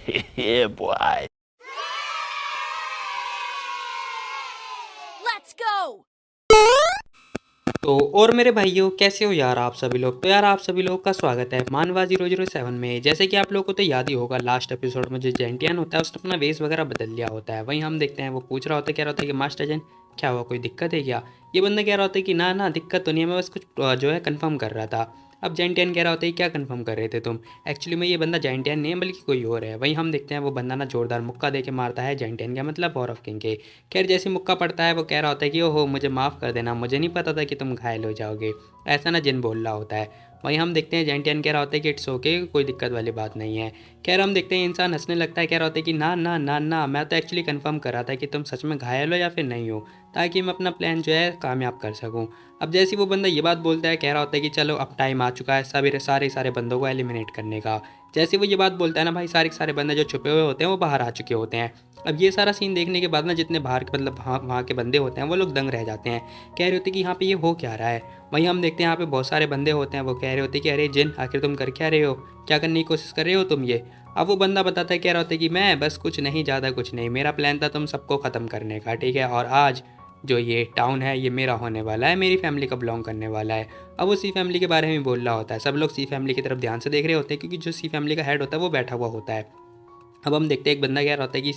Yeah, boy. Let's go! तो और मेरे भाइयों कैसे हो यार आप सभी लोग। तो यार आप सभी लोगों का स्वागत है मानवा 007 में। जैसे कि आप लोगों को तो याद ही होगा लास्ट एपिसोड में जो जेंटियन होता है उसने अपना वेश वगैरह बदल लिया होता है। वहीं हम देखते हैं वो पूछ रहा होता है, कह रहा होता है कि मास्टर जन क्या हुआ, कोई दिक्कत है क्या। ये बंदा कह रहा होता है कि ना ना दिक्कत तो नहीं है, मैं बस कुछ जो है कन्फर्म कर रहा था। अब जेंटियन कह रहा होता है क्या कन्फर्म कर रहे थे तुम। एक्चुअली में ये बंदा जेंटियन नहीं है बल्कि कोई और है। वहीं हम देखते हैं वो बंदा ना जोरदार मुक्का दे के मारता है जेंटियन का मतलब वॉर ऑफ किंग के। खैर जैसे मुक्का पड़ता है वो कह रहा होता है कि ओहो मुझे माफ़ कर देना, मुझे नहीं पता था कि तुम घायल हो जाओगे। ऐसा ना जिन बोल रहा होता है। वहीं हम देखते हैं जेंटियन कह रहा होता है कि इट्स ओके, कोई दिक्कत वाली बात नहीं है। खैर हम देखते हैं इंसान हंसने लगता है, कह रहा होता है कि ना ना ना ना, मैं तो एक्चुअली कंफर्म कर रहा था कि तुम सच में घायल हो या फिर नहीं हो, ताकि मैं अपना प्लान जो है कामयाब कर सकूं। अब जैसे ही वो बंदा ये बात बोलता है, कह रहा होता है कि चलो अब टाइम आ चुका है सभी सारे सारे बंदों को एलिमिनेट करने का। जैसे वो ये बात बोलता है ना भाई, सारे के सारे बंदे जो छुपे हुए होते हैं वो बाहर आ चुके होते हैं। अब ये सारा सीन देखने के बाद ना जितने बाहर के मतलब वहाँ के बंदे होते हैं वो लोग दंग रह जाते हैं। कह रहे होते हैं कि यहाँ पे ये हो क्या रहा है। वहीं हम देखते हैं यहाँ पे बहुत सारे बंदे होते हैं, वो कह रहे होते हैं कि अरे जिन आखिर तुम कर क्या रहे हो, क्या करने की कोशिश कर रहे हो तुम ये। अब वो बंदा बताता है, कह रहा होता है कि मैं बस कुछ नहीं, ज़्यादा कुछ नहीं, मेरा प्लान था तुम सबको ख़त्म करने का, ठीक है, और आज जो ये टाउन है ये मेरा होने वाला है, मेरी फैमिली का बिलोंग करने वाला है। अब वो सी फैमिली के बारे में बोल रहा होता है, सब लोग सी फैमिली की तरफ ध्यान से देख रहे होते हैं क्योंकि जो सी फैमिली का हेड होता है वो बैठा हुआ होता है। अब हम देखते हैं एक बंदा कह रहा होता है कि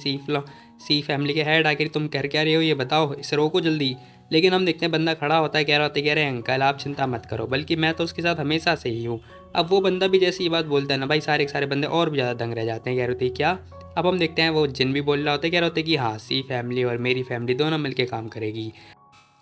सी फैमिली के हेड आखिर तुम कर क्या रहे हो ये बताओ, इसे रोको जल्दी। लेकिन हम देखते हैं बंदा खड़ा होता है, कह रहा होता है कि अरे अंकल आप चिंता मत करो, बल्कि मैं तो उसके साथ हमेशा से ही हूँ। अब वो बंदा भी जैसे ये बात बोलता है ना भाई, सारे के सारे बंदे और भी ज़्यादा दंग रह जाते हैं, कह रहे होते हैं क्या। अब हम देखते हैं वो जिन भी बोल रहा होता है, कह रहा होता है कि हाँ सी फैमिली और मेरी फैमिली दोनों मिलकर काम करेगी।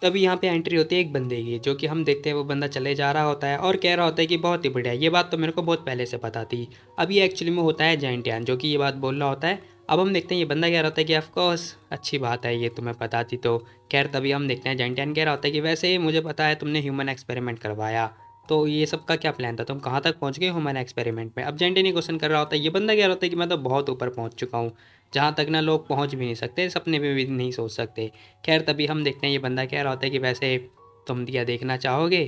तभी यहाँ पे एंट्री होती है एक बंदे की, जो कि हम देखते हैं वो बंदा चले जा रहा होता है और कह रहा होता है कि बहुत ही बढ़िया, ये बात तो मेरे को बहुत पहले से पता थी। अब ये एक्चुअली में होता है जैंटियान जो कि ये बात बोल रहा होता है। अब हम देखते हैं ये बंदा कह रहा होता है कि ऑफ कोर्स अच्छी बात है, ये तुम्हें पता थी तो। खैर तभी हम देखते हैं जैंटियान कह रहा होता है कि वैसे मुझे पता है तुमने ह्यूमन एक्सपेरिमेंट करवाया, तो ये सब का क्या प्लान था, तुम कहाँ तक पहुँच गए ह्यूमन एक्सपेरिमेंट में। अब जैंटियान ही क्वेश्चन कर रहा होता है, ये बंदा कह रहा होता है कि मैं तो बहुत ऊपर पहुँच चुका हूँ, जहाँ तक ना लोग पहुँच भी नहीं सकते, सपने में भी नहीं सोच सकते। खैर तभी हम देखते हैं ये बंदा कह रहा होता है कि वैसे तुम दिया देखना चाहोगे,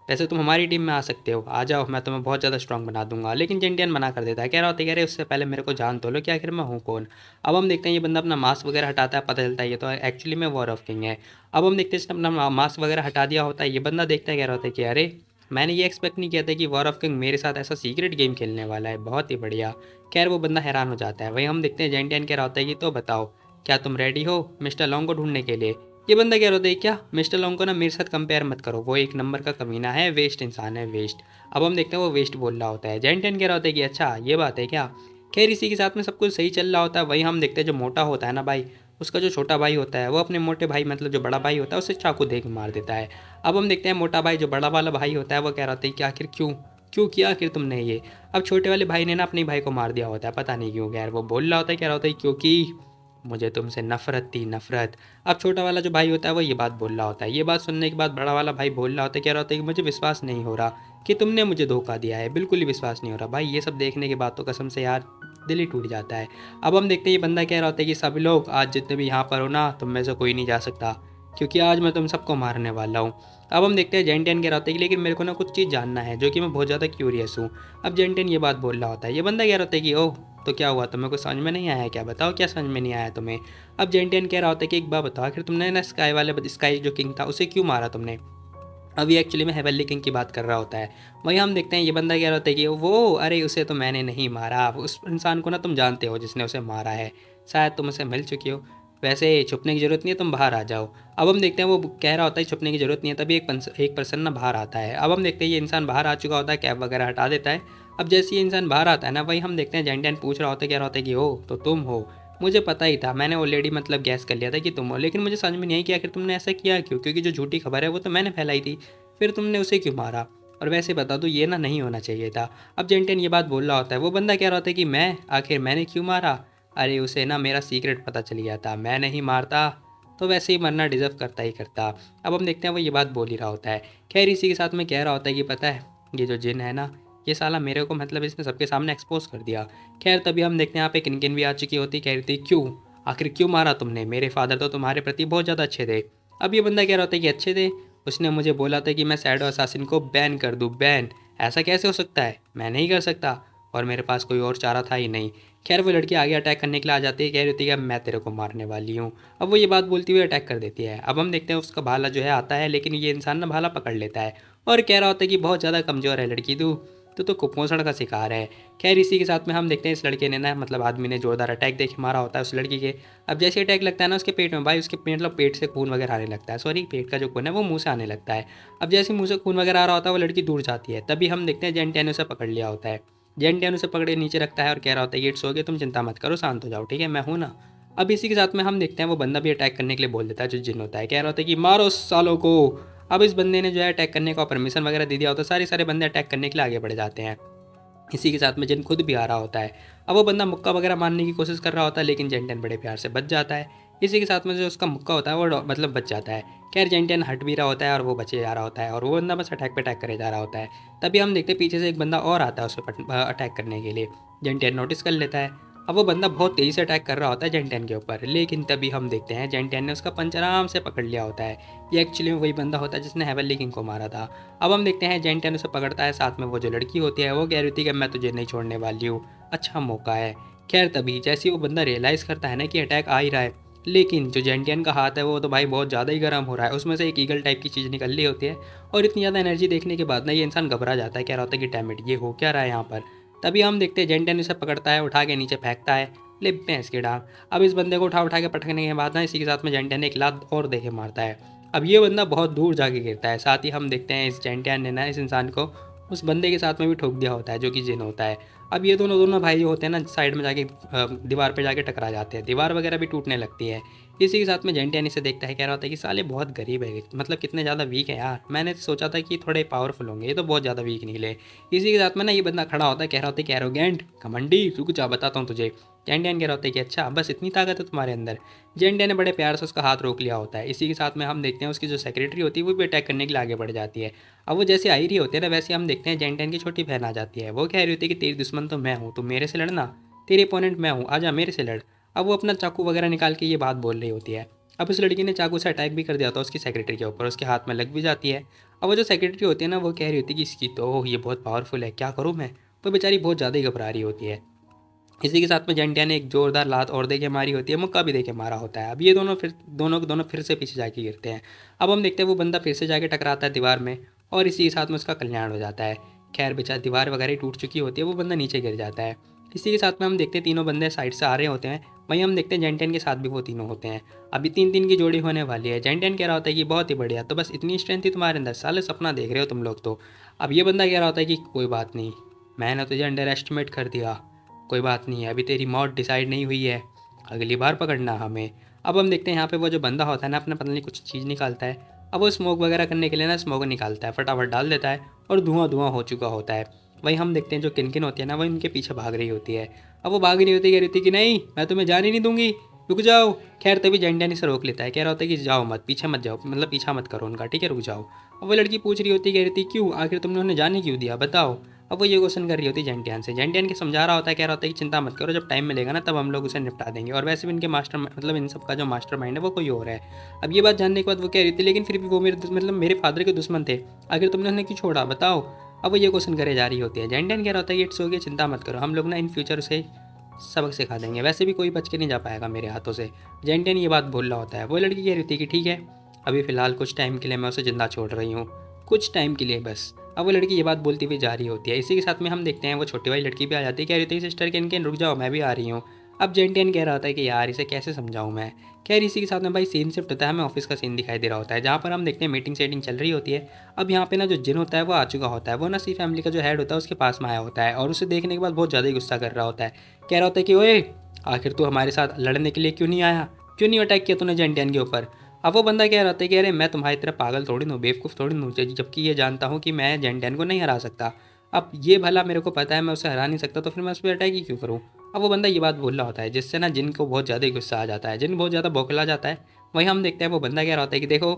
वैसे तुम हमारी टीम में आ सकते हो, आ जाओ, मैं तुम्हें बहुत ज़्यादा स्ट्रांग बना दूंगा। लेकिन जेंटियन मना कर देता है, कह रहा होता है कि अरे उससे पहले मेरे को जान तो लो कि आखिर मैं हूँ कौन। अब हम देखते हैं ये बंदा अपना मास्क वगैरह हटाता है, पता चलता है ये तो एक्चुअली में वॉर ऑफ किंग है। अब हम देखते हैं इसने अपना मास्क वगैरह हटा दिया होता है। ये बंदा देखता है, कह रहा होता है कि अरे मैंने ये एक्सपेक्ट नहीं किया था कि वॉर ऑफ किंग मेरे साथ ऐसा सीक्रेट गेम खेलने वाला है, बहुत ही बढ़िया। खैर वो बंदा हैरान हो जाता है। वहीं हम देखते हैं जेंटियन कह रहा होता है कि तो बताओ क्या तुम रेडी हो मिस्टर लॉन्ग को ढूंढने के लिए। ये बंदा कह रहा होता है क्या मिस्टर लॉन्ग को ना मेरे साथ कंपेयर मत करो, वो एक नंबर का कमीना है, वेस्ट इंसान है, वेस्ट। अब हम देखते हैं वो वेस्ट बोल रहा होता है। जेंटन कह रहा होता है कि अच्छा ये बात है क्या। खैर इसी के साथ में सब कुछ सही चल रहा होता है। वहीं हम देखते हैं जो मोटा होता है ना भाई, उसका जो छोटा भाई होता है वो अपने मोटे भाई मतलब जो बड़ा भाई होता है उसे चाकू दे के मार देता है। अब हम देखते हैं मोटा भाई जो बड़ा वाला भाई होता है वो कह रहा होता है कि आखिर क्यों क्यों किया आखिर तुमने ये। अब छोटे वाले भाई ने ना अपने भाई को मार दिया होता है, पता नहीं क्यों। खैर वो बोल रहा होता है, कह रहा होता है क्योंकि मुझे तुमसे नफरत थी, नफरत। अब छोटा वाला जो भाई होता है वो ये बात बोल रहा होता है। ये बात सुनने के बाद बड़ा वाला भाई बोल रहा होता है, कह रहा होता है कि मुझे विश्वास नहीं हो रहा कि तुमने मुझे धोखा दिया है, बिल्कुल ही विश्वास नहीं हो रहा भाई। ये सब देखने के बाद तो कसम से यार दिल ही टूट जाता है। अब हम देखते हैं ये बंदा कह रहा होता है कि सभी लोग आज जितने भी यहाँ पर हो ना, तुम में से कोई नहीं जा सकता, क्योंकि आज मैं तुम सबको मारने वाला हूँ। अब हम देखते हैं जेंटियन कह रहा होता है कि लेकिन मेरे को ना कुछ चीज़ जानना है, जो कि मैं बहुत ज़्यादा क्यूरियस हूँ। अब जेंटियन ये बात बोल रहा होता है। ये बंदा कह रहा होता है कि ओह तो क्या हुआ, तुम्हें कुछ समझ में नहीं आया क्या, बताओ क्या समझ में नहीं आया तुम्हें। अब जेंटियन कह रहा होता है कि एक बात बताओ, आखिर तुमने ना स्काई जो किंग था उसे क्यों मारा तुमने। अब ये एक्चुअली में हेवनली किंग की बात कर रहा होता है। वहीं हम देखते हैं ये बंदा कह रहा होता है कि वो अरे उसे तो मैंने नहीं मारा, उस इंसान को ना तुम जानते हो जिसने उसे मारा है, शायद तुम उसे मिल चुकी हो, वैसे छुपने की ज़रूरत नहीं है, तुम बाहर आ जाओ। अब हम देखते हैं वो कह रहा होता है छुपने की ज़रूरत नहीं है, तभी एक पर्सन ना बाहर आता है। अब हम देखते हैं ये इंसान बाहर आ चुका होता है, कैब वगैरह हटा देता है। अब जैसे ये इंसान बाहर आता है ना, वही हम देखते हैं जेंटियन पूछ रहा होता है, कह रहा होता है कि हो तो तुम हो, मुझे पता ही था, मैंने ऑलरेडी मतलब गैस कर लिया था कि तुम हो, लेकिन मुझे समझ में नहीं आई कि आखिर तुमने ऐसा किया क्यों, क्योंकि जो झूठी खबर है वो तो मैंने फैलाई थी, फिर तुमने उसे क्यों मारा। और वैसे बता दो ये ना नहीं होना चाहिए था। अब जेंटियन ये बात बोल रहा होता है। वो बंदा कह रहा होता है कि मैं आखिर मैंने क्यों मारा, अरे उसे ना मेरा सीक्रेट पता चल गया था, मैं नहीं मारता तो वैसे ही मरना डिज़र्व करता ही करता। अब हम देखते हैं वो ये बात बोल ही रहा होता है। खैर इसी के साथ में कह रहा होता है कि पता है ये जो जिन है ना, ये साला मेरे को मतलब इसने सबके सामने एक्सपोज कर दिया। खैर तभी हम देखते हैं यहाँ पे किनकिन भी आ चुकी होती, कह रही थी क्यों आखिर क्यों मारा तुमने, मेरे फादर तो तुम्हारे प्रति बहुत ज़्यादा अच्छे थे। अब ये बंदा कह रहा होता है कि अच्छे थे, उसने मुझे बोला था कि मैं शैडो असासिन को बैन कर दूँ, बैन, ऐसा कैसे हो सकता है, मैं नहीं कर सकता, और मेरे पास कोई और चारा था ही नहीं। खैर वो लड़की आगे अटैक करने के लिए आ जाती है, कह रही होती है कि अब मैं तेरे को मारने वाली हूँ। अब वो ये बात बोलती हुई अटैक कर देती है। अब हम देखते हैं उसका भाला जो है आता है, लेकिन ये इंसान ना भाला पकड़ लेता है और कह रहा होता है कि बहुत ज़्यादा कमज़ोर है लड़की तू तो कुपोषण का शिकार है। खैर इसी के साथ में हम देखते हैं इस लड़के ने ना मतलब आदमी ने जोरदार अटैक देके मारा होता है उस लड़की के। अब जैसे अटैक लगता है ना उसके पेट में, भाई उसके मतलब पेट से खून वगैरह आने लगता है, सॉरी पेट का जो खून है वो मुंह से आने लगता है। अब जैसे मुंह से खून वगैरह आ रहा होता है वो लड़की दूर जाती है, तभी हम देखते हैं जेंटिया ने उसे पकड़ लिया होता है। जेंटिया ने उसे पकड़ के नीचे रखता है और कह रहा होता है कि इट्स ओके, तुम चिंता मत करो, शांत हो जाओ, ठीक है, मैं हूँ ना। अब इसी के साथ में हम देखते हैं वो बंदा भी अटैक करने के लिए बोल देता है जो जिन होता है, कह रहा होता है कि मारो सालों को। अब इस बंदे ने जो है अटैक करने का परमिशन वगैरह दे दिया होता है, सारे सारे बंदे अटैक करने के लिए आगे बढ़ जाते हैं। इसी के साथ में जिन खुद भी आ रहा होता है। अब वो बंदा मुक्का वगैरह मारने की कोशिश कर रहा होता है, लेकिन जेंटन बड़े प्यार से बच जाता है। इसी के साथ में जो उसका मुक्का होता है वो मतलब बच जाता है। खैर जेंटन हट भी रहा होता है और वो बचे जा रहा होता है और वो बंदा बस अटैक पे अटैक करे जा रहा होता है। तभी हम देखते हैं पीछे से एक बंदा और आता है उस पर अटैक करने के लिए। जेंटन नोटिस कर लेता है। अब वो बंदा बहुत तेज़ी से अटैक कर रहा होता है जेंटन के ऊपर, लेकिन तभी हम देखते हैं जेंटन ने उसका पंच आराम से पकड़ लिया होता है। ये एक्चुअली में वही बंदा होता है जिसने हेवनली किंग को मारा था। अब हम देखते हैं जेंटन उसे पकड़ता है, साथ में वो जो लड़की होती है वो कह रही थी कि मैं तुझे नहीं छोड़ने वाली हूँ, अच्छा मौका है। खैर तभी जैसे ही वो बंदा रियलाइज़ करता है ना कि अटैक आ ही रहा है, लेकिन जो जेंटियन का हाथ है वो तो भाई बहुत ज़्यादा ही गर्म हो रहा है, उसमें से एक ईगल टाइप की चीज़ निकल रही होती है। और इतनी ज़्यादा एनर्जी देखने के बाद ना ये इंसान घबरा जाता है, कह रहा होता है कि डैमेट ये हो क्या रहा है यहाँ पर। तभी हम देखते हैं जेंटियन उसे पकड़ता है, उठा के नीचे फेंकता है, ले भैंस की डांग। अब इस बंदे को उठा उठा के पटकने के बाद ना इसी के साथ में जेंटियन एक लात और दे के मारता है। अब ये बंदा बहुत दूर जाके गिरता है, साथ ही हम देखते हैं इस जेंटियन ने ना इस इंसान को उस बंदे के साथ में भी ठोक दिया होता है जो कि जिन होता है। अब ये दोनों दोनों भाई जो होते हैं ना साइड में जाके दीवार पे जाके टकरा जाते हैं, दीवार वगैरह भी टूटने लगती है। इसी के साथ में जेंटियन इसे देखता है, कह रहा होता है कि साले बहुत गरीब है, मतलब कितने ज़्यादा वीक है यार, मैंने सोचा था कि थोड़े पावरफुल होंगे, ये तो बहुत ज़्यादा वीक निकले। इसी के साथ में ना ये बंदा खड़ा होता है, कह रहा होता है कि एरोगेंट घमंडी रुक जा बताता हूँ तुझे। जेंटियन कह रहा होता है कि अच्छा बस इतनी ताकत है तुम्हारे अंदर। जेंटियन ने बड़े प्यार से उसका हाथ रोक लिया होता है। इसी के साथ में हम देखते हैं उसकी जो सेक्रेटरी होती है वो भी अटैक करने के लिए आगे बढ़ जाती है। अब वो जैसे आई रही होती है ना वैसे हम देखते हैं जेंटियन की छोटी बहन आ जाती है, वो कह रही होती है कि तेरी दुश्मन तो मैं हूँ, तू मेरे से लड़ना, तेरे अपोनेंट मैं हूँ, आजा मेरे से लड़। अब वो अपना चाकू वगैरह निकाल के ये बात बोल रही होती है। अब उस लड़की ने चाकू से अटैक भी कर दिया था उसकी सेक्रेटरी के ऊपर, उसके हाथ में लग भी जाती है। अब वो जो सेक्रेटरी होती है ना वो कह रही होती है कि इसकी तो ये बहुत पावरफुल है, क्या करूँ मैं। वो बेचारी बहुत ज़्यादा ही घबरा रही होती है। इसी के साथ में जेंटिया ने एक जोरदार लात और दे के मारी होती है, मुक्का भी दे के मारा होता है। अब ये दोनों फिर से पीछे जाके गिरते हैं। अब हम देखते हैं वो बंदा फिर से जाके टकराता है दीवार में और इसी के साथ में उसका कल्याण हो जाता है। खैर बेचारा दीवार वगैरह टूट चुकी होती है, वो बंदा नीचे गिर जाता है। इसी के साथ में हम देखते हैं तीनों बंदे साइड से आ रहे होते हैं, वहीं हम देखते हैं जेंटियन के साथ भी वो तीनों होते हैं। अभी 3-3 की जोड़ी होने वाली है। जेंटियन कह रहा होता है कि बहुत ही बढ़िया, तो बस इतनी स्ट्रेंथ थी तुम्हारे अंदर, साले सपना देख रहे हो तुम लोग तो। अब ये बंदा कह रहा होता है कि कोई बात नहीं, मैंने तुझे अंडर एस्टिमेट कर दिया, कोई बात नहीं है, अभी तेरी मौत डिसाइड नहीं हुई है, अगली बार पकड़ना हमें। अब हम देखते हैं यहाँ पे वो जो बंदा होता है ना अपना पता नहीं कुछ चीज़ निकालता है। अब वो स्मोक वगैरह करने के लिए ना स्मोक निकालता है, फटाफट डाल देता है और धुआं धुआं हो चुका होता है। वहीं हम देखते हैं जो किनकिन होती है ना वो इनके पीछे भाग रही होती है। अब वो भाग रही होती है, कह रही थी कि नहीं मैं तुम्हें जाने नहीं दूंगी, रुक जाओ। खैर तभी जेंटियन इसे रोक लेता है, कह रहा होता है कि जाओ मत, पीछे मत जाओ, मतलब पीछा मत करो उनका, ठीक है, रुक जाओ। अब वो लड़की पूछ रही होती है, कह रही थी क्यों, आखिर तुमने उन्हें जाने क्यों दिया, बताओ। अब वो ये क्वेश्चन कर रही होती है जेंटियन से। जेंटियन के समझा रहा होता है, कह रहा होता है कि चिंता मत करो, जब टाइम मिलेगा ना तब हम लोग उसे निपटा देंगे, और वैसे भी इनके मास्टर मतलब इन सब का जो मास्टर माइंड है वो कोई और है। अब ये बात जानने के बाद वो कह रही थी लेकिन फिर भी वो मतलब मेरे फादर के दुश्मन थे, आखिर तुमने उन्हें क्यों छोड़ा, बताओ। अब वो ये क्वेश्चन करे जा रही होती है। जेंटियन कह रहा होता है कि इट्स ओके, चिंता मत करो, हम लोग ना इन फ्यूचर उसे सबक सिखा देंगे, वैसे भी कोई बच के नहीं जा पाएगा मेरे हाथों से। जेंटियन ये बात बोल रहा होता है। वो लड़की कह रही थी कि ठीक है, अभी फ़िलहाल कुछ टाइम के लिए मैं उसे ज़िंदा छोड़ रही हूँ, कुछ टाइम के लिए बस। अब वो लड़की ये बात बोलती हुई जा रही होती है। इसी के साथ में हम देखते हैं वो छोटी वाली लड़की भी आ जाती है, कह रही थी सिस्टर के रुक जाओ मैं भी आ रही हूँ। अब जेंटियन कह रहा होता है कि यार इसे कैसे समझाऊँ मैं। खैर इसी के साथ में भाई सीन शिफ्ट होता है, हमें ऑफिस का सीन दिखाई दे रहा होता है जहाँ पर हम देखते हैं मीटिंग सेटिंग चल रही होती है। अब यहाँ पे ना जो जिन होता है वो आ चुका होता है, वो ना सी फैमिली का जो हेड होता है उसके पास में आया होता है और उसे देखने के बाद बहुत ज़्यादा ही गुस्सा कर रहा होता है। कह रहा होता है कि ओए आखिर तू हमारे साथ लड़ने के लिए क्यों नहीं आया, क्यों नहीं अटैक किया तूने जेंटियन के ऊपर। अब वो बंदा कह रहा होता है कि अरे मैं तुम्हारी तरह पागल थोड़ी हूँ, बेवकूफ़ थोड़ी हूँ, जबकि ये जानता हूँ कि मैं जेंटियन को नहीं हरा सकता। अब ये भला मेरे को पता है मैं उसे हरा नहीं सकता, तो फिर मैं उस पर अटैक ही क्यों करूँ। अब वो बंदा ये बात बोल रहा होता है जिससे ना जिन को बहुत ज़्यादा ही गुस्सा आ जाता है, जिन बहुत ज़्यादा बौखला जाता है। वहीं हम देखते हैं वो बंदा कह रहा होता है कि देखो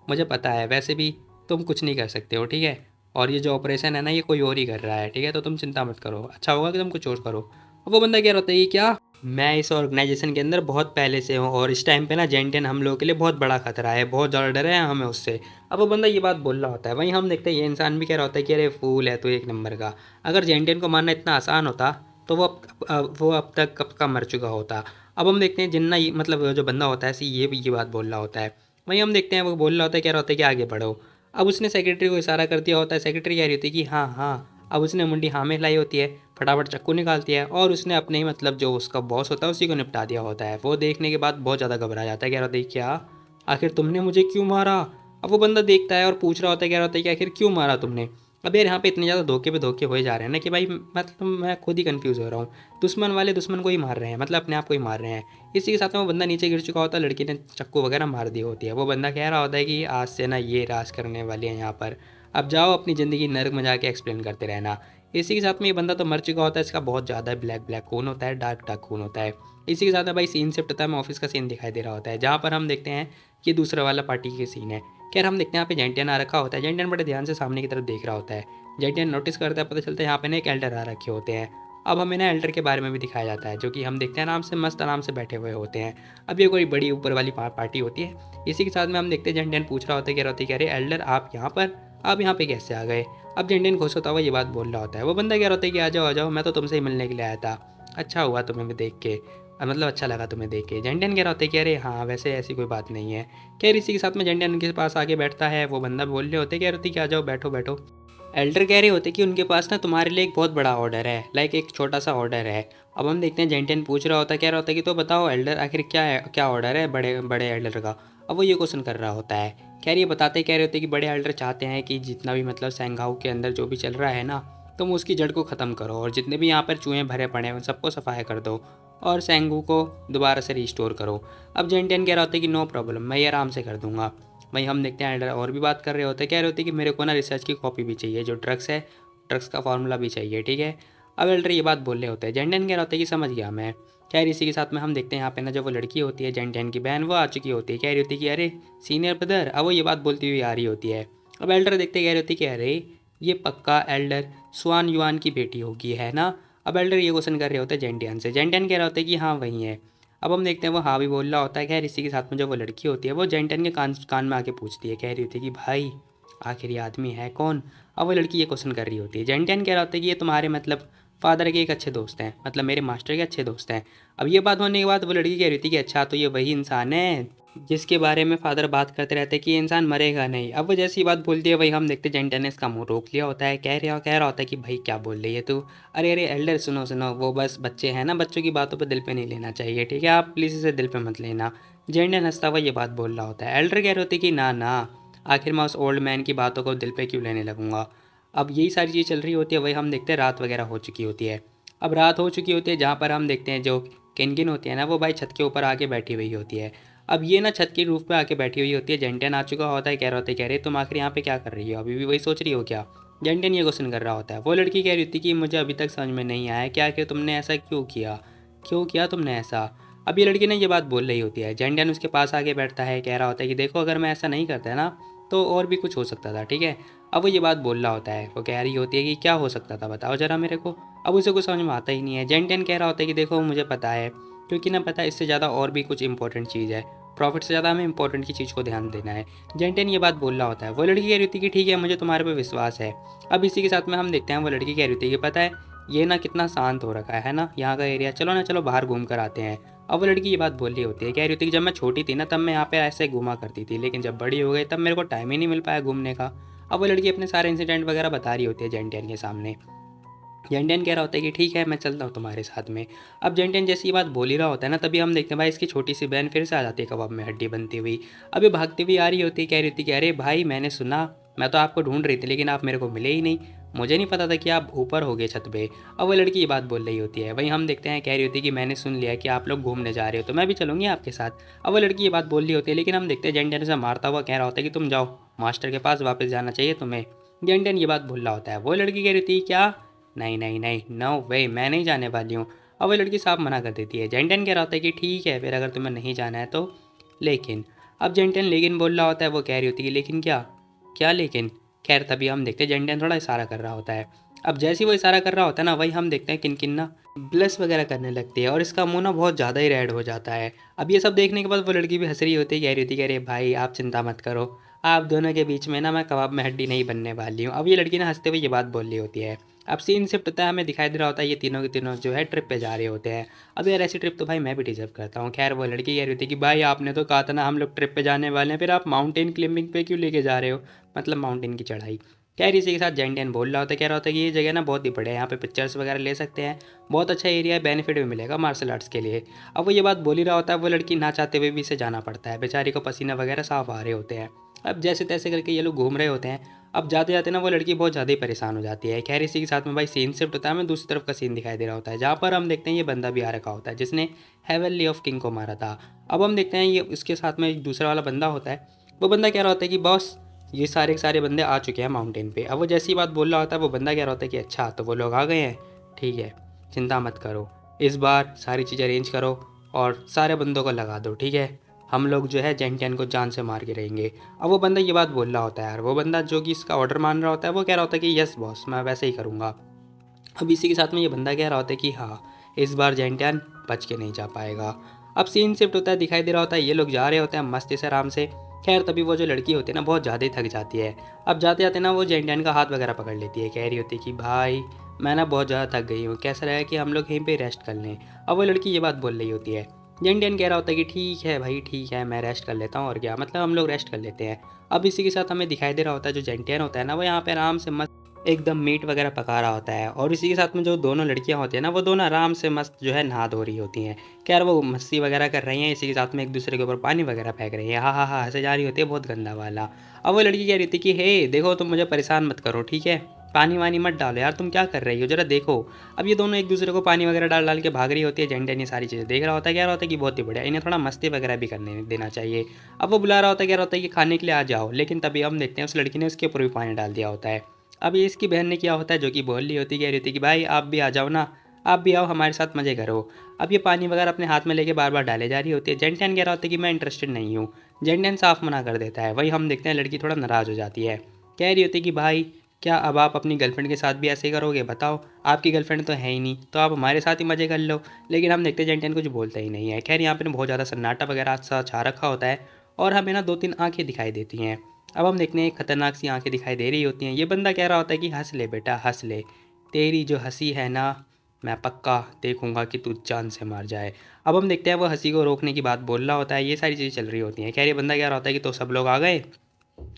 मुझे पता है वैसे भी तुम कुछ नहीं कर सकते हो, ठीक है, और ये जो ऑपरेशन है ना ये कोई और ही कर रहा है, ठीक है, तो तुम चिंता मत करो, अच्छा होगा कि तुम कुछ और करो। अब वो बंदा कह रहा होता है कि क्या, मैं इस ऑर्गेनाइजेशन के अंदर बहुत पहले से हूँ और इस टाइम पे ना जेंटियन हम लोगों के लिए बहुत बड़ा खतरा है, बहुत ज़्यादा डर है हमें उससे। अब वो बंदा ये बात बोल रहा होता है। वहीं हम देखते हैं ये इंसान भी कह रहा होता है कि अरे फूल है तो एक नंबर का, अगर जेंटियन को मारना इतना आसान होता तो वो अब तक कब का मर चुका होता। अब हम देखते हैं जिन्ना ये मतलब जो बंदा होता है ऐसे ये बात बोल रहा होता है। वहीं हम देखते हैं वो बोल रहा होता है, कह रहा होता है कि आगे बढ़ो। अब उसने सेक्रेटरी को इशारा कर दिया होता है, सेक्रेटरी कह रही होती है कि हाँ हाँ। अब उसने मुंडी हाँ में हिलाई होती है, फटाफट चाकू निकालती है और उसने अपने ही मतलब जो उसका बॉस होता है उसी को निपटा दिया होता है। वो देखने के बाद बहुत ज़्यादा घबरा जाता है, कह रहा होता है क्या, आखिर तुमने मुझे क्यों मारा। अब वो बंदा देखता है और पूछ रहा होता है, कह रहा होता है कि आखिर क्यों मारा तुमने। अब यार यहाँ पे इतने ज़्यादा धोखे पे धोखे हो जा रहे हैं ना कि भाई मतलब मैं खुद ही कंफ्यूज हो रहा हूँ। दुश्मन वाले दुश्मन को ही मार रहे हैं, मतलब अपने आप को ही मार रहे हैं। इसी के साथ में वो बंदा नीचे गिर चुका होता है, लड़की ने चक्कू वगैरह मार दी होती है। वो बंदा कह रहा होता है कि आज से ना ये राज करने वाले हैं यहाँ पर, अब जाओ अपनी ज़िंदगी नर्क में जाके एक्सप्लेन करते रहना। इसी के साथ में ये बंदा तो मर चुका होता है, इसका बहुत ज़्यादा ब्लैक ब्लैक खून होता है, डार्क डार्क खून होता है। इसी के साथ में भाई सीन शिफ्ट होता है, हमें ऑफिस का सीन दिखाई दे रहा होता है, जहाँ पर हम देखते हैं कि दूसरा वाला पार्टी के सीन है। खैर हम देखते हैं यहाँ पे जेंटियन आ रखा होता है, जेंटियन बड़े ध्यान से सामने की तरफ देख रहा होता है। जेंटियन नोटिस करता है, पता चलता है यहाँ पे ना एक एल्डर आ रखे होते हैं। अब हमें ना एल्डर के बारे में भी दिखाया जाता है, जो कि हम देखते हैं आराम से मस्त आराम से बैठे हुए होते हैं। अब ये कोई बड़ी ऊपर वाली पार्टी होती है। इसी के साथ में हम देखते हैं जेंटियन पूछ रहा होता है, कह रहा होता है कि अरे एल्डर आप यहाँ पर, आप यहाँ पे कैसे आ गए। अब जेंटियन खुश होता हुआ ये बात बोल रहा होता है। वो बंदा कह रहा होता है कि आ जाओ मैं तो तुमसे ही मिलने के लिए आया था, अच्छा हुआ तुम्हें भी देख के, मतलब अच्छा लगा तुम्हें देख के। जेंटियन कह रहा होता है कि अरे हाँ वैसे ऐसी कोई बात नहीं है। खैर इसी के साथ में जेंटियन उनके पास आके बैठता है। वो बंदा बोल रहे होते, कह रहे होते कि आ जाओ बैठो बैठो। एल्डर कह रहे होते कि उनके पास ना तुम्हारे लिए एक बहुत बड़ा ऑर्डर है, लाइक एक छोटा सा ऑर्डर है। अब हम देखते हैं जेंटियन पूछ रहा होता है, कह रहा होता है कि तो बताओ एल्डर आखिर क्या है, क्या ऑर्डर है बड़े बड़े एल्डर का। अब वो ये क्वेश्चन कर रहा होता है। खैर ये बताते कह रहे होते कि बड़े एल्डर चाहते हैं कि जितना भी मतलब सेंगाऊ के अंदर जो भी चल रहा है ना, तुम उसकी जड़ को ख़त्म करो और जितने भी यहाँ पर चूहे भरे पड़े हैं उन सबको सफाया कर दो और सेंगू को दोबारा से रिस्टोर करो। अब जेंटियन कह रहा होता है कि नो प्रॉब्लम, मैं ये आराम से कर दूंगा। वहीं हम देखते हैं एल्डर और भी बात कर रहे होते हैं, कह रहे होते हैं कि मेरे को ना रिसर्च की कॉपी भी चाहिए, जो ड्रग्स है ड्रग्स का फार्मूला भी चाहिए, ठीक है। अब एल्डर ये बात बोल रहे होते हैं, जेंटियन कह रहा होता है कि समझ गया मैं। खैर इसी के साथ में हम देखते हैं यहाँ पे ना जो वो लड़की होती है जेंटियन की बहन, वो आ चुकी होती है, कह रही होती है कि अरे सीनियर ब्रदर। अब वो ये बात बोलती हुई आ रही होती है। अब एल्डर देखते कह रही होती है कि अरे ये पक्का एल्डर स्वान युआन की बेटी होगी, है ना। अब एल्डर ये क्वेश्चन कर रहे होते हैं जेंटियन से, जेंटियन कह रहा होता है कि हाँ वही है। अब हम देखते हैं वो हाँ भी बोल रहा होता है। खैर इसी के साथ में जो वो लड़की होती है वो जेंटियन के कान कान में आके पूछती है, कह रही होती है कि भाई आखिर ये आदमी है कौन। अब वो लड़की ये क्वेश्चन कर रही होती है, जेंटियन कह रहा होता है कि ये तुम्हारे मतलब फादर के एक अच्छे दोस्त हैं, मतलब मेरे मास्टर के अच्छे दोस्त हैं। अब ये बात होने के बाद वो लड़की कह रही थी कि अच्छा तो ये वही इंसान है जिसके बारे में फादर बात करते रहते हैं कि ये इंसान मरेगा नहीं। अब वो जैसी बात बोलती है वही हम देखते जेंटियन ने इसका मुंह रोक लिया होता है, कह रहा होता है कि भाई क्या बोल रही है तू। अरे अरे एल्डर सुनो सुनो, वो बस बच्चे हैं ना, बच्चों की बातों पर दिल पे नहीं लेना चाहिए, ठीक है, आप प्लीज़ इसे दिल पे मत लेना। जेंटियन हंसता हुआ ये बात बोल रहा होता है। एल्डर कह रहे होते कि ना ना, आखिर मैं उस ओल्ड मैन की बातों को दिल पे क्यों लेने लगूंगा। अब यही सारी चीज़ चल रही होती है, वही हम देखते हैं रात वगैरह हो चुकी होती है। अब रात हो चुकी होती है जहाँ पर हम देखते हैं जो किनकिन होती है ना, वो भाई छत के ऊपर आके बैठी हुई होती है। अब ये ना छत की रूफ पे आके बैठी हुई होती है। जेंटियन आ चुका होता है, कह रहा होता है, कह रहे तुम आखिर यहाँ पे क्या कर रही हो, अभी भी वही सोच रही हो क्या। जेंटियन ये क्वेश्चन कर रहा होता है। वो लड़की कह रही होती कि मुझे अभी तक समझ में नहीं आया क्या कि तुमने ऐसा क्यों किया तुमने ऐसा। अब ये लड़की ने ये बात बोल रही होती है। जेंटियन उसके पास आके बैठता है, कह रहा होता है कि देखो अगर मैं ऐसा नहीं करता ना तो और भी कुछ हो सकता था, ठीक है। अब वो ये बात बोल रहा होता है, वो कह रही होती है कि क्या हो सकता था बताओ ज़रा मेरे को। अब उसे कुछ समझ में आता ही नहीं है। जेंटियन कह रहा होता है कि देखो मुझे पता है, क्योंकि ना पता है इससे ज़्यादा और भी कुछ इंपॉर्टेंट चीज़ है, प्रॉफिट से ज़्यादा हमें इंपॉर्टेंट की चीज़ को ध्यान देना है। जेंटियन ये बात बोल रहा होता है। वो लड़की कह रही थी कि ठीक है मुझे तुम्हारे पे विश्वास है। अब इसी के साथ में हम देखते हैं वो लड़की कह रही थी कि पता है ये ना कितना शांत हो रखा है ना यहाँ का एरिया, चलो ना चलो बाहर घूम कर आते हैं। अब वो लड़की ये बात बोल रही होती है, कह रही होती है कि जब मैं छोटी थी ना तब मैं यहाँ पे ऐसे घूमा करती थी, लेकिन जब बड़ी हो गई तब मेरे को टाइम ही नहीं मिल पाया घूमने का। अब वो लड़की अपने सारे इंसिडेंट वगैरह बता रही होती है जेंटियन के सामने। जेंटियन कह रहा होता है कि ठीक है मैं चलता हूँ तुम्हारे साथ में। अब जेंटियन जैसी ये बात बोल ही रहा होता है ना, तभी हम देखते हैं भाई इसकी छोटी सी बहन फिर से आ जाती है कबाब में हड्डी बनती हुई। अब ये भागती हुई आ रही होती है, कह रही होती कि अरे भाई मैंने सुना, मैं तो आपको ढूंढ रही थी लेकिन आप मेरे को मिले ही नहीं, मुझे नहीं पता था कि आप ऊपर हो गए छत पे। अब वो लड़की ये बात बोल रही होती है। वहीं हम देखते हैं कह रही होती है कि मैंने सुन लिया कि आप लोग घूमने जा रहे हो तो मैं भी चलूँगी आपके साथ। अब वो लड़की ये बात बोल रही होती है, लेकिन हम देखते हैं जेंटियन से मारता हुआ कह रहा होता है कि तुम जाओ, मास्टर के पास वापस जाना चाहिए तुम्हें। जेंटियन ये बात बोल रहा होता है। वो लड़की कह रही थी क्या, नहीं नहीं नहीं नो वे, मैं नहीं जाने वाली हूँ। अब वो लड़की साफ मना कर देती है। जेंटियन कह रहा होता है कि ठीक है फिर अगर तुम्हें नहीं जाना है तो, लेकिन। अब जेंटियन लेकिन बोल रहा होता है। वो कह रही होती है लेकिन क्या, क्या लेकिन। खैर तभी हम देखते हैं जेंटियन थोड़ा इशारा कर रहा होता है। अब जैसे ही वो इशारा कर रहा होता है ना, वही हम देखते हैं किनकिन ना ब्लश वगैरह करने लगती है और इसका मुंह ना बहुत ज़्यादा ही रेड हो जाता है। अब ये सब देखने के बाद वो लड़की भी हंस रही होती है, कह रही होती है, कह रही भाई आप चिंता मत करो, आप दोनों के बीच में ना मैं कबाब में हड्डी नहीं बनने वाली हूँ। अब ये लड़की ना हंसते हुए ये बात बोल रही होती है। अब सीन शिफ्ट होता है, हमें दिखाई दे रहा होता है ये तीनों के तीनों जो है ट्रिप पे जा रहे होते हैं। अब यार ऐसी ट्रिप तो भाई मैं भी डिजर्व करता हूँ। खैर वो लड़की कह रही थी कि भाई आपने तो कहा था ना हम लोग ट्रिप पे जाने वाले हैं, फिर आप माउंटेन क्लाइंबिंग पे क्यों लेके जा रहे हो, मतलब माउंटेन की चढ़ाई। खैर इसी के साथ जेंटियन बोल रहा होता है, कह रहा होता है कि ये जगह ना बहुत ही बढ़िया है, यहाँ पे पिक्चर्स वगैरह ले सकते हैं, बहुत अच्छा एरिया है, बेनिफिट भी मिलेगा मार्शल आर्ट्स के लिए। अब वो ये बात बोल ही रहा होता है, वो लड़की ना चाहते हुए भी इसे जाना पड़ता है, बेचारी को पसीना वगैरह साफ आ रहे होते हैं। अब जैसे तैसे करके ये लोग घूम रहे होते हैं। अब जाते जाते ना वो लड़की बहुत ज़्यादा ही परेशान हो जाती है। खैर इसी के साथ में भाई सीन शिफ्ट होता है, हमें दूसरी तरफ का सीन दिखाई दे रहा होता है, जहाँ पर हम देखते हैं ये बंदा भी आ रखा होता है जिसने हेवनली ऑफ किंग को मारा था। अब हम देखते हैं ये इसके साथ में एक दूसरा वाला बंदा होता है। वो बंदा कह रहा होता है कि बॉस ये सारे के सारे बंदे आ चुके हैं माउंटेन पे। अब वो जैसी बात बोल रहा होता है, वो बंदा कह रहा होता है कि अच्छा तो वो लोग आ गए हैं, ठीक है, चिंता मत करो, इस बार सारी चीज़ें अरेंज करो और सारे बंदों को लगा दो, ठीक है, हम लोग जो है जेंटियन को जान से मार के रहेंगे। अब वो बंदा ये बात बोल रहा होता है यार, वो बंदा जो कि इसका ऑर्डर मान रहा होता है, वो कह रहा होता है कि यस बॉस मैं वैसे ही करूँगा। अब इसी के साथ में ये बंदा कह रहा होता है कि हाँ इस बार जेंटियन बच के नहीं जा पाएगा। अब सीन शिफ्ट होता है, दिखाई दे रहा होता है ये लोग जा रहे होते हैं मस्ती से आराम से। खैर तभी वो जो लड़की होती है ना बहुत ज़्यादा ही थक जाती है। अब जाते जाते ना वो जेंटियन का हाथ वगैरह पकड़ लेती है, कह रही होती है कि भाई मैं ना बहुत ज़्यादा थक गई हूँ, कैसा रहेगा कि हम लोग यहीं पे रेस्ट कर लें। अब वो लड़की ये बात बोल रही होती है, जेंटियन कह रहा होता है कि ठीक है भाई ठीक है मैं रेस्ट कर लेता हूँ, और क्या मतलब हम लोग रेस्ट कर लेते हैं। अब इसी के साथ हमें दिखाई दे रहा होता है जो जेंटियन होता है ना वो यहाँ पे आराम से मस्त एकदम मीट वगैरह पका रहा होता है, और इसी के साथ में जो दोनों लड़कियां होती हैं ना वो दोनों आराम से मस्त जो है नहा धो रही होती हैं। खैर वो मस्ती वगैरह कर रही हैं, इसी के साथ में एक दूसरे के ऊपर पानी वगैरह फेंक रही हैं, हाँ हाँ हाँ हंसे जा रही होती है बहुत गंदा वाला। अब वो लड़की कह रही थी कि हे देखो तुम मुझे परेशान मत करो, ठीक है, पानी वानी मत डालो यार, तुम क्या कर रही हो जरा देखो। अब ये दोनों एक दूसरे को पानी वगैरह डाल डाल के भाग रही होती है, जेंटियन ये सारी चीज़ें देख रहा होता है, कह रहा होता है कि बहुत ही बढ़िया, इन्हें थोड़ा मस्ती वगैरह भी करने देना चाहिए। अब वो बुला रहा होता है, कह रहा होता है कि खाने के लिए आ जाओ, लेकिन तभी हम देखते हैं उस लड़की ने उसके ऊपर भी पानी डाल दिया होता है। अब ये इसकी बहन ने क्या होता है जो कि बोल रही होती, कह रही थी कि भाई आप भी आ जाओ ना, आप भी आओ हमारे साथ मज़े करो। अब ये पानी वगैरह अपने हाथ में लेके बार बार डाले जा रही होती है। जेंटियन कह रहा होता है कि मैं इंटरेस्टेड नहीं हूँ, जेंटियन साफ मना कर देता है। वही हम देखते हैं लड़की थोड़ा नाराज़ हो जाती है, कह रही होती है कि भाई क्या अब आप अपनी गर्लफ्रेंड के साथ भी ऐसे ही करोगे, बताओ आपकी गर्लफ्रेंड तो है ही नहीं तो आप हमारे साथ ही मज़े कर लो। लेकिन हम देखते हैं जेंटियन कुछ बोलता ही नहीं है। खैर यहाँ पे ना बहुत ज़्यादा सन्नाटा वगैरह सा छा रखा होता है, और हमें ना दो तीन आंखें दिखाई देती हैं। अब हम देखते हैं एक खतरनाक सी आंखें दिखाई दे रही होती हैं। ये बंदा कह रहा होता है कि हंस ले बेटा हंस ले, तेरी जो हंसी है ना मैं पक्का देखूंगा कि तू जान से मार जाए। अब हम देखते हैं वो हंसी को रोकने की बात बोल रहा होता है, ये सारी चीज़ें चल रही होती हैं। खैर ये बंदा कह रहा होता है कि तो सब लोग आ गए।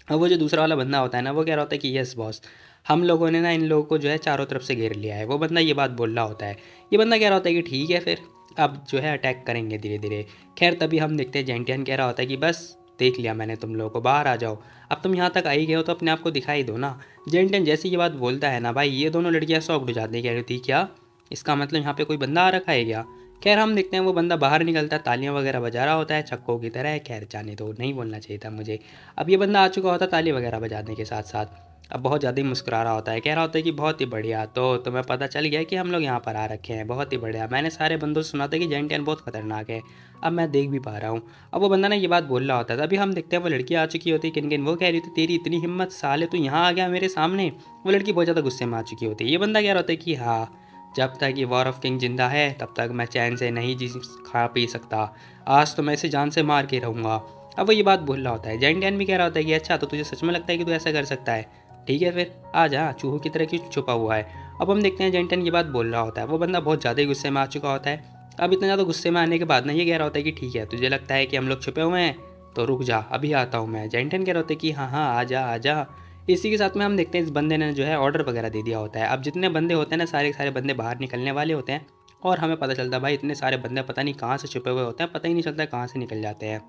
अब वो जो दूसरा वाला बंदा होता है ना वो कह रहा होता है कि यस बॉस हम लोगों ने ना इन लोगों को जो है चारों तरफ से घेर लिया है। वो बंदा ये बात बोल रहा होता है, ये बंदा कह रहा होता है कि ठीक है फिर अब जो है अटैक करेंगे धीरे धीरे। खैर तभी हम देखते हैं जेंटियन कह रहा होता है कि बस देख लिया मैंने तुम लोगों को, बाहर आ जाओ, अब तुम यहाँ तक आई गए हो तो अपने आप को दिखाई दो ना। जेंटियन जैसे ये बात बोलता है ना भाई ये दोनों लड़कियाँ शॉक्ड हो जाती है, कह रही थी क्या इसका मतलब यहाँ पे कोई बंदा आ रखा है क्या। खैर हम देखते हैं वो बंदा बाहर निकलता है, तालियां वगैरह बजा रहा होता है छक्कों की तरह। खैर जाने तो नहीं बोलना चाहिए था मुझे। अब ये बंदा आ चुका होता है ताली वगैरह बजाने के साथ साथ, अब बहुत ज़्यादा ही मुस्कुरा रहा होता है, कह रहा होता है कि बहुत ही बढ़िया, तो तुम्हें पता चल गया कि हम लोग यहाँ पर आ रखे हैं, बहुत ही बढ़िया, मैंने सारे बंदों से सुना था कि जेंटियन बहुत खतरनाक है, अब मैं देख भी पा रहा हूँ। अब वो बंदा ना ये बात बोल रहा होता है, तभी हम देखते हैं वो लड़की आ चुकी होती है किन किन। वो कह रही थी तेरी इतनी हिम्मत साले तू यहाँ आ गया मेरे सामने। वो लड़की बहुत ज़्यादा गुस्से में आ चुकी होती है। ये बंदा कह रहा होता है कि हाँ जब तक ये वॉर ऑफ किंग जिंदा है तब तक मैं चैन से नहीं जी खा पी सकता, आज तो मैं इसे जान से मार के रहूँगा। अब वो ये बात बोल रहा होता है, जेंटियन भी कह रहा होता है कि अच्छा तो तुझे सच में लगता है कि तू ऐसा कर सकता है, ठीक है फिर आ जा, चूहों की तरह क्यों छुपा हुआ है। अब हम देखते हैं जेंटियन ये बात बोल रहा होता है, वो बंदा बहुत ज़्यादा ही गुस्से में आ चुका होता है। अब इतना ज़्यादा गुस्से में आने के बाद ना ये कह रहा होता है कि ठीक है तुझे लगता है कि हम लोग छुपे हुए हैं तो रुक जा अभी आता हूँ मैं। जेंटियन कह रहा होता है कि हाँ हाँ आ जा आ जा। इसी के साथ में हम देखते हैं इस बंदे ने जो है ऑर्डर वगैरह दे दिया होता है। अब जितने बंदे होते हैं ना सारे के सारे बंदे बाहर निकलने वाले होते हैं, और हमें पता चलता है भाई इतने सारे बंदे पता नहीं कहाँ से छुपे हुए होते हैं, पता ही नहीं चलता कहाँ से निकल जाते हैं।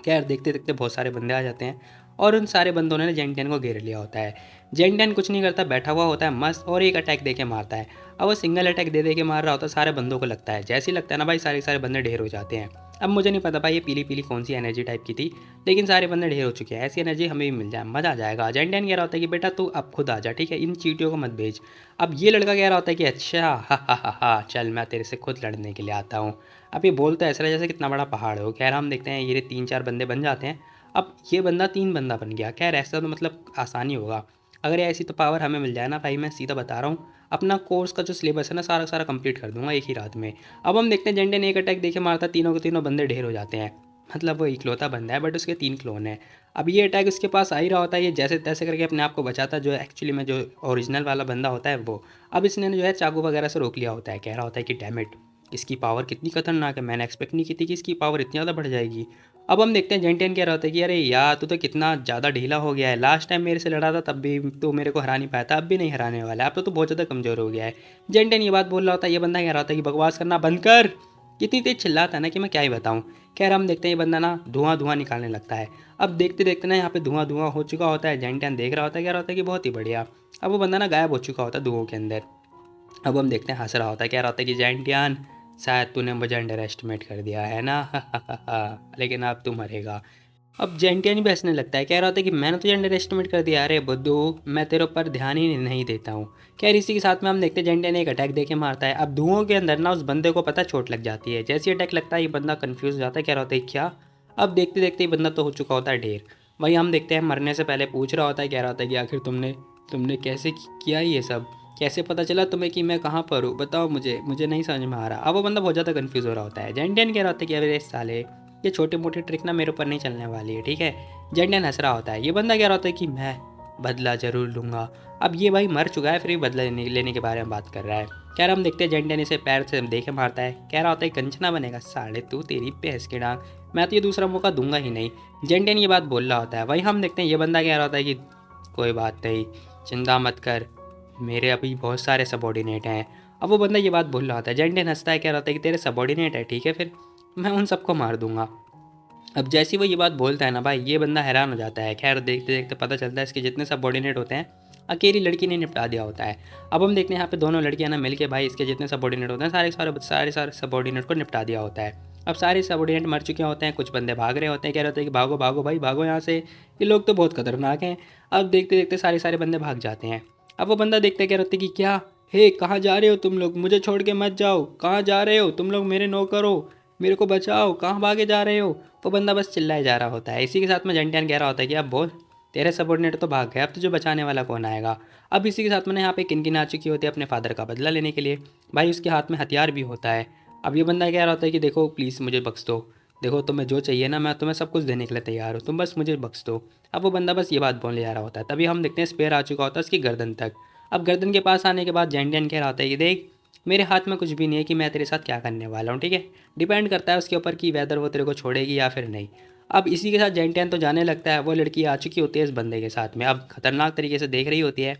खैर देखते देखते बहुत सारे बंदे आ जाते हैं, और उन सारे बंदों ने जेंटियन को घेर लिया होता है। जेंटियन कुछ नहीं करता, बैठा हुआ होता है मस्त, और एक अटैक दे के मारता है। अब वो सिंगल अटैक दे के मार रहा होता है, सारे बंदों को लगता है, जैसे ही लगता है ना भाई सारे के सारे बंदे ढेर हो जाते हैं। अब मुझे नहीं पता भाई ये पीली पीली कौन सी एनर्जी टाइप की थी, लेकिन सारे बंदे ढेर हो चुके हैं, ऐसी एनर्जी हमें भी मिल जाए मज़ा आ जाएगा। जेंटियन कह रहा होता है कि बेटा तू अब खुद आ जा, ठीक है, इन चीटियों को मत भेज। अब ये लड़का कह रहा होता है कि अच्छा हा चल मैं तेरे से खुद लड़ने के लिए आता हूँ। अब ये बोलता है ऐसा जैसे कितना बड़ा पहाड़ हो। खैर हम देखते हैं ये तीन चार बंदे बन जाते हैं। अब ये बंदा तीन बंदा बन गया। खैर ऐसा तो मतलब आसानी होगा, अगर ऐसी तो पावर हमें मिल जाए ना भाई, मैं सीधा बता रहा हूँ अपना कोर्स का जो सिलेबस है ना सारा सारा कंप्लीट कर दूंगा एक ही रात में। अब हम देखते हैं जेंटियन एक अटैक देके मारता, तीनों के तीनों बंदे ढेर हो जाते हैं। मतलब वो इकलौता बंदा है बट उसके 3 क्लोन हैं। अब ये अटैक उसके पास आ ही रहा होता है, ये जैसे तैसे करके अपने आप को बचाता है, जो एक्चुअली में जो ओरिजिनल वाला बंदा होता है वो। अब इसने जो है चाकू वगैरह से रोक लिया होता है, कह रहा होता है कि डैम इट, इसकी पावर कितनी खतरनाक है, मैंने एक्सपेक्ट नहीं की थी कि इसकी पावर इतनी ज़्यादा बढ़ जाएगी। अब हम देखते हैं जेंटियन कह रहा होता है कि अरे यार तू तो कितना ज़्यादा ढीला हो गया है, लास्ट टाइम मेरे से लड़ा था तब भी तो मेरे को हरा नहीं पाया था, अब भी नहीं हराने वाला है, अब तो तू बहुत ज़्यादा कमज़ोर हो गया है। जेंटियन ये बात बोल रहा होता है, ये बंदा कह रहा होता है कि बकवास करना बंद कर। कितनी तेज चिल्लाता है ना कि मैं क्या ही बताऊँ। खैर हम देखते हैं ये बंदा ना धुआं धुआं निकालने लगता है। अब देखते देखते ना यहाँ पे धुआं धुआं हो चुका होता है, जेंटियन देख रहा होता है, कह रहा होता है कि बहुत ही बढ़िया। अब वो बंदा ना गायब हो चुका होता है धुओं के अंदर। अब हम देखते हैं हंस रहा होता है, कह रहा होता है कि जेंटियन शायद तूने मुझे अंडर एस्टिमेट कर दिया है ना लेकिन अब तू मरेगा। अब जेंटियन भी हंसने लगता है, कह रहा होता है कि मैंने तुझे अंडर एस्टिमेट कर दिया, अरे बुद्धू मैं तेरे ऊपर ध्यान ही नहीं देता हूँ। खैर इसी के साथ में हम देखते हैं जेंटियन एक अटैक देके मारता है। अब धुओं के अंदर ना उस बंदे को पता चोट लग जाती है, जैसे अटैक लगता है ये बंदा कन्फ्यूज हो जाता है, कह रहा होता है क्या। अब देखते देखते ही बंदा तो हो चुका होता है ढेर। वही हम देखते हैं मरने से पहले पूछ रहा होता है, कह रहा होता है कि आखिर तुमने तुमने कैसे किया ये सब, कैसे पता चला तुम्हें कि मैं कहाँ पर हूँ, बताओ मुझे, मुझे नहीं समझ में आ रहा। अब वो बंदा बहुत ज़्यादा कन्फ्यूज़ हो रहा होता है। जेंटियन कह रहा होता है कि अरे साले ये छोटी मोटी ट्रिक ना मेरे ऊपर नहीं चलने वाली है, ठीक है। जेंटियन हंस रहा होता है, ये बंदा कह रहा होता है कि मैं बदला ज़रूर लूँगा। अब ये भाई मर चुका है फिर भी बदला लेने के बारे में बात कर रहा है। कह रहा हम देखते हैं जेंटियन इसे पैर से देखे मारता है, कह रहा होता है कंचना बनेगा साले तू, तेरी भैंस की डांग, मैं तो ये दूसरा मौका दूंगा ही नहीं। जेंटियन ये बात बोल रहा होता है। वही हम देखते हैं ये बंदा कह रहा होता है कि कोई बात नहीं, चिंता मत कर, मेरे अभी बहुत सारे सबॉर्डिनेट हैं। अब वो बंदा ये बात बोल रहा होता है, जेंटियन हंसता है, कह रहा होता है कि तेरे सबॉर्डिनेट है, ठीक है फिर मैं उन सबको मार दूंगा। अब जैसे ही वो ये बात बोलता है ना भाई, ये बंदा हैरान हो जाता है। खैर देखते देखते पता चलता है इसके जितने सबॉर्डिनेट होते हैं अकेली लड़की ने निपटा दिया होता है। अब हम देखते हैं यहाँ पे दोनों लड़कियां ना मिलके भाई इसके जितने सबॉर्डिनेट होते हैं सारे सबॉर्डिनेट को निपटा दिया होता है। अब सारे सबॉर्डिनेट मर चुके होते हैं, कुछ बंदे भाग रहे होते हैं, कह रहे होते हैं कि भागो भागो भाई भागो यहाँ से, ये लोग तो बहुत खतरनाक हैं। अब देखते देखते सारे बंदे भाग जाते हैं। अब वो बंदा देखते कह रहे होते हैं कि क्या, हे कहाँ जा रहे हो तुम लोग, मुझे छोड़ के मत जाओ, कहाँ जा रहे हो तुम लोग, मेरे नौकर हो, मेरे को बचाओ, कहाँ भागे जा रहे हो। वो बंदा बस चिल्लाए जा रहा होता है। इसी के साथ में जेंटियन कह रहा होता है कि अब बोल, तेरे सबॉर्डिनेट तो भाग गए, अब तुझे बचाने वाला कौन आएगा। अब इसी के साथ में यहाँ पे किनकिन आ चुकी होती है अपने फादर का बदला लेने के लिए। भाई उसके हाथ में हथियार भी होता है। अब ये बंदा कह रहा होता है कि देखो प्लीज़ मुझे बख्श दो, देखो तुम्हें जो चाहिए ना मैं तुम्हें सब कुछ देने के लिए तैयार हूँ, तुम बस मुझे बख्श दो। अब वो बंदा बस ये बात बोलने जा रहा होता है, तभी हम देखते हैं स्पेयर आ चुका होता है उसकी गर्दन तक। अब गर्दन के पास आने के बाद जेंटियन कह रहा होता है कि देख, मेरे हाथ में कुछ भी नहीं है कि मैं तेरे साथ क्या करने वाला हूँ, ठीक है। डिपेंड करता है उसके ऊपर कि वेदर वो तेरे को छोड़ेगी या फिर नहीं। अब इसी के साथ जेंटियन तो जाने लगता है। वो लड़की आ चुकी होती है इस बंदे के साथ में, अब खतरनाक तरीके से देख रही होती है।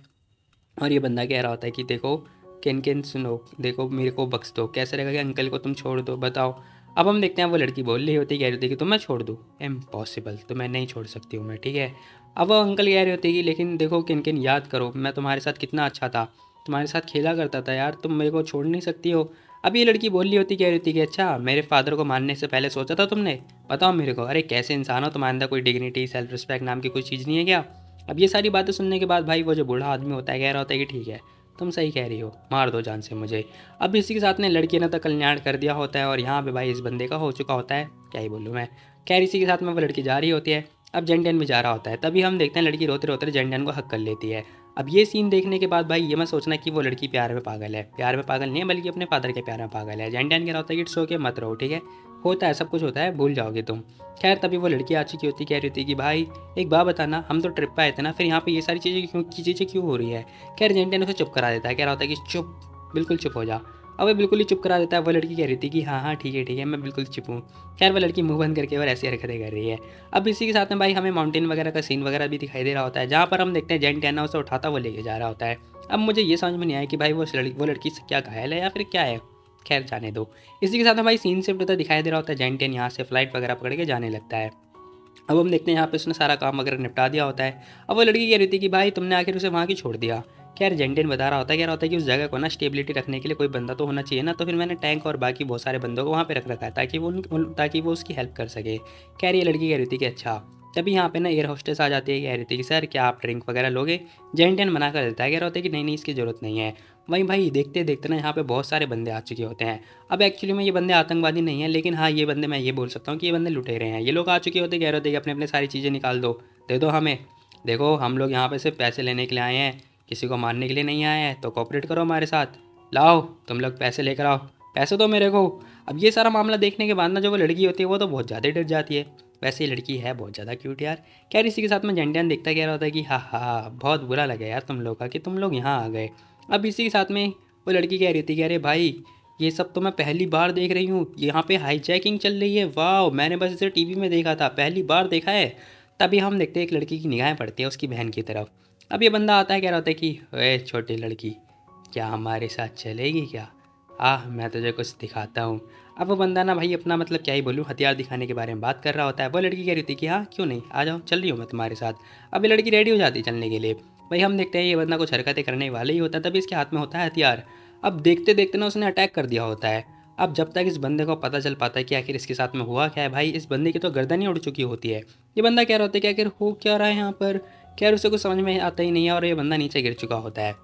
और ये बंदा कह रहा होता है कि देखो किन किन सुनो, देखो मेरे को बख्श दो, कैसे रहेगा कि अंकल को तुम छोड़ दो, बताओ। अब हम देखते हैं वो लड़की बोल रही होती है, कह रही होती है कि तुम्हें छोड़ दूँ, इम्पॉसिबल, तुम्हें नहीं छोड़ सकती हूँ मैं, ठीक है। अब वो अंकल कह रही होती है कि लेकिन देखो किन किन याद करो, मैं तुम्हारे साथ कितना अच्छा था, तुम्हारे साथ खेला करता था यार, तुम मेरे को छोड़ नहीं सकती हो। अब ये लड़की बोल रही होती, कह रही होती कि अच्छा मेरे फादर को मारने से पहले सोचा था तुमने, बताओ मेरे को, अरे कैसे इंसान हो, तुम्हारे अंदर कोई डिग्निटी सेल्फ रिस्पेक्ट नाम की कोई चीज़ नहीं है क्या। अब ये सारी बातें सुनने के बाद भाई वो जो बूढ़ा आदमी होता है कह रहा होता है कि ठीक है, तुम सही कह रही हो, मार दो जान से मुझे। अब इसी के साथ में लड़की ने तो कल्याण कर दिया होता है और यहाँ पे भाई इस बंदे का हो चुका होता है, क्या ही बोलूँ मैं। खैर इसी के साथ में वो लड़की जा रही होती है। अब जेंटियन भी जा रहा होता है, तभी हम देखते हैं लड़की रोते रोते जेंटियन को हक कर लेती है। अब ये सीन देखने के बाद भाई ये मैं सोचना कि वो लड़की प्यार में पागल है, प्यार में पागल नहीं है बल्कि अपने फादर के प्यार में पागल है। जेंटियन कह रहा होता है कि इट्स ओके, मत रहो, ठीक है, होता है, सब कुछ होता है, भूल जाओगे तुम। खैर तभी वो लड़की आ चुकी होती, कह रही होती कि भाई एक बात बताना, हम तो ट्रिप पे आए थे ना, फिर यहाँ पे ये सारी चीज़ें क्यों हो रही है। खैर जेंटियन उसे चुप करा देता है, कह रहा होता है कि चुप, बिल्कुल चुप हो जा। अब वो बिल्कुल ही चुप करा देता है। वो लड़की कह रही थी कि हाँ हाँ ठीक है मैं बिल्कुल चुप हूँ। खैर वो लड़की मुंह बंद करके और ऐसी हरकतें कर रही है। अब इसी के साथ में भाई हमें माउंटेन वगैरह का सीन वगैरह भी दिखाई दे रहा होता है, जहाँ पर हम देखते हैं जेंटियाना उसे उठाता वो लेके जा रहा होता है। अब मुझे ये समझ में नहीं आया कि भाई वो लड़की से क्या घायल है या फिर क्या है, खैर जाने दो। इसी के साथ में भाई सीन शिफ्ट होता दिखाई दे रहा होता है, जेंटियन यहाँ से फ्लाइट वगैरह पकड़ के जाने लगता है। अब हम देखते हैं यहाँ पे उसने सारा काम वगैरह निपटा दिया होता है। अब वो लड़की कह रही थी कि भाई तुमने आखिर उसे वहाँ क्यों छोड़ दिया। खैर जेंटियन बता रहा होता है, कह रहा होता है कि उस जगह को ना स्टेबिलिटी रखने के लिए कोई बंदा तो होना चाहिए ना, तो फिर मैंने टैंक और बाकी बहुत सारे बंदों को वहाँ पे रख रखा है ताकि वो उसकी हेल्प कर सके। खैर ये लड़की कह रही थी कि अच्छा। तभी यहाँ पे ना एयर होस्टेस आ जाती है, कह रही थी कि सर क्या आप ड्रिंक वगैरह लोगे। जेंटियन मना कर देता है, कह रहा होता है कि नहीं इसकी ज़रूरत नहीं है। वहीं भाई देखते देखते ना यहाँ पे बहुत सारे बंदे आ चुके होते हैं। अब एक्चुअली में ये बंदे आतंकवादी नहीं है, लेकिन हाँ ये बंदे मैं ये बोल सकता हूँ कि ये बंदे लुटेरे हैं। ये लोग आ चुके होते, कह रहे होते कि अपने अपने सारी चीज़ें निकाल दो, दे दो हमें, देखो हम लोग यहाँ पे सिर्फ पैसे लेने के लिए आए हैं, किसी को मारने के लिए नहीं आए हैं, तो कोऑपरेट करो हमारे साथ, लाओ तुम लोग पैसे लेकर आओ, पैसे दो मेरे को। अब ये सारा मामला देखने के बाद ना जो वो लड़की होती है वो तो बहुत ज़्यादा डर जाती है। वैसे ये लड़की है बहुत ज़्यादा क्यूट यार। खैर इसी के साथ में जेंटियान देखता कह रहा होता है कि हाँ हाँ बहुत बुरा लगा यार तुम लोग का कि तुम लोग यहाँ आ गए। अब इसी के साथ में वो लड़की कह रही थी कि अरे भाई ये सब तो मैं पहली बार देख रही हूँ, यहाँ पे हाईजैकिंग चल रही है, वाह मैंने बस इसे टीवी में देखा था, पहली बार देखा है। तभी हम देखते हैं एक लड़की की निगाहें पड़ती है उसकी बहन की तरफ। अब ये बंदा आता है कह रहा होता है कि ओए छोटी लड़की, क्या हमारे साथ चलेगी क्या? मैं तुझे कुछ दिखाता हूँ। अब वो बंदा ना भाई अपना मतलब क्या ही बोलूँ हथियार दिखाने के बारे में बात कर रहा होता है। वो लड़की कह रही थी कि हाँ क्यों नहीं, आ जाओ चल रही हूँ मैं तुम्हारे साथ। अब ये लड़की रेडी हो जाती है चलने के लिए। भाई हम देखते हैं ये बंदा कुछ हरकतें करने वाला ही होता है, तभी इसके हाथ में होता है हथियार। अब देखते देखते ना उसने अटैक कर दिया होता है। अब जब तक इस बंदे को पता चल पाता है कि आखिर इसके साथ में हुआ क्या है, भाई इस बंदे की तो गर्दन ही उड़ चुकी होती है। ये बंदा कह रहा होता है कि आखिर हो क्या रहा है यहाँ पर। खैर उसे कुछ समझ में आता ही नहीं है और ये बंदा नीचे गिर चुका होता है।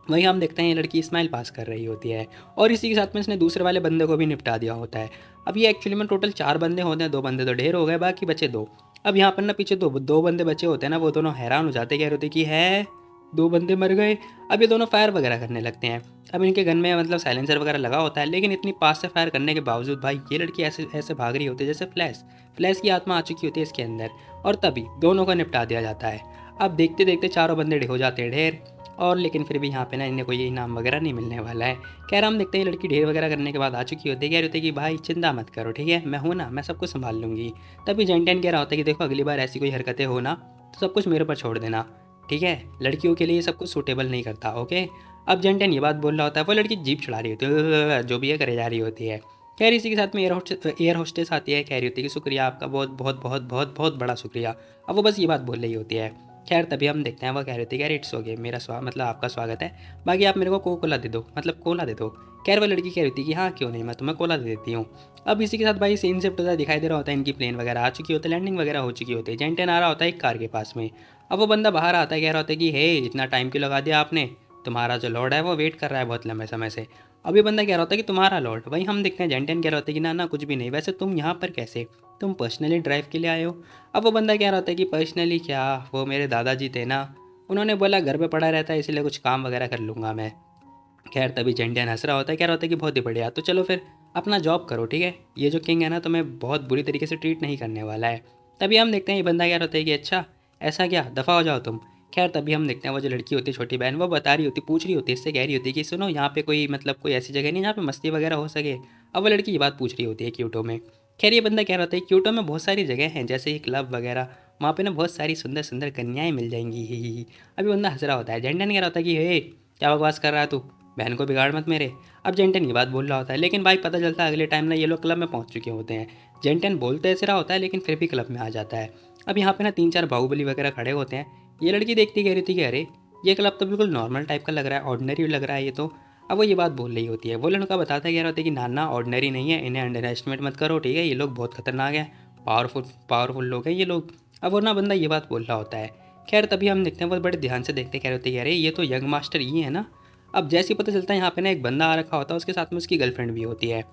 वहीं हम देखते हैं ये लड़की स्माइल पास कर रही होती है और इसी के साथ में इसने दूसरे वाले बंदे को भी निपटा दिया होता है। अब ये एक्चुअली में टोटल 4 बंदे होते हैं, 2 बंदे तो ढेर हो गए, बाकी बचे 2। अब यहाँ पर ना पीछे दो बंदे बचे होते हैं ना, वो दोनों हैरान हो जाते, कह रहे होते कि है 2 बंदे मर गए। अब ये दोनों फायर वगैरह करने लगते हैं। अब इनके गन में मतलब साइलेंसर वगैरह लगा होता है, लेकिन इतनी पास से फायर करने के बावजूद भाई ये लड़की ऐसे ऐसे भाग रही होती है जैसे फ्लैश की आत्मा आ चुकी होती है इसके अंदर। और तभी दोनों को निपटा दिया जाता है। अब देखते देखते चारों बंदे हो जाते हैं ढेर। और लेकिन फिर भी यहाँ पे ना इन्हें कोई इनाम वगैरह नहीं मिलने वाला है। खैर हम देखते हैं लड़की ढेर वगैरह करने के बाद आ चुकी होती है, कह रही होती है कि भाई चिंता मत करो, ठीक है मैं हूँ ना, मैं सब कुछ संभाल लूँगी। तभी जेंटियन कह रहा होता है कि देखो अगली बार ऐसी कोई हरकतें हो ना तो सब कुछ मेरे ऊपर छोड़ देना, ठीक है, लड़कियों के लिए ये सब कुछ सूटेबल नहीं करता, ओके। अब जेंटियन ये बात बोल रहा होता है, वो लड़की जीप चढ़ा रही होती है, जो भी है करे जा रही होती है। खैर इसी के साथ में एयर होस्टेस आती है, कह रही होती है कि शुक्रिया आपका, बहुत बहुत बहुत बहुत बहुत बड़ा शुक्रिया। अब वो बस ये बात बोल रही होती है। खैर तभी हम देखते हैं वो कह रही थी यार इट्स ओके, मेरा मतलब आपका स्वागत है, बाकी आप मेरे को कोला दे दो, मतलब कोला दे दो। खैर वो लड़की कह रही थी कि हाँ क्यों नहीं, मैं तुम्हें कोला दे देती हूँ। अब इसी के साथ भाई सीन शिफ्ट होता दिखाई दे रहा होता है, इनकी प्लेन वगैरह आ चुकी होती है, लैंडिंग वगैरह हो चुकी होती है। जेंटन आ रहा होता है एक कार के पास में। अब वो बंदा बाहर आता है, कह रहा होता है कि हे इतना टाइम क्यों लगा दिया आपने, तुम्हारा जो लॉर्ड है वो वेट कर रहा है बहुत लंबे समय से। अब ये बंदा कह रहा होता है कि तुम्हारा लॉर्ड, वहीं हम देखते हैं जेंटन कह रहा होता है कि ना ना कुछ भी नहीं, वैसे तुम यहाँ पर कैसे, तुम पर्सनली ड्राइव के लिए आए हो? अब वो बंदा कह रहा होता है कि पर्सनली क्या, वो मेरे दादाजी थे ना, उन्होंने बोला घर पे पड़ा रहता है इसलिए कुछ काम वगैरह कर लूँगा मैं। खैर तभी जेंटियान हंस रहा होता है, कह रहा होता है कि बहुत ही बढ़िया, तो चलो फिर अपना जॉब करो, ठीक है, ये जो किंग है ना तुम्हें बहुत बुरी तरीके से ट्रीट नहीं करने वाला है। तभी हम देखते हैं ये बंदा कह रहा होता है कि अच्छा ऐसा क्या, दफ़ा हो जाओ तुम। खैर तभी हम देखते हैं वो जो लड़की होती है छोटी बहन, वो बता रही होती, पूछ रही होती है, इससे कह रही होती है कि सुनो यहाँ पे कोई मतलब कोई ऐसी जगह नहीं जहाँ पे मस्ती वगैरह हो सके। अब वो लड़की ये बात पूछ रही होती है क्यूटो में। खैर ये बंदा कह रहा होता है क्यूटो में बहुत सारी जगह हैं जैसे कि क्लब वगैरह, वहाँ पे ना बहुत सारी सुंदर सुंदर कन्याएं मिल जाएंगी ही। अभी बंदा हंस रहा होता है। जेंटन कह रहा होता है कि हे क्या बकवास कर रहा है तू, बहन को बिगाड़ मत मेरे। अब जेंटन ये बात बोल रहा होता है, लेकिन भाई पता चलता है अगले टाइम ना ये लोग क्लब में पहुंच चुके होते हैं। जेंटन बोलते ऐसे रहा होता है लेकिन फिर भी क्लब में आ जाता है। अब यहाँ पे ना 3-4 बाहुबली वगैरह खड़े होते हैं। ये लड़की देखती कह रही थी कि अरे ये क्लब तो बिल्कुल नॉर्मल टाइप का लग रहा है, ऑर्डिनरी लग रहा है ये तो। अब वो ये बात बोल रही होती है, वो लड़का बताता है कह रहा होता है कि नाना ऑर्डिनरी नहीं है, इन्हें अंडर एस्टिमेट मत करो, ठीक है, ये लोग बहुत खतरनाक है, पावरफुल पावरफुल लोग हैं ये लोग। अब वो ना बंदा ये बात बोल रहा होता है। खैर तभी हम देखते हैं वो बड़े ध्यान से देखते कह रहे होते हैं अरे ये तो यंग मास्टर ये है ना। अब जैसे ही पता चलता है यहाँ पे ना एक बंदा आ रखा होता है, उसके साथ में उसकी गर्लफ्रेंड भी होती है।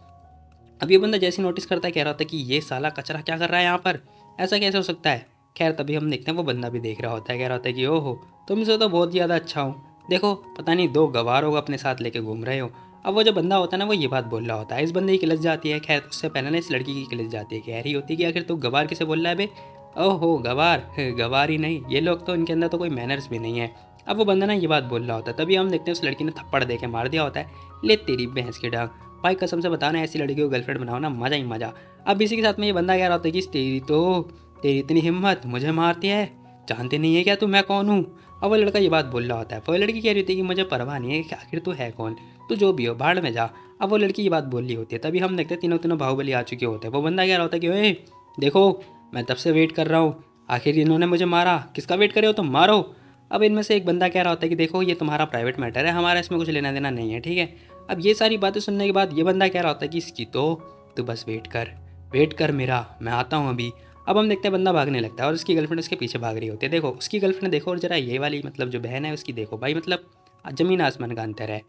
अब ये बंदा जैसे नोटिस करता है कह रहा होता है कि ये साला कचरा क्या कर रहा है यहाँ पर, ऐसा कैसे हो सकता है। खैर तभी हम देखते हैं वो बंदा भी देख रहा होता है, कह रहा होता है कि ओहो तुमसे तो बहुत ज़्यादा अच्छा हूँ, देखो पता नहीं 2 गवारों को अपने साथ लेके घूम रहे हो। अब वो जो बंदा होता है ना वो ये बात बोल रहा होता है, इस बंदे की किलस जाती है। खैर उससे पहले ना इस लड़की की किलस जाती है, कह रही होती है कि आखिर तू गवार किसे बोल रहा है बे। ओहो गवार, गवार ही नहीं, ये लोग तो इनके अंदर तो कोई मैनर्स भी नहीं है। अब वो बंदा ना ये बात बोल रहा होता है, तभी हम देखते हैं उस लड़की ने थप्पड़ दे के मार दिया होता है। ले तेरी भैंस की डांग, भाई कसम से बताना ऐसी लड़की को गर्लफ्रेंड बनाओ ना, मज़ा ही मज़ा। अब इसी के साथ में ये बंदा कह रहा होता है कि तेरी इतनी हिम्मत मुझे मारती है, जानते नहीं है क्या तू मैं कौन हूँ। अब वो लड़का ये बात बोल रहा होता है, वो लड़की कह रही होती है कि मुझे परवाह नहीं है कि आखिर तू है कौन, तू जो भी हो भाड़ में जा। अब वो लड़की ये बात बोल रही होती है, तभी हम देखते हैं तीनों तीनों बाहुबली आ चुके होते हैं। वो बंदा कह रहा होता है कि ओए देखो मैं तब से वेट कर रहा हूँ, आखिर इन्होंने मुझे मारा, किसका वेट करे हो तुम, मारो। अब इनमें से एक बंदा कह रहा होता है कि देखो ये तुम्हारा प्राइवेट मैटर है, हमारा इसमें कुछ लेना देना नहीं है, ठीक है। अब ये सारी बातें सुनने के बाद ये बंदा कह रहा होता है कि इसकी तो तू बस वेट कर मेरा, मैं आता हूँ अभी। अब हम देखते हैं बंदा भागने लगता है और उसकी गर्लफ्रेंड उसके पीछे भाग रही होती है। देखो उसकी गर्लफ्रेंड देखो और जरा ये वाली मतलब जो बहन है उसकी देखो भाई, मतलब ज़मीन आसमान का अंतर है।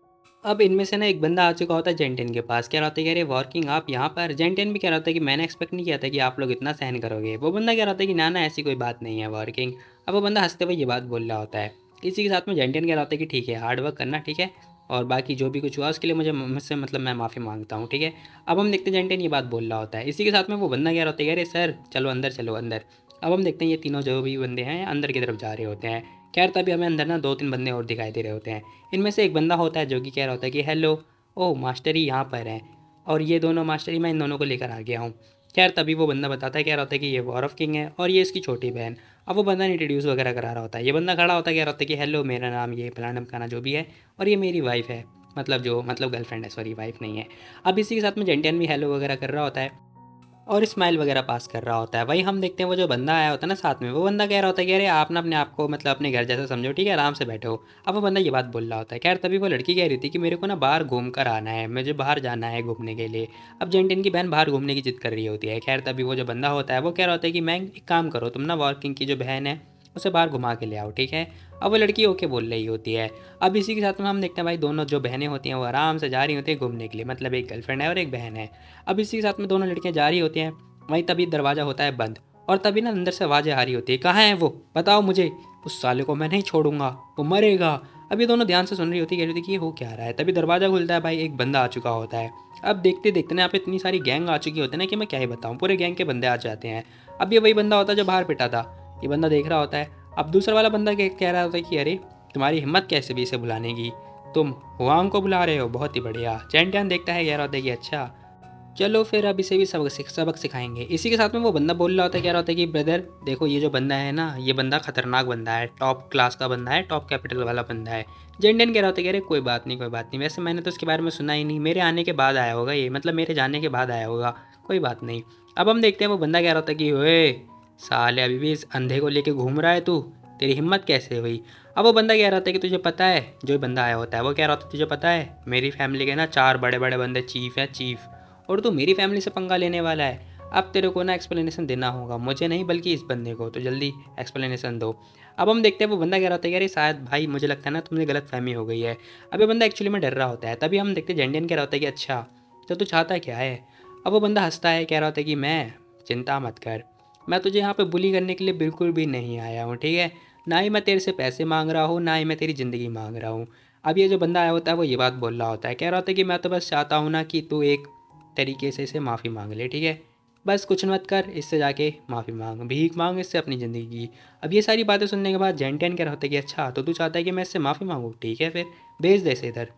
अब इनमें से ना एक बंदा आ चुका होता है जेंटेन के पास, कह रहा होता है कि अरे वर्किंग आप यहाँ पर। जेंटेन भी कह रहा होता है कि मैंने एक्सपेक्ट नहीं किया था कि आप लोग इतना सहन करोगे। वो बंदा कह रहा होता है कि ना ना ऐसी कोई बात नहीं है वर्किंग। अब वो बंदा हंसते हुए ये बात बोल रहा होता है। इसी के साथ में जेंटेन कह रहा होता है कि ठीक है हार्ड वर्क करना, ठीक है, और बाकी जो भी कुछ हुआ उसके लिए मुझसे मतलब मैं माफ़ी मांगता हूँ, ठीक है। अब हम देखते हैं जेंटेन ये बात बोल रहा होता है, इसी के साथ में वो बंदा कह रहा होता है, अरे सर चलो अंदर चलो अंदर। अब हम देखते हैं ये तीनों जो भी बंदे हैं अंदर की तरफ जा रहे होते हैं। खैर तभी हमें अंदर ना 2-3 बंदे और दिखाई दे रहे होते हैं। इनमें से एक बंदा होता है जो कि कह रहा होता है कि हेलो, ओह मास्टर ही यहाँ पर हैं, और ये दोनों मास्टर ही मैं इन दोनों को लेकर आ गया हूँ। खैर तभी वो बंदा बताता है, कह रहा होता है कि ये वॉर ऑफ किंग है और ये इसकी छोटी बहन। अब वो बंदा इंट्रोड्यूस वगैरह करा रहा होता है, ये बंदा खड़ा होता है, कह रहा होता है कि हेलो मेरा नाम ये फलाना ढिमकाना जो भी है, और ये मेरी वाइफ है, मतलब गर्लफ्रेंड है, सॉरी वाइफ नहीं है। अब इसी के साथ में जेंटियन भी हेलो वगैरह कर रहा होता है और स्माइल वगैरह पास कर रहा होता है। वही हम देखते हैं वो जो बंदा आया होता है ना साथ में, वो बंदा कह रहा होता है कि अरे आप ना अपने आप को मतलब अपने घर जैसा समझो, ठीक है, आराम से बैठो। अब वो बंदा ये बात बोल रहा होता है। खैर तभी वो लड़की कह रही थी कि मेरे को ना बाहर घूम कर आना है, मुझे बाहर जाना है घूमने के लिए। अब जेंटिन की बहन बाहर घूमने की जिद कर रही होती है। खैर तभी वो जो बंदा होता है वो कह रहा होता है कि मैं एक काम करो, तुम ना वर्किंग की जो बहन है उसे बाहर घुमा के ले आओ, ठीक है। अब वो लड़की ओके बोल रही होती है। अब इसी के साथ में हम देखते हैं भाई दोनों जो बहनें होती हैं वो आराम से जा रही होती हैं घूमने के लिए, मतलब एक गर्लफ्रेंड है और एक बहन है। अब इसी के साथ में दोनों लड़कियां जा रही होती हैं। वहीं तभी दरवाज़ा होता है बंद, और तभी ना अंदर से आवाज़ें आ रही होती है, कहाँ है वो, बताओ मुझे, उस साले को मैं नहीं छोड़ूंगा, वो मरेगा। अब ये दोनों ध्यान से सुन रही होती है, कह रही होती कि ये हो क्या रहा है। तभी दरवाज़ा खुलता है, भाई एक बंदा आ चुका होता है। अब देखते देखते ना यहाँ पे इतनी सारी गैंग आ चुकी होती है ना कि मैं क्या ही बताऊँ, पूरे गैंग के बंदे आ जाते हैं। अब ये वही बंदा होता है जो बाहर पिटा था, ये बंदा देख रहा होता है। अब दूसरा वाला बंदा कह रहा होता है कि अरे तुम्हारी हिम्मत कैसे भी इसे बुलाने की, तुम हुआंग को बुला रहे हो, बहुत ही बढ़िया। चैन टैन देखता है, कह रहा होता है कि अच्छा चलो फिर अब इसे भी सबक सिखाएंगे। इसी के साथ में वो बंदा बोल रहा होता है, कह रहा होता है कि ब्रदर देखो ये जो बंदा है ना, ये बंदा खतरनाक बंदा है, टॉप क्लास का बंदा है, टॉप कैपिटल वाला बंदा है। जेंडन कह रहा होता है कि अरे कोई बात नहीं कोई बात नहीं, वैसे मैंने तो इसके बारे में सुना ही नहीं, मेरे आने के बाद आया होगा ये, मतलब मेरे जाने के बाद आया होगा, कोई बात नहीं। अब हम देखते हैं वो बंदा कह रहा होता है कि ओए साले अभी भी इस अंधे को लेके घूम रहा है तू, तेरी हिम्मत कैसे हुई। अब वो बंदा कह रहा था कि तुझे पता है, जो बंदा आया होता है वो कह रहा था तुझे पता है मेरी फैमिली के ना 4 बड़े बड़े बंदे चीफ है चीफ, और तू मेरी फैमिली से पंगा लेने वाला है। अब तेरे को ना एक्सप्लेनेशन देना होगा, मुझे नहीं बल्कि इस बंदे को, तो जल्दी एक्सप्लेनेशन दो। अब हम देखते हैं वो बंदा कह रहा था कि अरे शायद भाई मुझे लगता है ना तुमने गलत फहमी हो गई है। अब ये बंदा एक्चुअली में डर रहा होता है। तभी हम देखते हैं जेंडियन कह रहा होता है कि अच्छा तो तू चाहता क्या है। अब वो बंदा हंसता है, कह रहा होता है कि मैं, चिंता मत कर, मैं तुझे यहाँ पे बुली करने के लिए बिल्कुल भी नहीं आया हूँ, ठीक है। ना ही मैं तेरे से पैसे मांग रहा हूँ, ना ही मैं तेरी ज़िंदगी मांग रहा हूँ। अब ये जो बंदा आया होता है वो ये बात बोल रहा होता है, कह रहा होता है कि मैं तो बस चाहता हूँ ना कि तू एक तरीके से इसे माफ़ी मांग ले, ठीक है। बस कुछ मत कर, इससे जाके माफ़ी मांग, भीख मांग इससे अपनी ज़िंदगी की। अब ये सारी बातें सुनने के बाद जेंटियन कह रहा होता है कि अच्छा तो तू चाहता है कि मैं इससे माफ़ी मांगूँ, ठीक है फिर भेज दे इसे इधर।